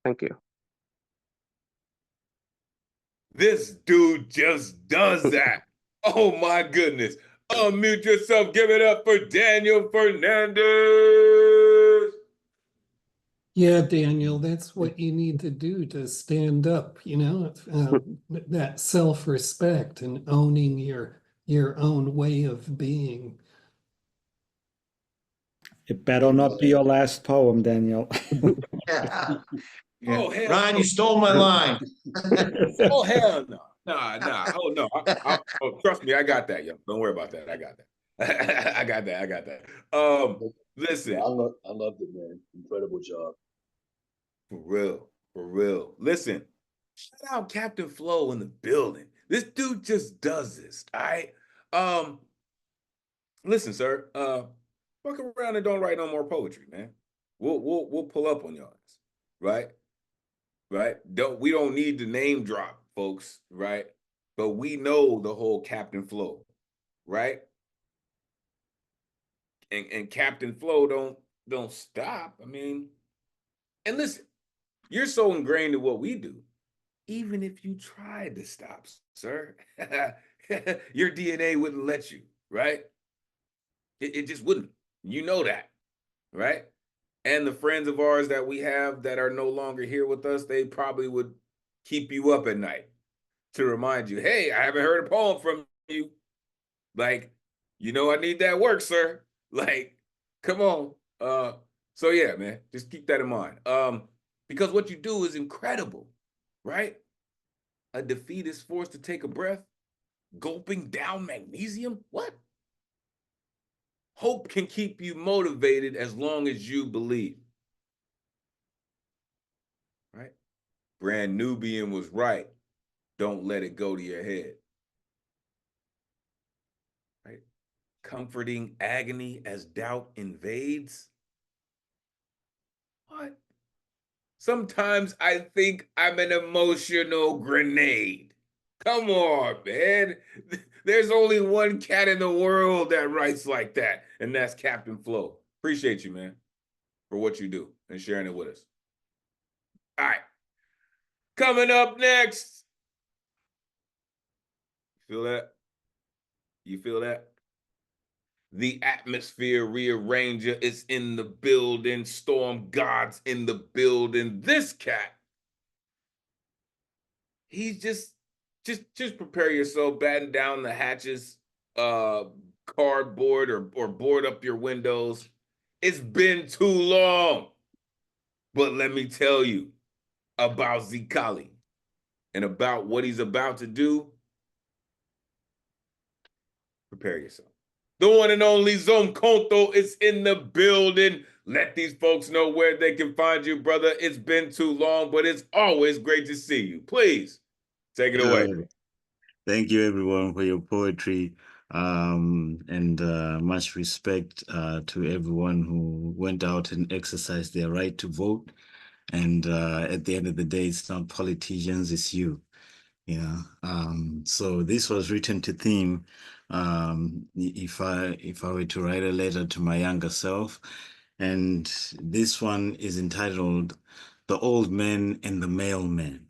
Thank you. This dude just does that. Oh my goodness. Unmute yourself. Give it up for Daniel Fernandez. Yeah, Daniel, that's what you need to do to stand up, that self-respect and owning your own way of being. It better not be your last poem, Daniel. Oh, hell Ron, no. you stole my line. Oh, hell no. Nah. Oh, no. Oh, trust me, I got that, yo. Don't worry about that. I got that. I got that. Listen. Yeah, I loved it, man. Incredible job. For real. Listen, shout out Captain Flo in the building. This dude just does this, all right? Listen, sir, fuck around and don't write no more poetry, man. We'll pull up on y'all, right? We don't need to name drop, folks, right? But we know the whole Captain Flo, right? And Captain Flo don't stop. I mean, and listen, you're so ingrained in what we do. Even if you tried to stop, sir, your DNA wouldn't let you, right? It just wouldn't. You know that, right? And the friends of ours that we have that are no longer here with us, they probably would keep you up at night to remind you, hey, I haven't heard a poem from you. Like, I need that work, sir. Like, come on. So yeah, man, just keep that in mind. Because what you do is incredible, right? A defeat is forced to take a breath, gulping down magnesium. What? Hope can keep you motivated as long as you believe. Right? Brand Nubian was right. Don't let it go to your head. Right? Comforting agony as doubt invades. What? Sometimes I think I'm an emotional grenade. Come on, man. There's only one cat in the world that writes like that, and that's Captain Flo. Appreciate you, man, for what you do and sharing it with us. All right. Coming up next. Feel that? You feel that? The atmosphere rearranger is in the building. Storm gods in the building. This cat, he's just prepare yourself, batten down the hatches, cardboard or board up your windows. It's been too long. But let me tell you about Zikali and about what he's about to do. Prepare yourself. The one and only Zom Konto is in the building. Let these folks know where they can find you, brother. It's been too long, but it's always great to see you. Please take it away. Thank you, everyone, for your poetry. And much respect to everyone who went out and exercised their right to vote. And at the end of the day, it's not politicians, it's you. So this was written to theme. If I were to write a letter to my younger self, and this one is entitled "The Old Man and the Mailman."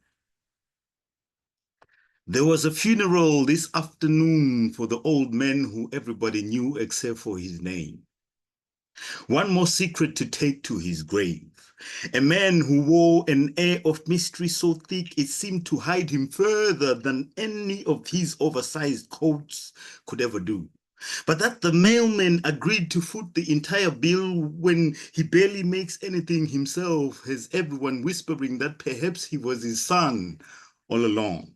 There was a funeral this afternoon for the old man who everybody knew except for his name. One more secret to take to his grave. A man who wore an air of mystery so thick it seemed to hide him further than any of his oversized coats could ever do. But that the mailman agreed to foot the entire bill when he barely makes anything himself, has everyone whispering that perhaps he was his son all along.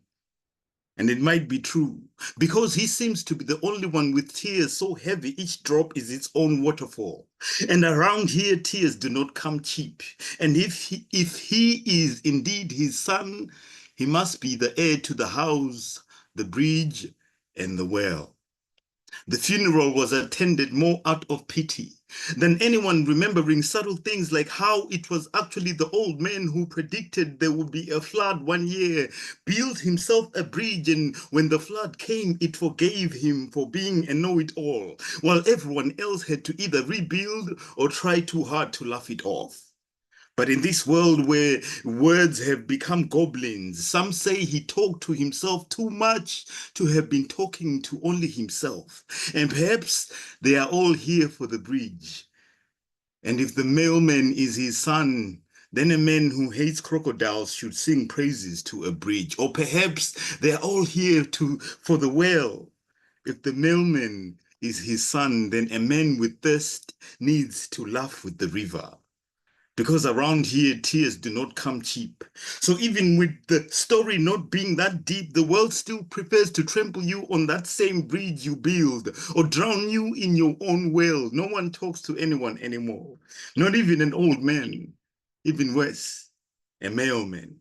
And it might be true, because he seems to be the only one with tears so heavy each drop is its own waterfall. And around here, tears do not come cheap. And if he is indeed his son, he must be the heir to the house, the bridge, and the well. The funeral was attended more out of pity than anyone remembering subtle things like how it was actually the old man who predicted there would be a flood one year, built himself a bridge, and when the flood came, it forgave him for being a know-it-all, while everyone else had to either rebuild or try too hard to laugh it off. But in this world where words have become goblins, some say he talked to himself too much to have been talking to only himself. And perhaps they are all here for the bridge. And if the mailman is his son, then a man who hates crocodiles should sing praises to a bridge. Or perhaps they are all here for the well. If the mailman is his son, then a man with thirst needs to laugh with the river. Because around here, tears do not come cheap. So even with the story not being that deep, the world still prefers to trample you on that same bridge you build or drown you in your own well. No one talks to anyone anymore. Not even an old man. Even worse, a mailman.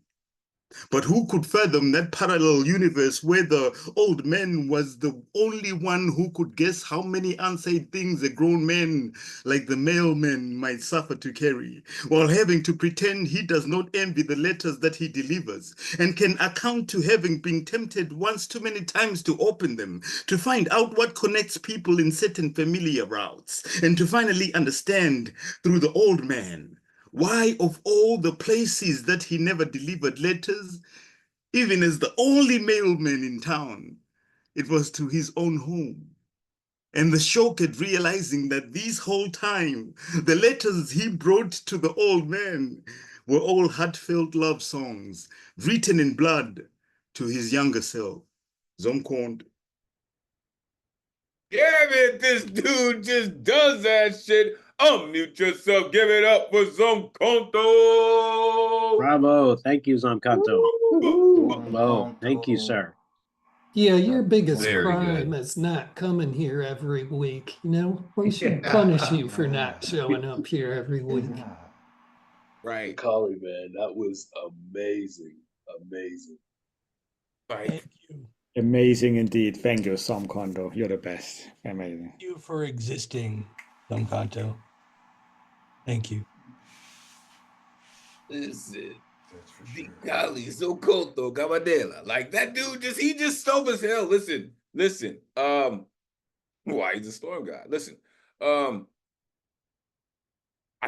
But who could fathom that parallel universe where the old man was the only one who could guess how many unsaid things a grown man like the mailman might suffer to carry, while having to pretend he does not envy the letters that he delivers, and can account to having been tempted once too many times to open them, to find out what connects people in certain familiar routes, and to finally understand through the old man why, of all the places that he never delivered letters, even as the only mailman in town, it was to his own home. And the shock at realizing that this whole time, the letters he brought to the old man were all heartfelt love songs, written in blood to his younger self, Zomkond. Yeah, man, this dude just does that shit. Unmute yourself. Give it up for Zomkonto. Bravo. Thank you, Zomkanto. Bravo. Thank you, sir. Yeah, your biggest Very crime good. is not coming here every week. You know, we should punish you for not showing up here every week. Right. Kali, man, that was amazing. Amazing. Thank you. Amazing indeed. Thank you, Sam Kondo. You're the best. Amazing. Thank you for existing, Kanto. Thank you. Listen, the golly, so Koto Gabadela. Like that dude he just dope as hell. Listen. Why he's a storm god. Listen, I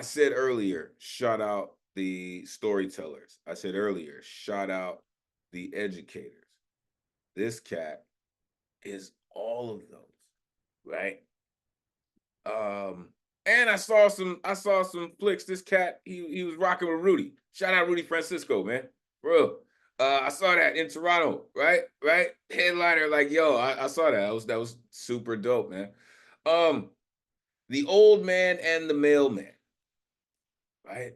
said earlier, shout out the storytellers. I said earlier, shout out the educators. This cat is all of those, right? And I saw some flicks. This cat, he was rocking with Rudy. Shout out Rudy Francisco, man. Bro. I saw that in Toronto, right? Headliner, like, yo, I saw that. That was super dope, man. The old man and the mailman, right?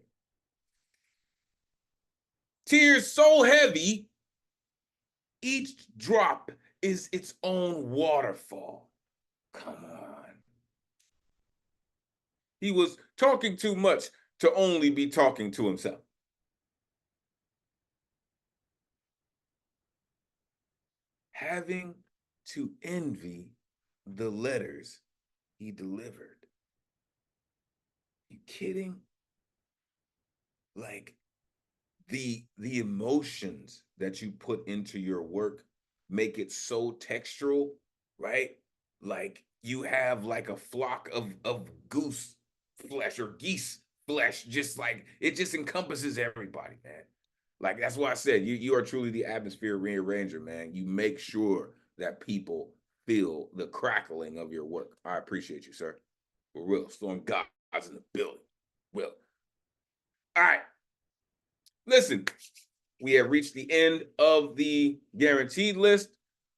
Tears so heavy, each drop is its own waterfall. Come on. He was talking too much to only be talking to himself. Having to envy the letters he delivered. You kidding? Like the emotions that you put into your work make it so textural, right? Like you have like a flock of goose flesh or geese flesh, just like it just encompasses everybody, man. Like that's why I said you are truly the atmosphere rearranger, man. You make sure that people feel the crackling of your work. I appreciate you, sir. For real. Storm God's in the building. Will. All right. Listen, we have reached the end of the guaranteed list.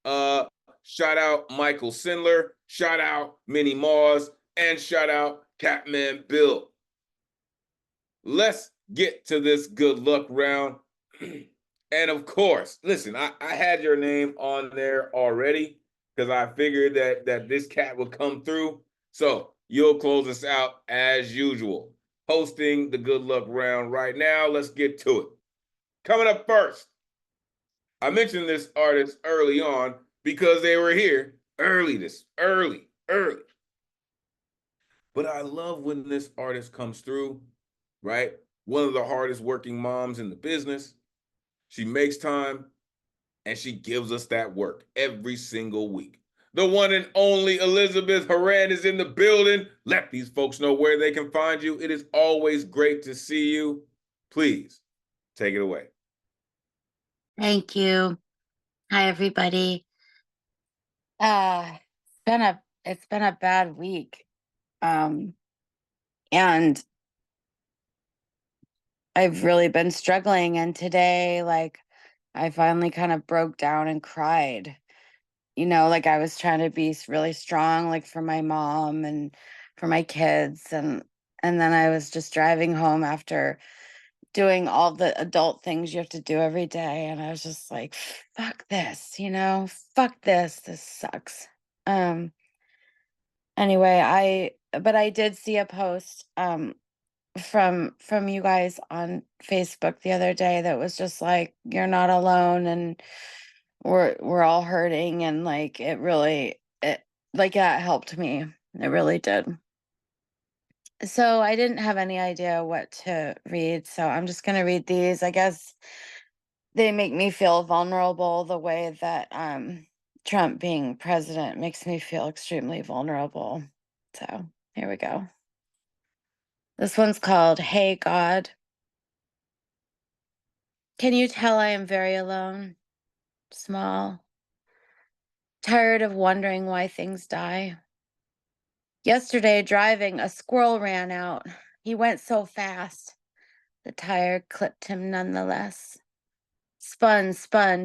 Shout out Michael Sindler, shout out Minnie Mars, and shout out Catman Bill. Let's get to this good luck round. And of course, listen, I had your name on there already because I figured that this cat would come through. So you'll close us out as usual. Hosting the good luck round right now. Let's get to it. Coming up first, I mentioned this artist early on because they were here early. But I love when this artist comes through, right? One of the hardest working moms in the business. She makes time and she gives us that work every single week. The one and only Elizabeth Horan is in the building. Let these folks know where they can find you. It is always great to see you. Please take it away. Thank you. Hi, everybody. It's been a bad week. And I've really been struggling. And today, like, I finally kind of broke down and cried. You know, like I was trying to be really strong, like for my mom and for my kids. And then I was just driving home after doing all the adult things you have to do every day. And I was just like, fuck this, fuck this. This sucks. Anyway, but I did see a post from you guys on Facebook the other day that was just like, you're not alone and we're all hurting, and like that helped me. It really did. So I didn't have any idea what to read, so I'm just gonna read these. I guess they make me feel vulnerable the way that Trump being president makes me feel extremely vulnerable. So here we go. This one's called Hey God. Can you tell I am very alone, small, tired of wondering why things die? Yesterday, driving, a squirrel ran out. He went so fast. The tire clipped him nonetheless. Spun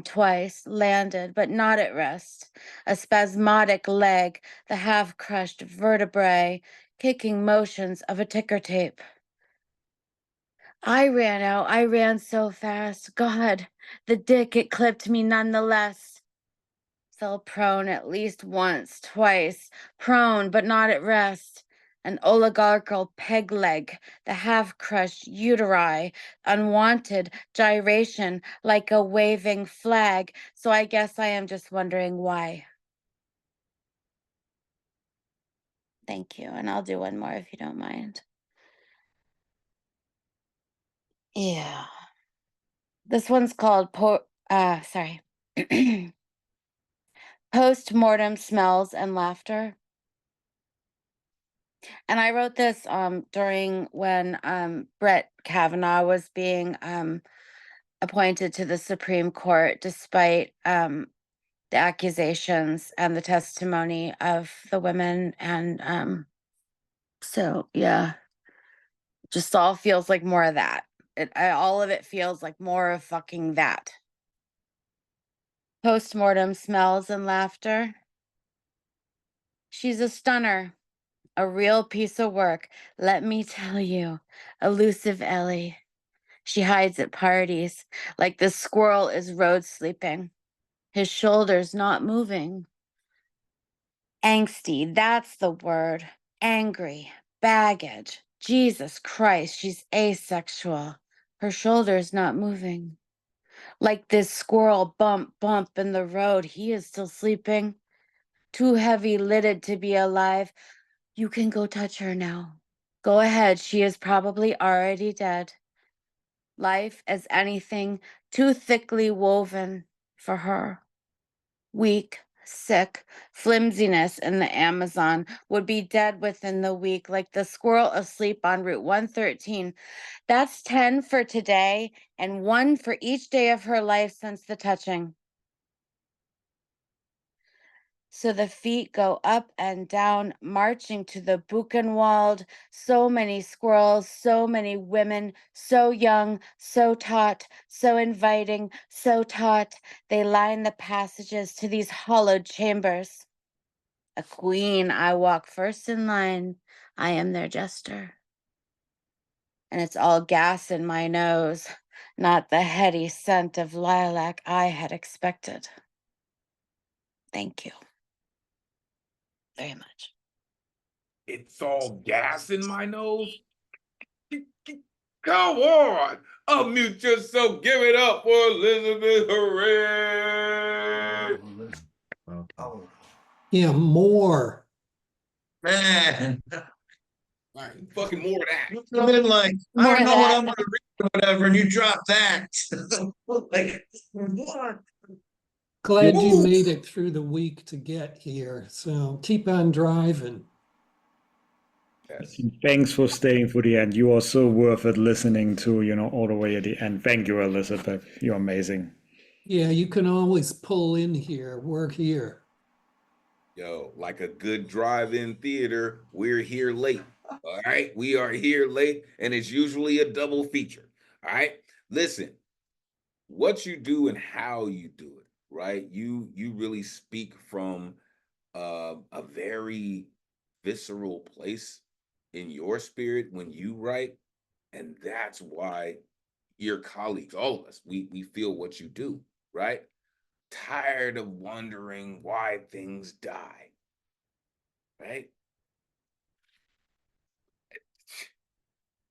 twice, landed, but not at rest. A spasmodic leg, the half-crushed vertebrae, kicking motions of a ticker tape. I ran out. I ran so fast. God, the dick, it clipped me nonetheless. Fell prone at least once, twice. Prone, but not at rest. An oligarchical peg leg, the half-crushed uteri, unwanted gyration like a waving flag. So I guess I am just wondering why. Thank you. And I'll do one more if you don't mind. Yeah. This one's called Post-mortem smells and laughter. And I wrote this during when Brett Kavanaugh was being appointed to the Supreme Court, despite the accusations and the testimony of the women. And so, yeah, just all feels like more of that. All of it feels like more of fucking that. Post-mortem smells and laughter. She's a stunner, a real piece of work, let me tell you. Elusive Ellie. She hides at parties, like the squirrel is road sleeping, his shoulders not moving. Angsty, that's the word. Angry, baggage. Jesus Christ, she's asexual. Her shoulders not moving. Like this squirrel bump in the road, he is still sleeping. Too heavy-lidded to be alive. You can go touch her now. Go ahead, she is probably already dead. Life as anything too thickly woven for her. Weak, sick, flimsiness in the Amazon would be dead within the week, like the squirrel asleep on Route 113. That's 10 for today and 1 for each day of her life since the touching. So the feet go up and down, marching to the Buchenwald. So many squirrels, so many women, so young, so taut, so inviting, so taut. They line the passages to these hollowed chambers. A queen, I walk first in line. I am their jester. And it's all gas in my nose. not the heady scent of lilac I had expected. Thank you very much. It's all gas in my nose. Come on, unmute yourself. Give it up for Elizabeth. Hooray! Oh. Yeah, more. Man, Right, fucking more of that. you come in like, I More don't of know what that. I'm going to read or whatever, and you drop that. Like, what? Glad you Woo! made it through the week to get here. So keep on driving. Yes. Thanks for staying for the end. You are so worth it listening to, all the way at the end. Thank you, Elizabeth. You're amazing. Yeah, you can always pull in here. We're here. Yo, like a good drive-in theater, we're here late. All right, we are here late, and it's usually a double feature. All right, listen, what you do and how you do it, right? You really speak from a very visceral place in your spirit when you write, and that's why your colleagues, all of us, we feel what you do, right? Tired of wondering why things die, right?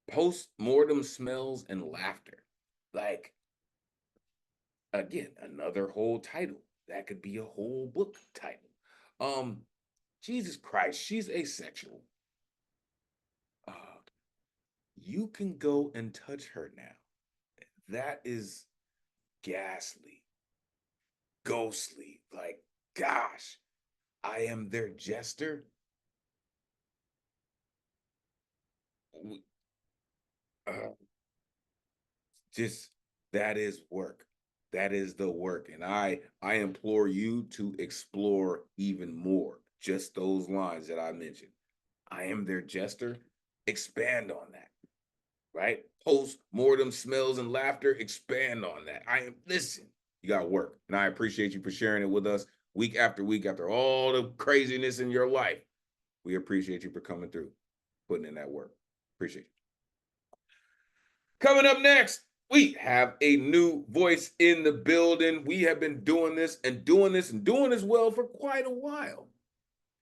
Post-mortem smells and laughter. Like, again, another whole title. That could be a whole book title. Jesus Christ, she's asexual. You can go and touch her now. That is ghastly, ghostly. Like, gosh, I am their jester. Just that is work. That is the work. And I implore you to explore even more. Just those lines that I mentioned. I am their jester. Expand on that. Right? Post-mortem smells and laughter. Expand on that. Listen, you got work. And I appreciate you for sharing it with us week after all the craziness in your life. We appreciate you for coming through, putting in that work. Appreciate you. Coming up next, we have a new voice in the building. We have been doing this well for quite a while.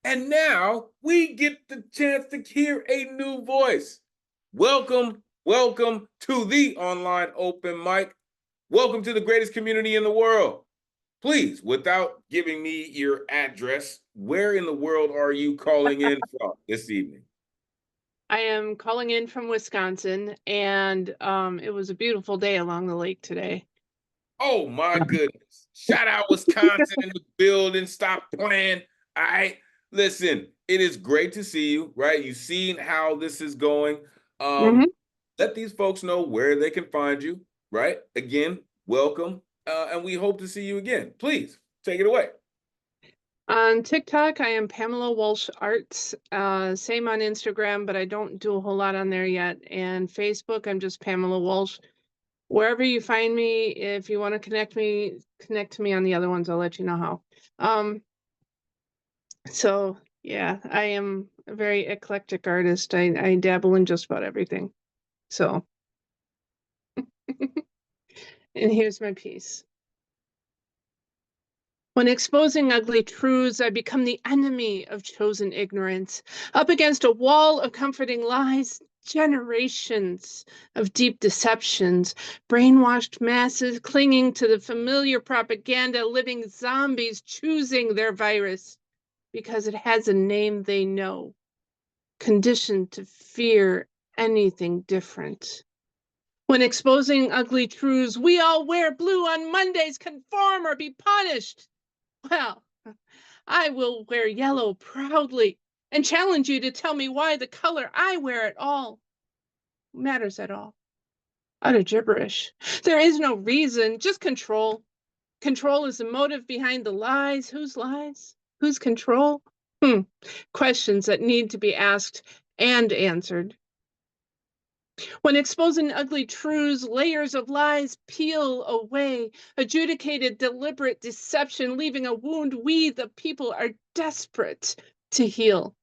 And now we get the chance to hear a new voice. Welcome to the online open mic. Welcome to the greatest community in the world. Please, without giving me your address, where in the world are you calling in from this evening? I am calling in from Wisconsin, and it was a beautiful day along the lake today. Oh my goodness. Shout out Wisconsin in the building. Stop playing. All right. Listen, it is great to see you, right? You've seen how this is going. Let these folks know where they can find you, right? Again, welcome. And we hope to see you again. Please take it away. On TikTok, I am Pamela Walsh Arts. Same on Instagram, but I don't do a whole lot on there yet. And Facebook, I'm just Pamela Walsh. Wherever you find me, if you want to connect to me on the other ones. I'll let you know how. So yeah, I am a very eclectic artist. I dabble in just about everything. So, and here's my piece. When exposing ugly truths, I become the enemy of chosen ignorance. Up against a wall of comforting lies, generations of deep deceptions, brainwashed masses clinging to the familiar propaganda, living zombies choosing their virus because it has a name they know, conditioned to fear anything different. When exposing ugly truths, we all wear blue on Mondays, conform or be punished. Well, I will wear yellow proudly and challenge you to tell me why the color I wear at all matters at all. Utter gibberish. There is no reason, just control. Control is the motive behind the lies. Whose lies? Whose control? Questions that need to be asked and answered. When exposing ugly truths, layers of lies peel away, adjudicated deliberate deception, leaving a wound we, the people, are desperate to heal.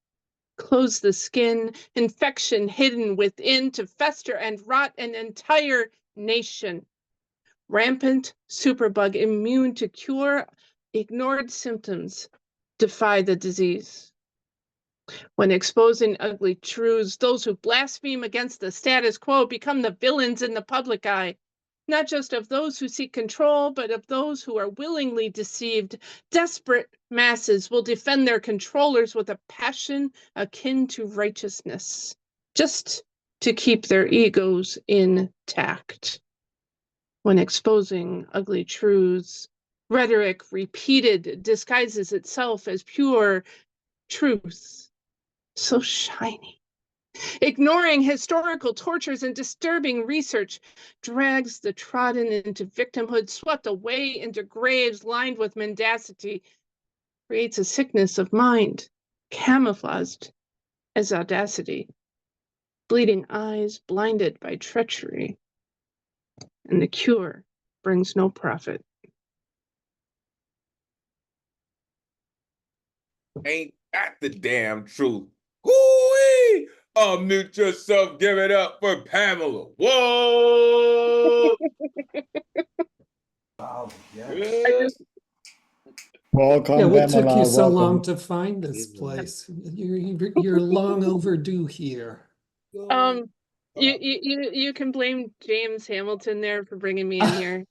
Close the skin, infection hidden within to fester and rot an entire nation. rampant superbug immune to cure ignored symptoms, defy the disease. When exposing ugly truths, those who blaspheme against the status quo become the villains in the public eye, not just of those who seek control, but of those who are willingly deceived. Desperate masses will defend their controllers with a passion akin to righteousness, just to keep their egos intact. When exposing ugly truths, rhetoric repeated disguises itself as pure truth, so shiny. Ignoring historical tortures and disturbing research drags the trodden into victimhood, swept away into graves lined with mendacity, creates a sickness of mind, camouflaged as audacity, bleeding eyes blinded by treachery, and the cure brings no profit. Ain't that the damn truth? Hoo-wee! Unmute yourself, give it up for Pamela. Whoa! Wow, yes. Welcome, Yeah, what Pamela. took you so welcome. long to find this place? You're long overdue here. You can blame James Hamilton there for bringing me in here.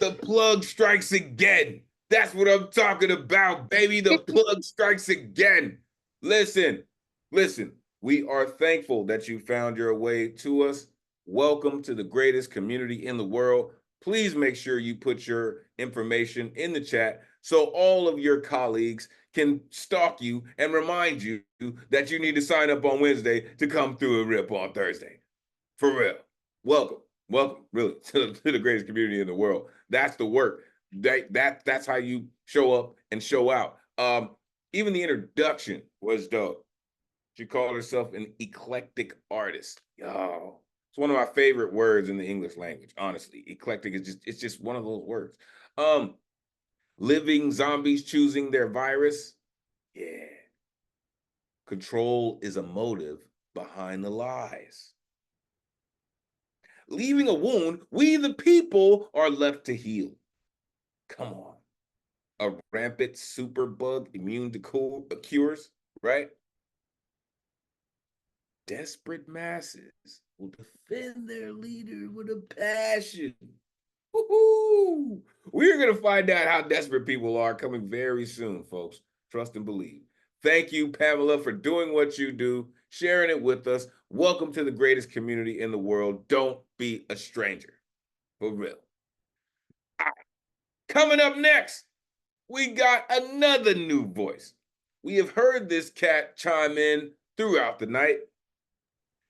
The plug strikes again. That's what I'm talking about, baby. The plug strikes again. Listen, we are thankful that you found your way to us. Welcome to the greatest community in the world. Please make sure you put your information in the chat so all of your colleagues can stalk you and remind you that you need to sign up on Wednesday to come through and rip on Thursday. For real. Welcome, really, to the greatest community in the world. That's the work. That's how you show up and show out. Even the introduction was dope. She called herself an eclectic artist. Yo, it's one of my favorite words in the English language, honestly. Eclectic is just one of those words. Living zombies choosing their virus. Yeah. Control is a motive behind the lies. Leaving a wound, we the people are left to heal. Come on. A rampant superbug immune to cures, right? Desperate masses will defend their leader with a passion. Woohoo! We're going to find out how desperate people are coming very soon, folks. Trust and believe. Thank you, Pamela, for doing what you do, sharing it with us. Welcome to the greatest community in the world. Don't be a stranger. For real. All right. Coming up next, we got another new voice. We have heard this cat chime in throughout the night,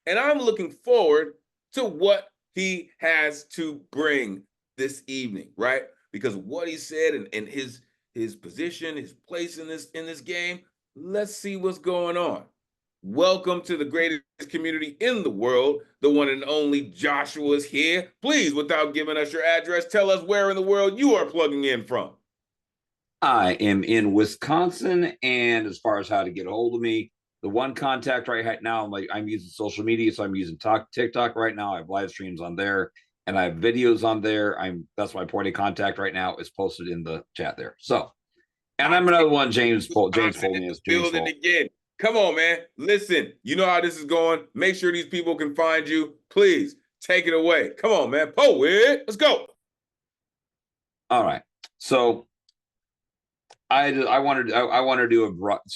and I'm looking forward to what he has to bring this evening, right? Because what he said and his position, his place in this game, let's see what's going on. Welcome to the greatest community in the world. The one and only Joshua is here. Please, without giving us your address, tell us where in the world you are plugging in from. I am in Wisconsin, and as far as how to get a hold of me, the one contact right now, I'm using social media, so I'm using TikTok right now. I have live streams on there, and I have videos on there. That's my point of contact right now is posted in the chat there. So, and I'm another one, James Foley is building again. Come on, man. Listen, you know how this is going. Make sure these people can find you. Please take it away. Come on, man. Poet, let's go. All right. So I want to do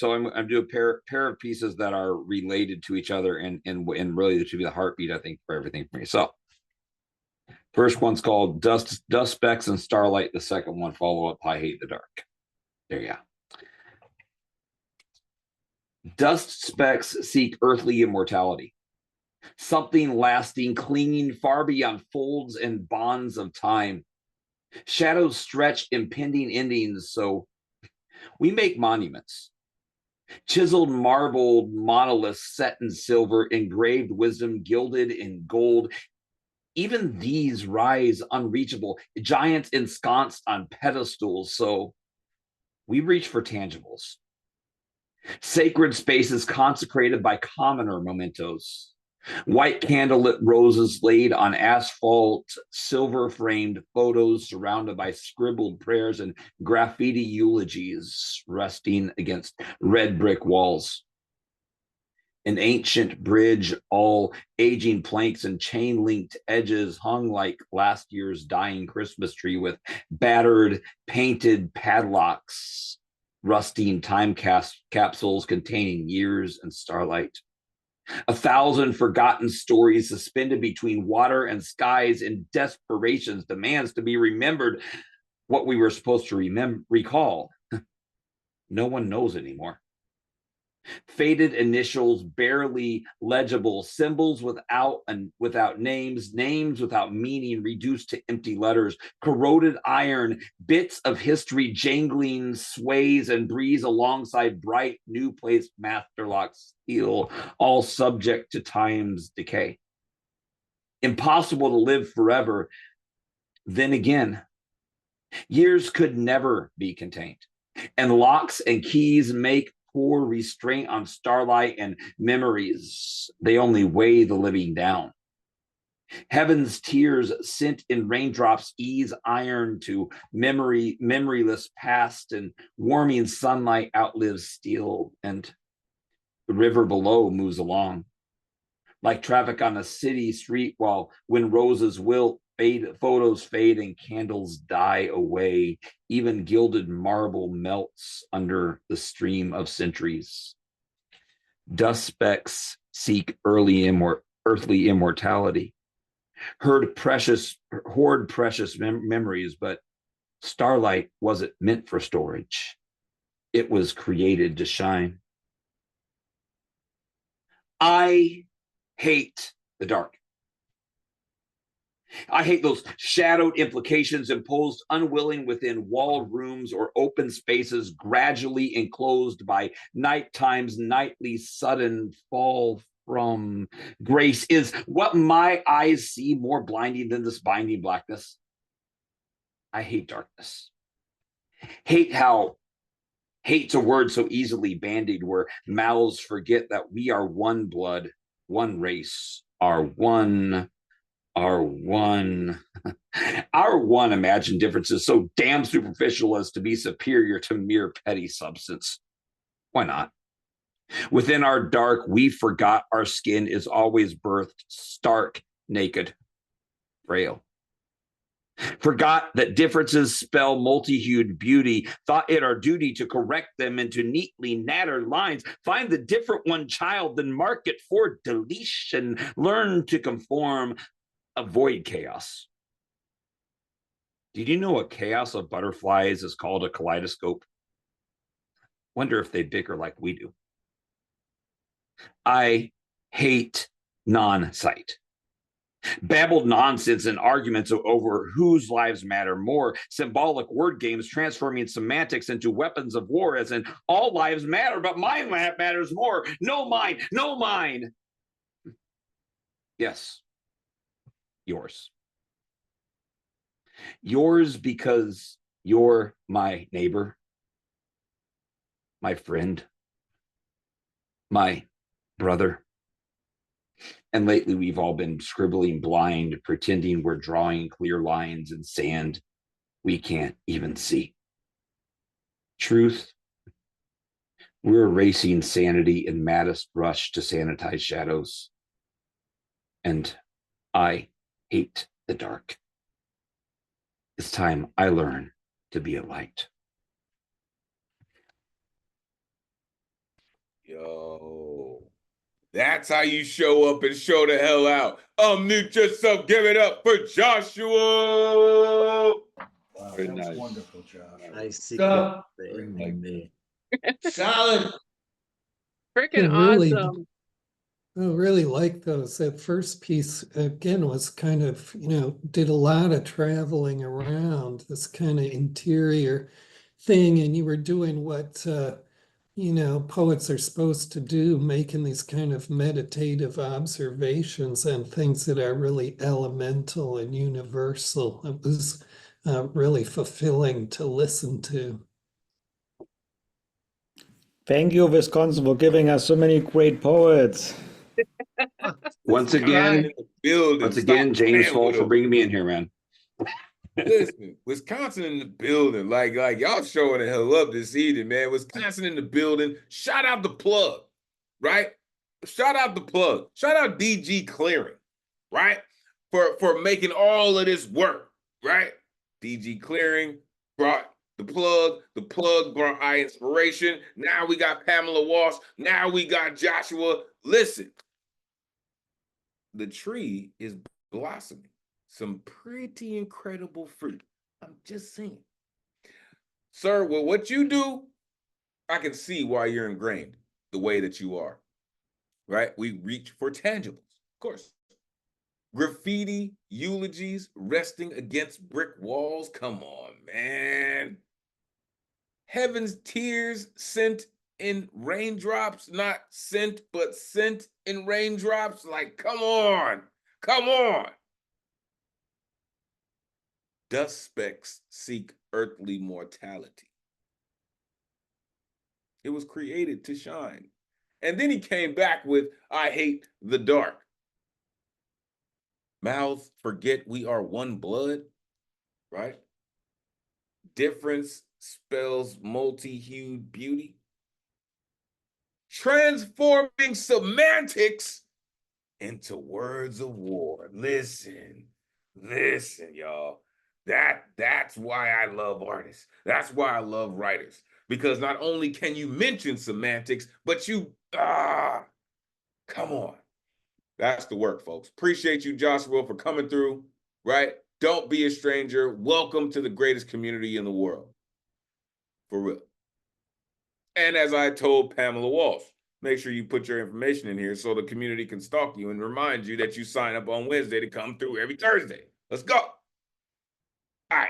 I'm do a pair of pieces that are related to each other and really it should be the heartbeat, I think, for everything for me. So first one's called Dust Specks and Starlight. The second one, follow up, I Hate the Dark. There you go. Dust specks seek earthly immortality, something lasting, clinging far beyond folds and bonds of time. Shadows stretch impending endings, so we make monuments. Chiseled marbled monoliths set in silver, engraved wisdom gilded in gold. Even these rise unreachable, giants ensconced on pedestals, so we reach for tangibles. Sacred spaces consecrated by commoner mementos. White candlelit roses laid on asphalt, silver-framed photos surrounded by scribbled prayers and graffiti eulogies resting against red brick walls. An ancient bridge, all aging planks and chain-linked edges, hung like last year's dying Christmas tree with battered, painted padlocks, rusting time capsules containing years and starlight. 1,000 forgotten stories suspended between water and skies in desperation's demands to be remembered what we were supposed to recall. No one knows anymore. Faded initials, barely legible, symbols without names, names without meaning, reduced to empty letters, corroded iron, bits of history jangling sways and breeze alongside bright new placed masterlock steel, all subject to time's decay. Impossible to live forever. Then again, years could never be contained, and locks and keys make poor restraint on starlight and memories. They only weigh the living down. Heaven's tears sent in raindrops ease iron to memoryless past, and warming sunlight outlives steel, and the river below moves along like traffic on a city street when roses wilt, photos fade and candles die away. Even gilded marble melts under the stream of centuries. Dust specks seek earthly immortality. Hoard precious memories, but starlight wasn't meant for storage. It was created to shine. I hate the dark. I hate those shadowed implications imposed unwilling within walled rooms or open spaces gradually enclosed by nighttime's nightly sudden fall from grace. Is what my eyes see more blinding than this binding blackness? I hate darkness. Hate's a word so easily bandied where mouths forget that we are one blood, one race, our one imagined differences so damn superficial as to be superior to mere petty substance. Why not? Within our dark, we forgot our skin is always birthed stark, naked, frail. Forgot that differences spell multi-hued beauty, thought it our duty to correct them into neatly nattered lines, find the different one child, then mark it for deletion, learn to conform, avoid chaos. Did you know a chaos of butterflies is called a kaleidoscope? Wonder if they bicker like we do. I hate non-sight. Babbled nonsense and arguments over whose lives matter more, symbolic word games transforming semantics into weapons of war, as in all lives matter, but mine matters more. No mine, no mine. Yes, yours. Yours because you're my neighbor, my friend, my brother. And lately we've all been scribbling blind, pretending we're drawing clear lines in sand we can't even see. Truth, we're erasing sanity in maddest rush to sanitize shadows. And I hate the dark. It's time I learn to be a light. Yo, that's how you show up and show the hell out. Unmute yourself. Give it up for Joshua. Wow, that was wonderful, Josh. I see. Solid. Freaking Really, awesome. I really like those. That first piece, again, was kind of, did a lot of traveling around this kind of interior thing. And you were doing what, poets are supposed to do, making these kind of meditative observations on things that are really elemental and universal. It was really fulfilling to listen to. Thank you, Wisconsin, for giving us so many great poets. Well, Once again, in the building. Stop James playing Fole with for us. bringing me in here, man. Listen, Wisconsin in the building. Like y'all showing the hell up this evening, man. Wisconsin in the building. Shout out the plug, right? Shout out the plug. Shout out DG Clearing, right? For making all of this work, right? DG Clearing brought the plug. The plug brought our inspiration. Now we got Pamela Walsh. Now we got Joshua. Listen, the tree is blossoming. Some pretty incredible fruit. I'm just saying. Sir, well, what you do, I can see why you're ingrained the way that you are, right? We reach for tangibles, of course. Graffiti, eulogies, resting against brick walls. Come on, man. Heaven's tears sent in raindrops, not sent, but sent in raindrops. Like, come on, come on. Dust specks seek earthly mortality. It was created to shine. And then he came back with, I hate the dark. Mouths forget we are one blood, right? Difference spells multi-hued beauty. Transforming semantics into words of war. Listen, y'all. That's why I love artists. That's why I love writers. Because not only can you mention semantics, but you, come on. That's the work, folks. Appreciate you, Joshua, for coming through, right? Don't be a stranger. Welcome to the greatest community in the world. For real. And as I told Pamela Walsh, make sure you put your information in here so the community can stalk you and remind you that you sign up on Wednesday to come through every Thursday. Let's go. All right,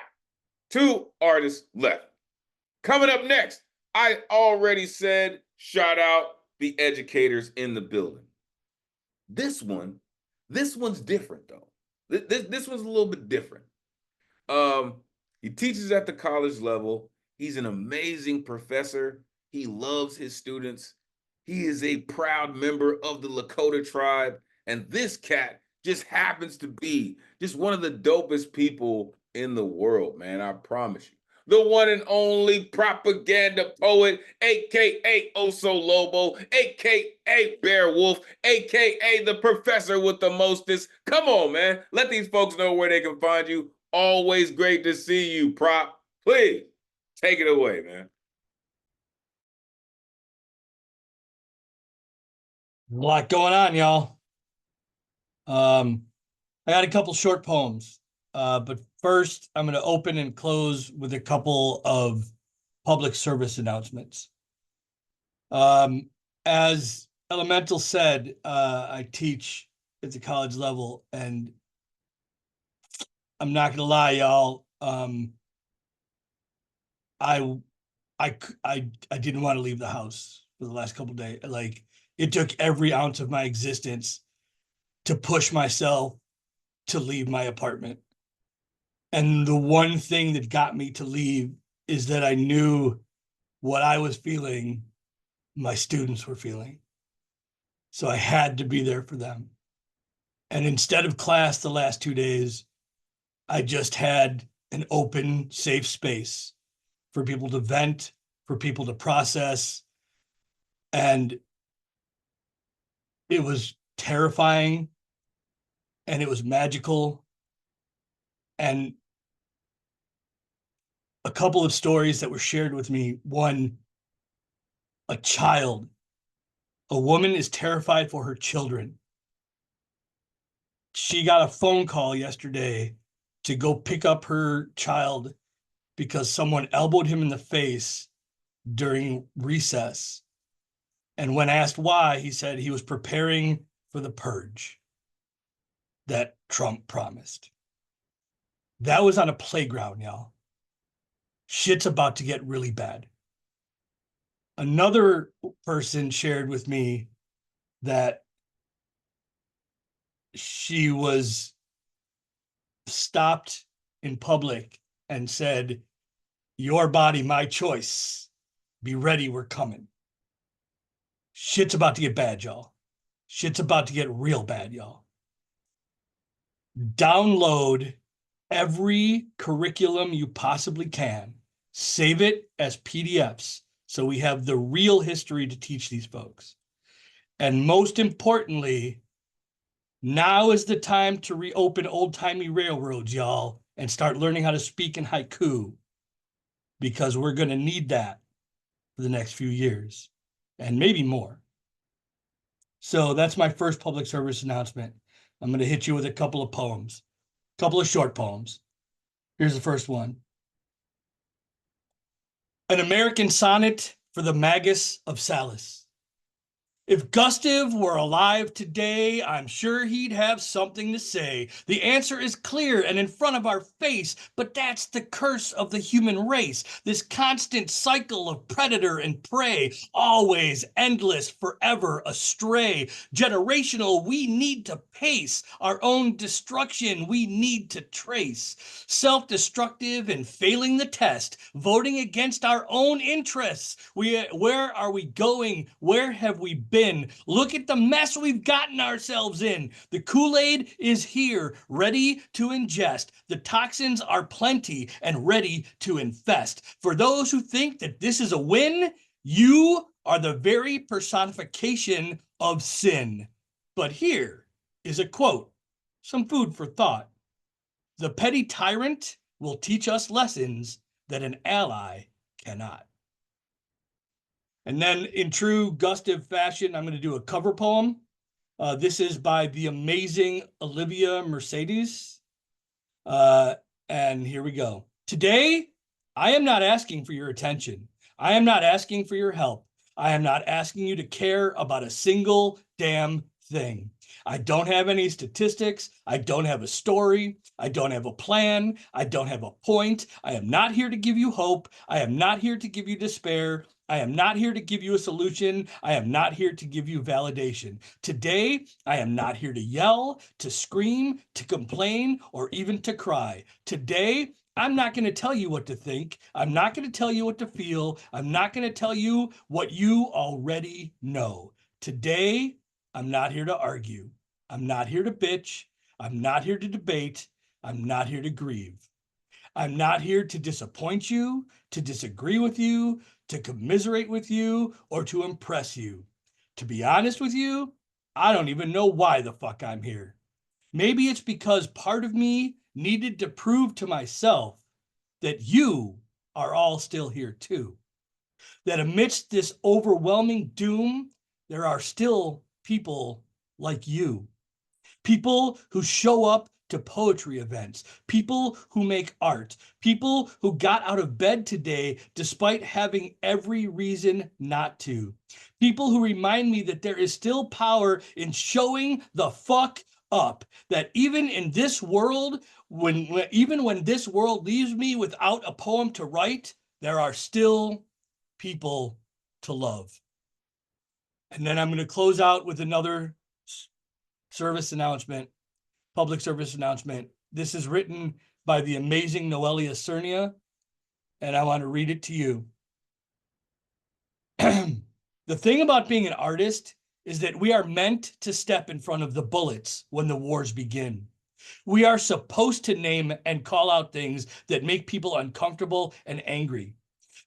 2 artists left. Coming up next, I already said, shout out the educators in the building. This one's different though. This one's a little bit different. He teaches at the college level. He's an amazing professor. He loves his students. He is a proud member of the Lakota tribe. And this cat just happens to be just one of the dopest people in the world, man. I promise you. The one and only propaganda poet, AKA Oso Lobo, AKA Bear Wolf, AKA the professor with the mostest. Come on, man. Let these folks know where they can find you. Always great to see you, Prop. Please take it away, man. A lot going on, y'all. I got a couple short poems, but first I'm going to open and close with a couple of public service announcements. As Elemen2al said, I teach at the college level, and I'm not going to lie, y'all. I didn't want to leave the house for the last couple of days. Like, it took every ounce of my existence to push myself to leave my apartment. And the one thing that got me to leave is that I knew what I was feeling, my students were feeling. So I had to be there for them. And instead of class the last 2 days, I just had an open, safe space for people to vent, for people to process. And it was terrifying, and it was magical. And a couple of stories that were shared with me. One, a child. A woman is terrified for her children. She got a phone call yesterday to go pick up her child because someone elbowed him in the face during recess. And when asked why, he said he was preparing for the purge that Trump promised. That was on a playground, y'all. Shit's about to get really bad. Another person shared with me that she was stopped in public and said, "Your body, my choice. Be ready, we're coming." Shit's about to get bad, y'all. Shit's about to get real bad, y'all. Download every curriculum you possibly can. Save it as PDFs so we have the real history to teach these folks. And most importantly, now is the time to reopen old-timey railroads, y'all, and start learning how to speak in haiku, because we're going to need that for the next few years, and maybe more. So that's my first public service announcement. I'm going to hit you with a couple of poems, a couple of short poems. Here's the first one. An American sonnet for the Magus of Salus. If Gustav were alive today, I'm sure he'd have something to say. The answer is clear and in front of our face, but that's the curse of the human race. This constant cycle of predator and prey, always endless, forever astray. Generational, we need to pace. Our own destruction, we need to trace. Self-destructive and failing the test, voting against our own interests. Where are we going? Where have we been? Look at the mess we've gotten ourselves in. The Kool-Aid is here, ready to ingest. The toxins are plenty and ready to infest. For those who think that this is a win, you are the very personification of sin. But here is a quote, some food for thought. The petty tyrant will teach us lessons that an ally cannot. And then in true Gustav fashion, I'm going to do a cover poem. This is by the amazing Olivia Mercedes. And here we go. Today, I am not asking for your attention. I am not asking for your help. I am not asking you to care about a single damn thing. I don't have any statistics. I don't have a story. I don't have a plan. I don't have a point. I am not here to give you hope. I am not here to give you despair. I am not here to give you a solution. I am not here to give you validation. Today, I am not here to yell, to scream, to complain, or even to cry. Today, I'm not going to tell you what to think. I'm not going to tell you what to feel. I'm not going to tell you what you already know. Today, I'm not here to argue. I'm not here to bitch. I'm not here to debate. I'm not here to grieve. I'm not here to disappoint you, to disagree with you, to commiserate with you, or to impress you. To be honest with you, I don't even know why the fuck I'm here. Maybe it's because part of me needed to prove to myself that you are all still here too. That amidst this overwhelming doom, there are still people like you. People who show up to poetry events, people who make art, people who got out of bed today despite having every reason not to. People who remind me that there is still power in showing the fuck up, that even in this world, even when this world leaves me without a poem to write, there are still people to love. And then I'm going to close out with another service announcement, public service announcement. This is written by the amazing Noelia Cernia, and I want to read it to you. The thing about being an artist is that we are meant to step in front of the bullets when the wars begin. We are supposed to name and call out things that make people uncomfortable and angry.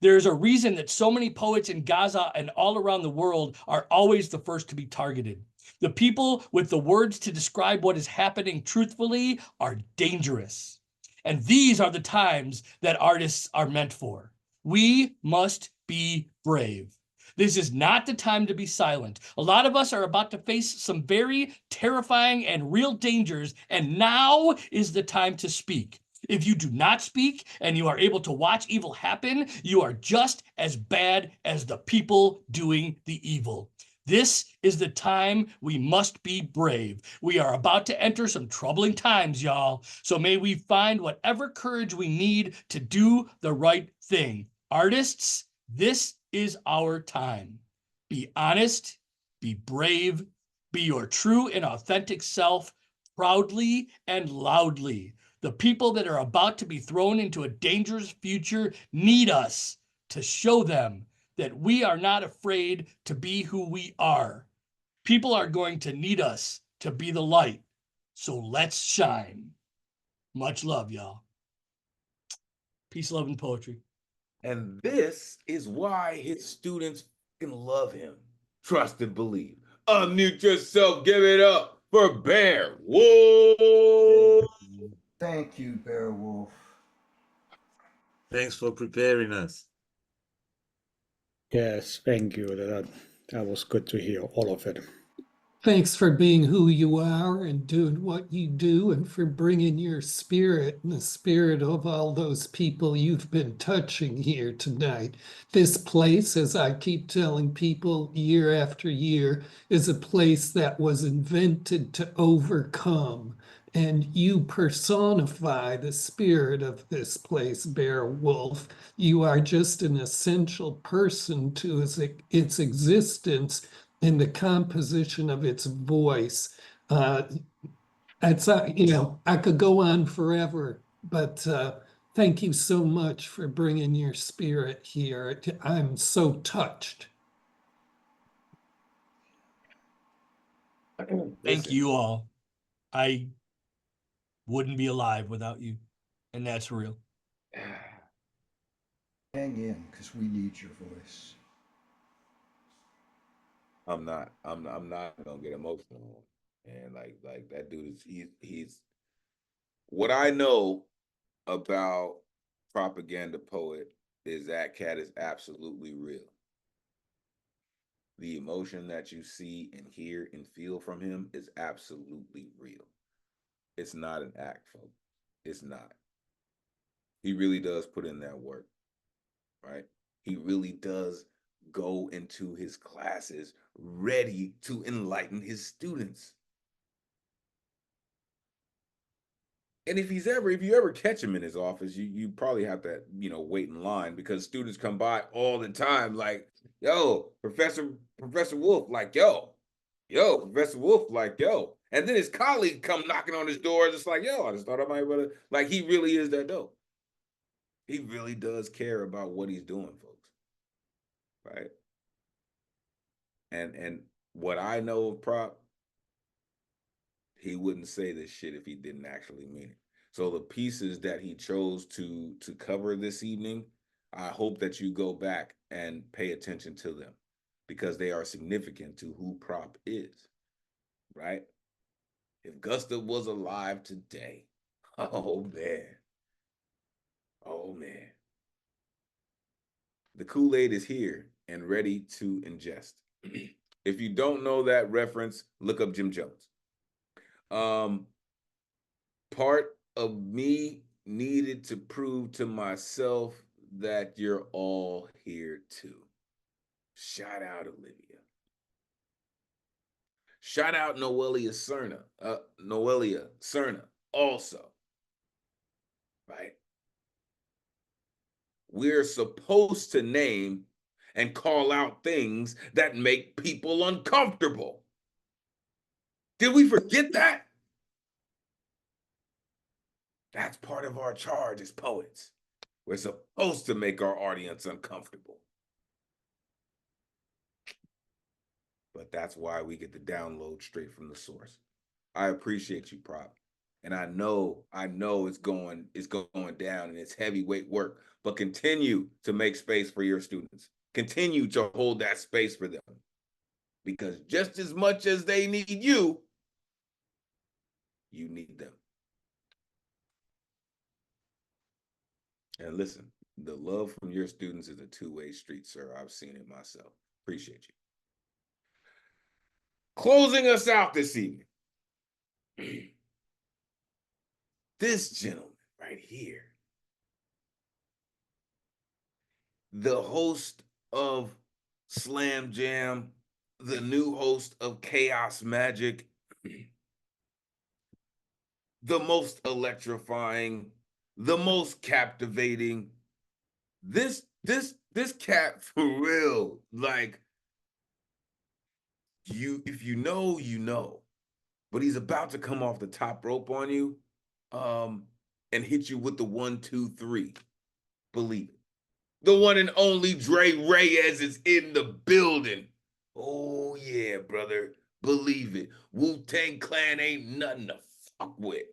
There is a reason that so many poets in Gaza and all around the world are always the first to be targeted. The people with the words to describe what is happening truthfully are dangerous. And these are the times that artists are meant for. We must be brave. This is not the time to be silent. A lot of us are about to face some very terrifying and real dangers, and now is the time to speak. If you do not speak and you are able to watch evil happen, you are just as bad as the people doing the evil. This is the time we must be brave. We are about to enter some troubling times, y'all. So may we find whatever courage we need to do the right thing. Artists, this is our time. Be honest, be brave, be your true and authentic self, proudly and loudly. The people that are about to be thrown into a dangerous future need us to show them that we are not afraid to be who we are. People are going to need us to be the light. So let's shine. Much love, y'all. Peace, love, and poetry. And this is why his students can love him. Trust and believe. Unmute yourself. Give it up for Bear Wolf. Thank you, Bear Wolf. Thanks for preparing us. Yes, thank you. That was good to hear, all of it. Thanks for being who you are and doing what you do, and for bringing your spirit and the spirit of all those people you've been touching here tonight. This place, as I keep telling people year after year, is a place that was invented to overcome. And you personify the spirit of this place, Bear Wolf. You are just an essential person to its existence in the composition of its voice. I could go on forever, but thank you so much for bringing your spirit here. I'm so touched. Thank you all. I wouldn't be alive without you. And that's real. Hang in, because we need your voice. I'm not gonna get emotional. And like that dude is he's what I know about Propaganda Poet is that cat is absolutely real. The emotion that you see and hear and feel from him is absolutely real. It's not an act, folks. It's not. He really does put in that work, right? He really does go into his classes ready to enlighten his students. And if you ever catch him in his office, you probably have to, wait in line, because students come by all the time like, yo, Professor Wolf, like, yo, Professor Wolf, like, yo. And then his colleague come knocking on his door, just like, yo, I just thought I might really, like, he really is that dope. He really does care about what he's doing, folks. Right? And what I know of Prop, he wouldn't say this shit if he didn't actually mean it. So the pieces that he chose to cover this evening, I hope that you go back and pay attention to them, because they are significant to who Prop is, right? If Gustav was alive today, oh man. The Kool-Aid is here and ready to ingest. If you don't know that reference, look up Jim Jones. Part of me needed to prove to myself that you're all here too. Shout out Olivia. Shout out Noelia Cerna also. Right? We're supposed to name and call out things that make people uncomfortable. Did we forget that? That's part of our charge as poets. We're supposed to make our audience uncomfortable. But that's why we get the download straight from the source. I appreciate you, Prop. And I know it's going down and it's heavyweight work, but continue to make space for your students. Continue to hold that space for them. Because just as much as they need you, you need them. And listen, the love from your students is a two-way street, sir. I've seen it myself. Appreciate you. Closing us out this evening. This gentleman right here, the host of Slam Jam, the new host of Chaos Magic, the most electrifying, the most captivating. This cat for real, like, if you know, you know. But he's about to come off the top rope on you, and hit you with the 1, 2, 3. Believe it. The one and only Dre Reyes is in the building. Oh yeah, brother. Believe it, Wu-Tang Clan ain't nothing to fuck with.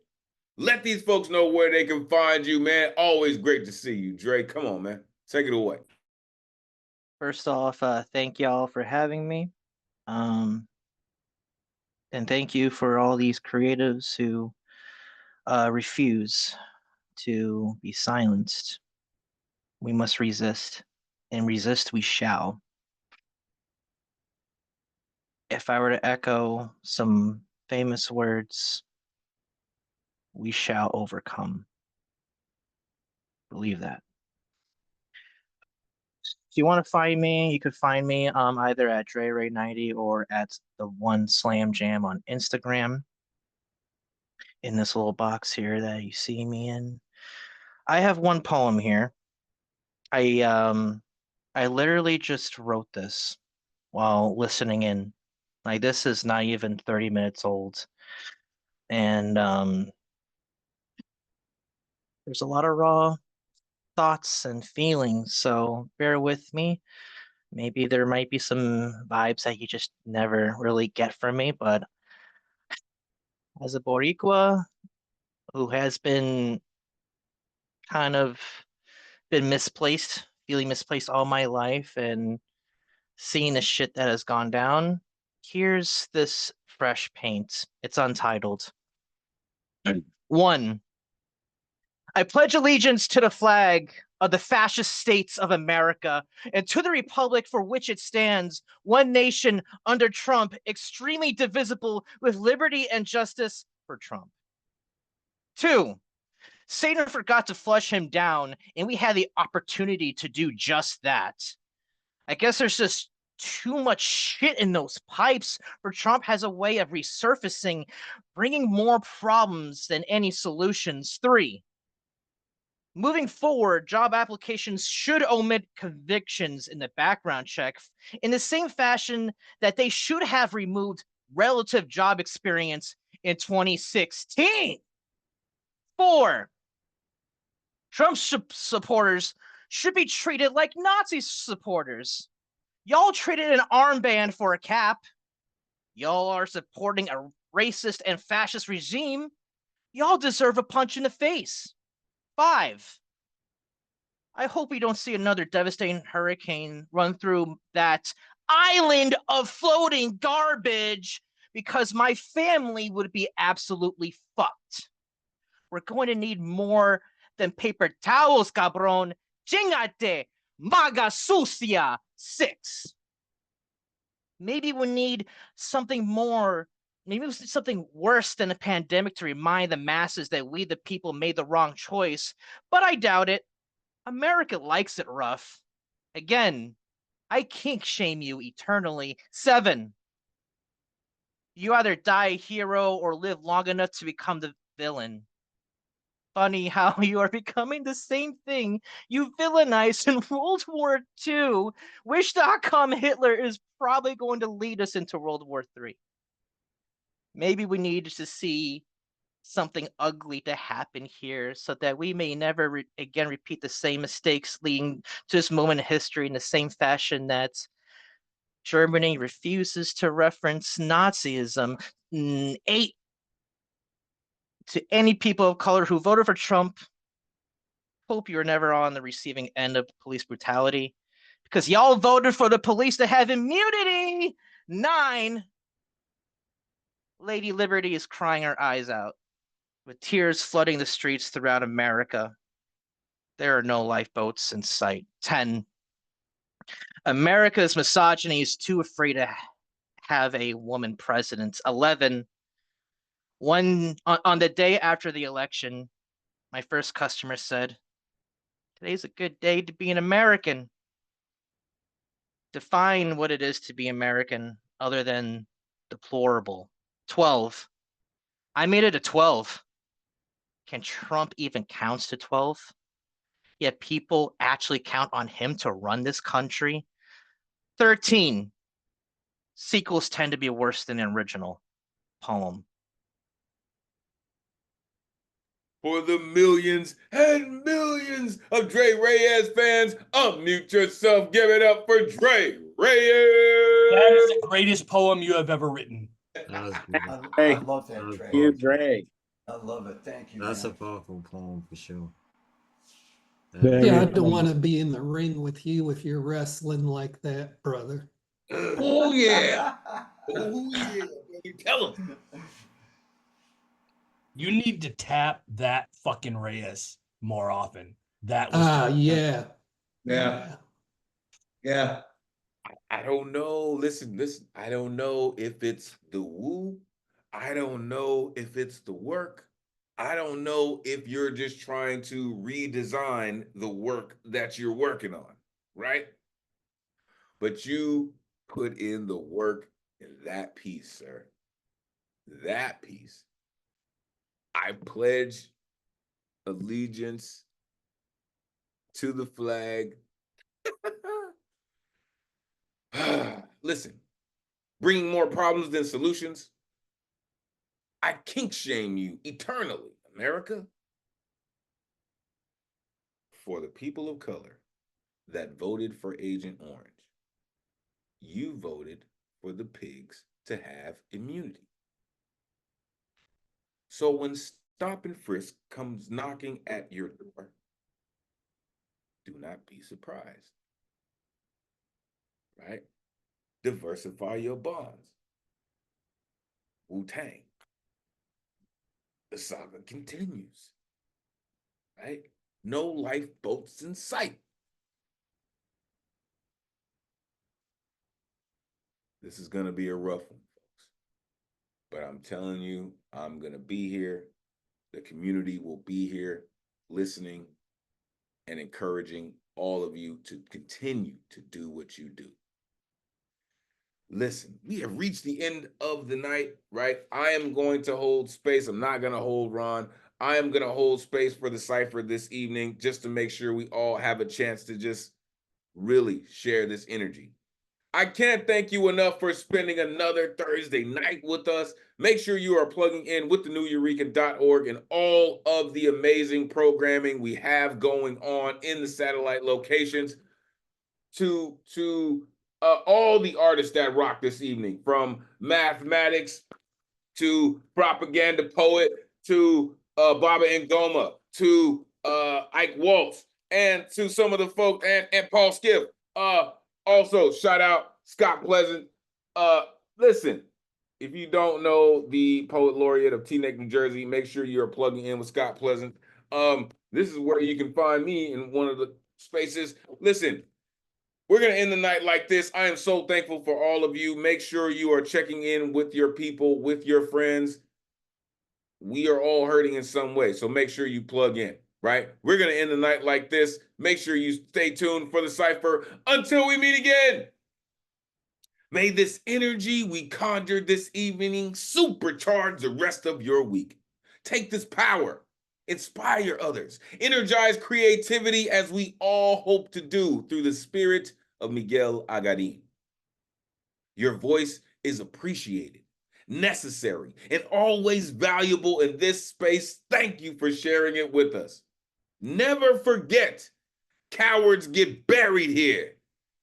Let these folks know where they can find you, man. Always great to see you, Dre. Come on, man. Take it away. First off, thank y'all for having me. And thank you for all these creatives who refuse to be silenced. We must resist, and resist we shall. If I were to echo some famous words, we shall overcome. Believe that. If you want to find me, you could find me either at DreRay90 or at the One Slam Jam on Instagram. In this little box here that you see me in, I have one poem here. I literally just wrote this while listening in. Like, this is not even 30 minutes old, and there's a lot of raw thoughts and feelings, so bear with me. Maybe there might be some vibes that you just never really get from me, but as a Boricua who has been kind of been misplaced, feeling misplaced all my life, and seeing the shit that has gone down, here's this fresh paint. It's untitled. 1. I pledge allegiance to the flag of the fascist states of America and to the republic for which it stands, one nation under Trump, extremely divisible with liberty and justice for Trump. 2. Satan forgot to flush him down, and we had the opportunity to do just that. I guess there's just too much shit in those pipes, for Trump has a way of resurfacing, bringing more problems than any solutions. 3. Moving forward, job applications should omit convictions in the background check in the same fashion that they should have removed relative job experience in 2016. 4. Trump supporters should be treated like Nazi supporters. Y'all traded an armband for a cap. Y'all are supporting a racist and fascist regime. Y'all deserve a punch in the face. 5. I hope we don't see another devastating hurricane run through that island of floating garbage, because my family would be absolutely fucked. We're going to need more than paper towels, cabron. Chingate, maga sucia. 6. Maybe we need something more, maybe something worse than a pandemic to remind the masses that we, the people, made the wrong choice. But I doubt it. America likes it rough. Again, I kink shame you eternally. 7. You either die a hero or live long enough to become the villain. Funny how you are becoming the same thing you villainized in World War II. Wish.com Hitler is probably going to lead us into World War III. Maybe we need to see something ugly to happen here so that we may never again repeat the same mistakes, leading to this moment in history in the same fashion that Germany refuses to reference Nazism. 8. To any people of color who voted for Trump, hope you're never on the receiving end of police brutality, because y'all voted for the police to have immunity. 9. Lady Liberty is crying her eyes out, with tears flooding the streets throughout America. There are no lifeboats in sight. 10. America's misogyny is too afraid to have a woman president. 11. On the day after the election, my first customer said, "Today's a good day to be an American." Define what it is to be American other than deplorable. 12. I made it a 12. Can Trump even count to 12? Yet people actually count on him to run this country. 13. Sequels tend to be worse than an original poem. For the millions and millions of Dre Reyes fans, unmute yourself. Give it up for Dre Reyes. That is the greatest poem you have ever written. I love that, Trey. You, Dre. I love it. Thank you. That's man. a powerful poem for sure. Yeah, I don't want to be in the ring with you if you're wrestling like that, brother. Oh yeah. Oh yeah. Tell him. You need to tap that fucking Reyes more often. That was yeah. Yeah. I don't know. Listen. I don't know if it's the woo. I don't know if it's the work. I don't know if you're just trying to redesign the work that you're working on, right? But you put in the work in that piece, sir. That piece. I pledge allegiance to the flag. Listen, bringing more problems than solutions. I kink shame you eternally, America. For the people of color that voted for Agent Orange, you voted for the pigs to have immunity. So when stop and frisk comes knocking at your door, do not be surprised, right? Diversify your bonds. Wu-Tang. The saga continues, right? No lifeboats in sight. This is going to be a rough one, folks. But I'm telling you, I'm going to be here. The community will be here listening and encouraging all of you to continue to do what you do. Listen, we have reached the end of the night, right? I am going to hold space. I'm not going to hold Ron. I am going to hold space for the cipher this evening just to make sure we all have a chance to just really share this energy. I can't thank you enough for spending another Thursday night with us. Make sure you are plugging in with the Nuyorican.org and all of the amazing programming we have going on in the satellite locations to all the artists that rock this evening, from Mathematics to Propaganda Poet to Baba Ngoma to Ike Waltz and to some of the folk and Paul Skiff. Also, shout out Scott Pleasant. Listen, if you don't know the Poet Laureate of Teaneck, New Jersey, make sure you're plugging in with Scott Pleasant. This is where you can find me in one of the spaces. Listen, we're going to end the night like this. I am so thankful for all of you. Make sure you are checking in with your people, with your friends. We are all hurting in some way, so make sure you plug in, right? We're going to end the night like this. Make sure you stay tuned for the cipher until we meet again. May this energy we conjured this evening supercharge the rest of your week. Take this power, inspire others, energize creativity as we all hope to do through the spirit of Miguel Agarin. Your voice is appreciated, necessary, and always valuable in this space. Thank you for sharing it with us. Never forget, cowards get buried here,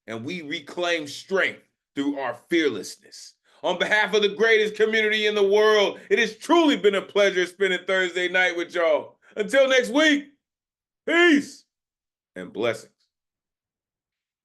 and we reclaim strength through our fearlessness. On behalf of the greatest community in the world, it has truly been a pleasure spending Thursday night with y'all. Until next week, peace and blessings.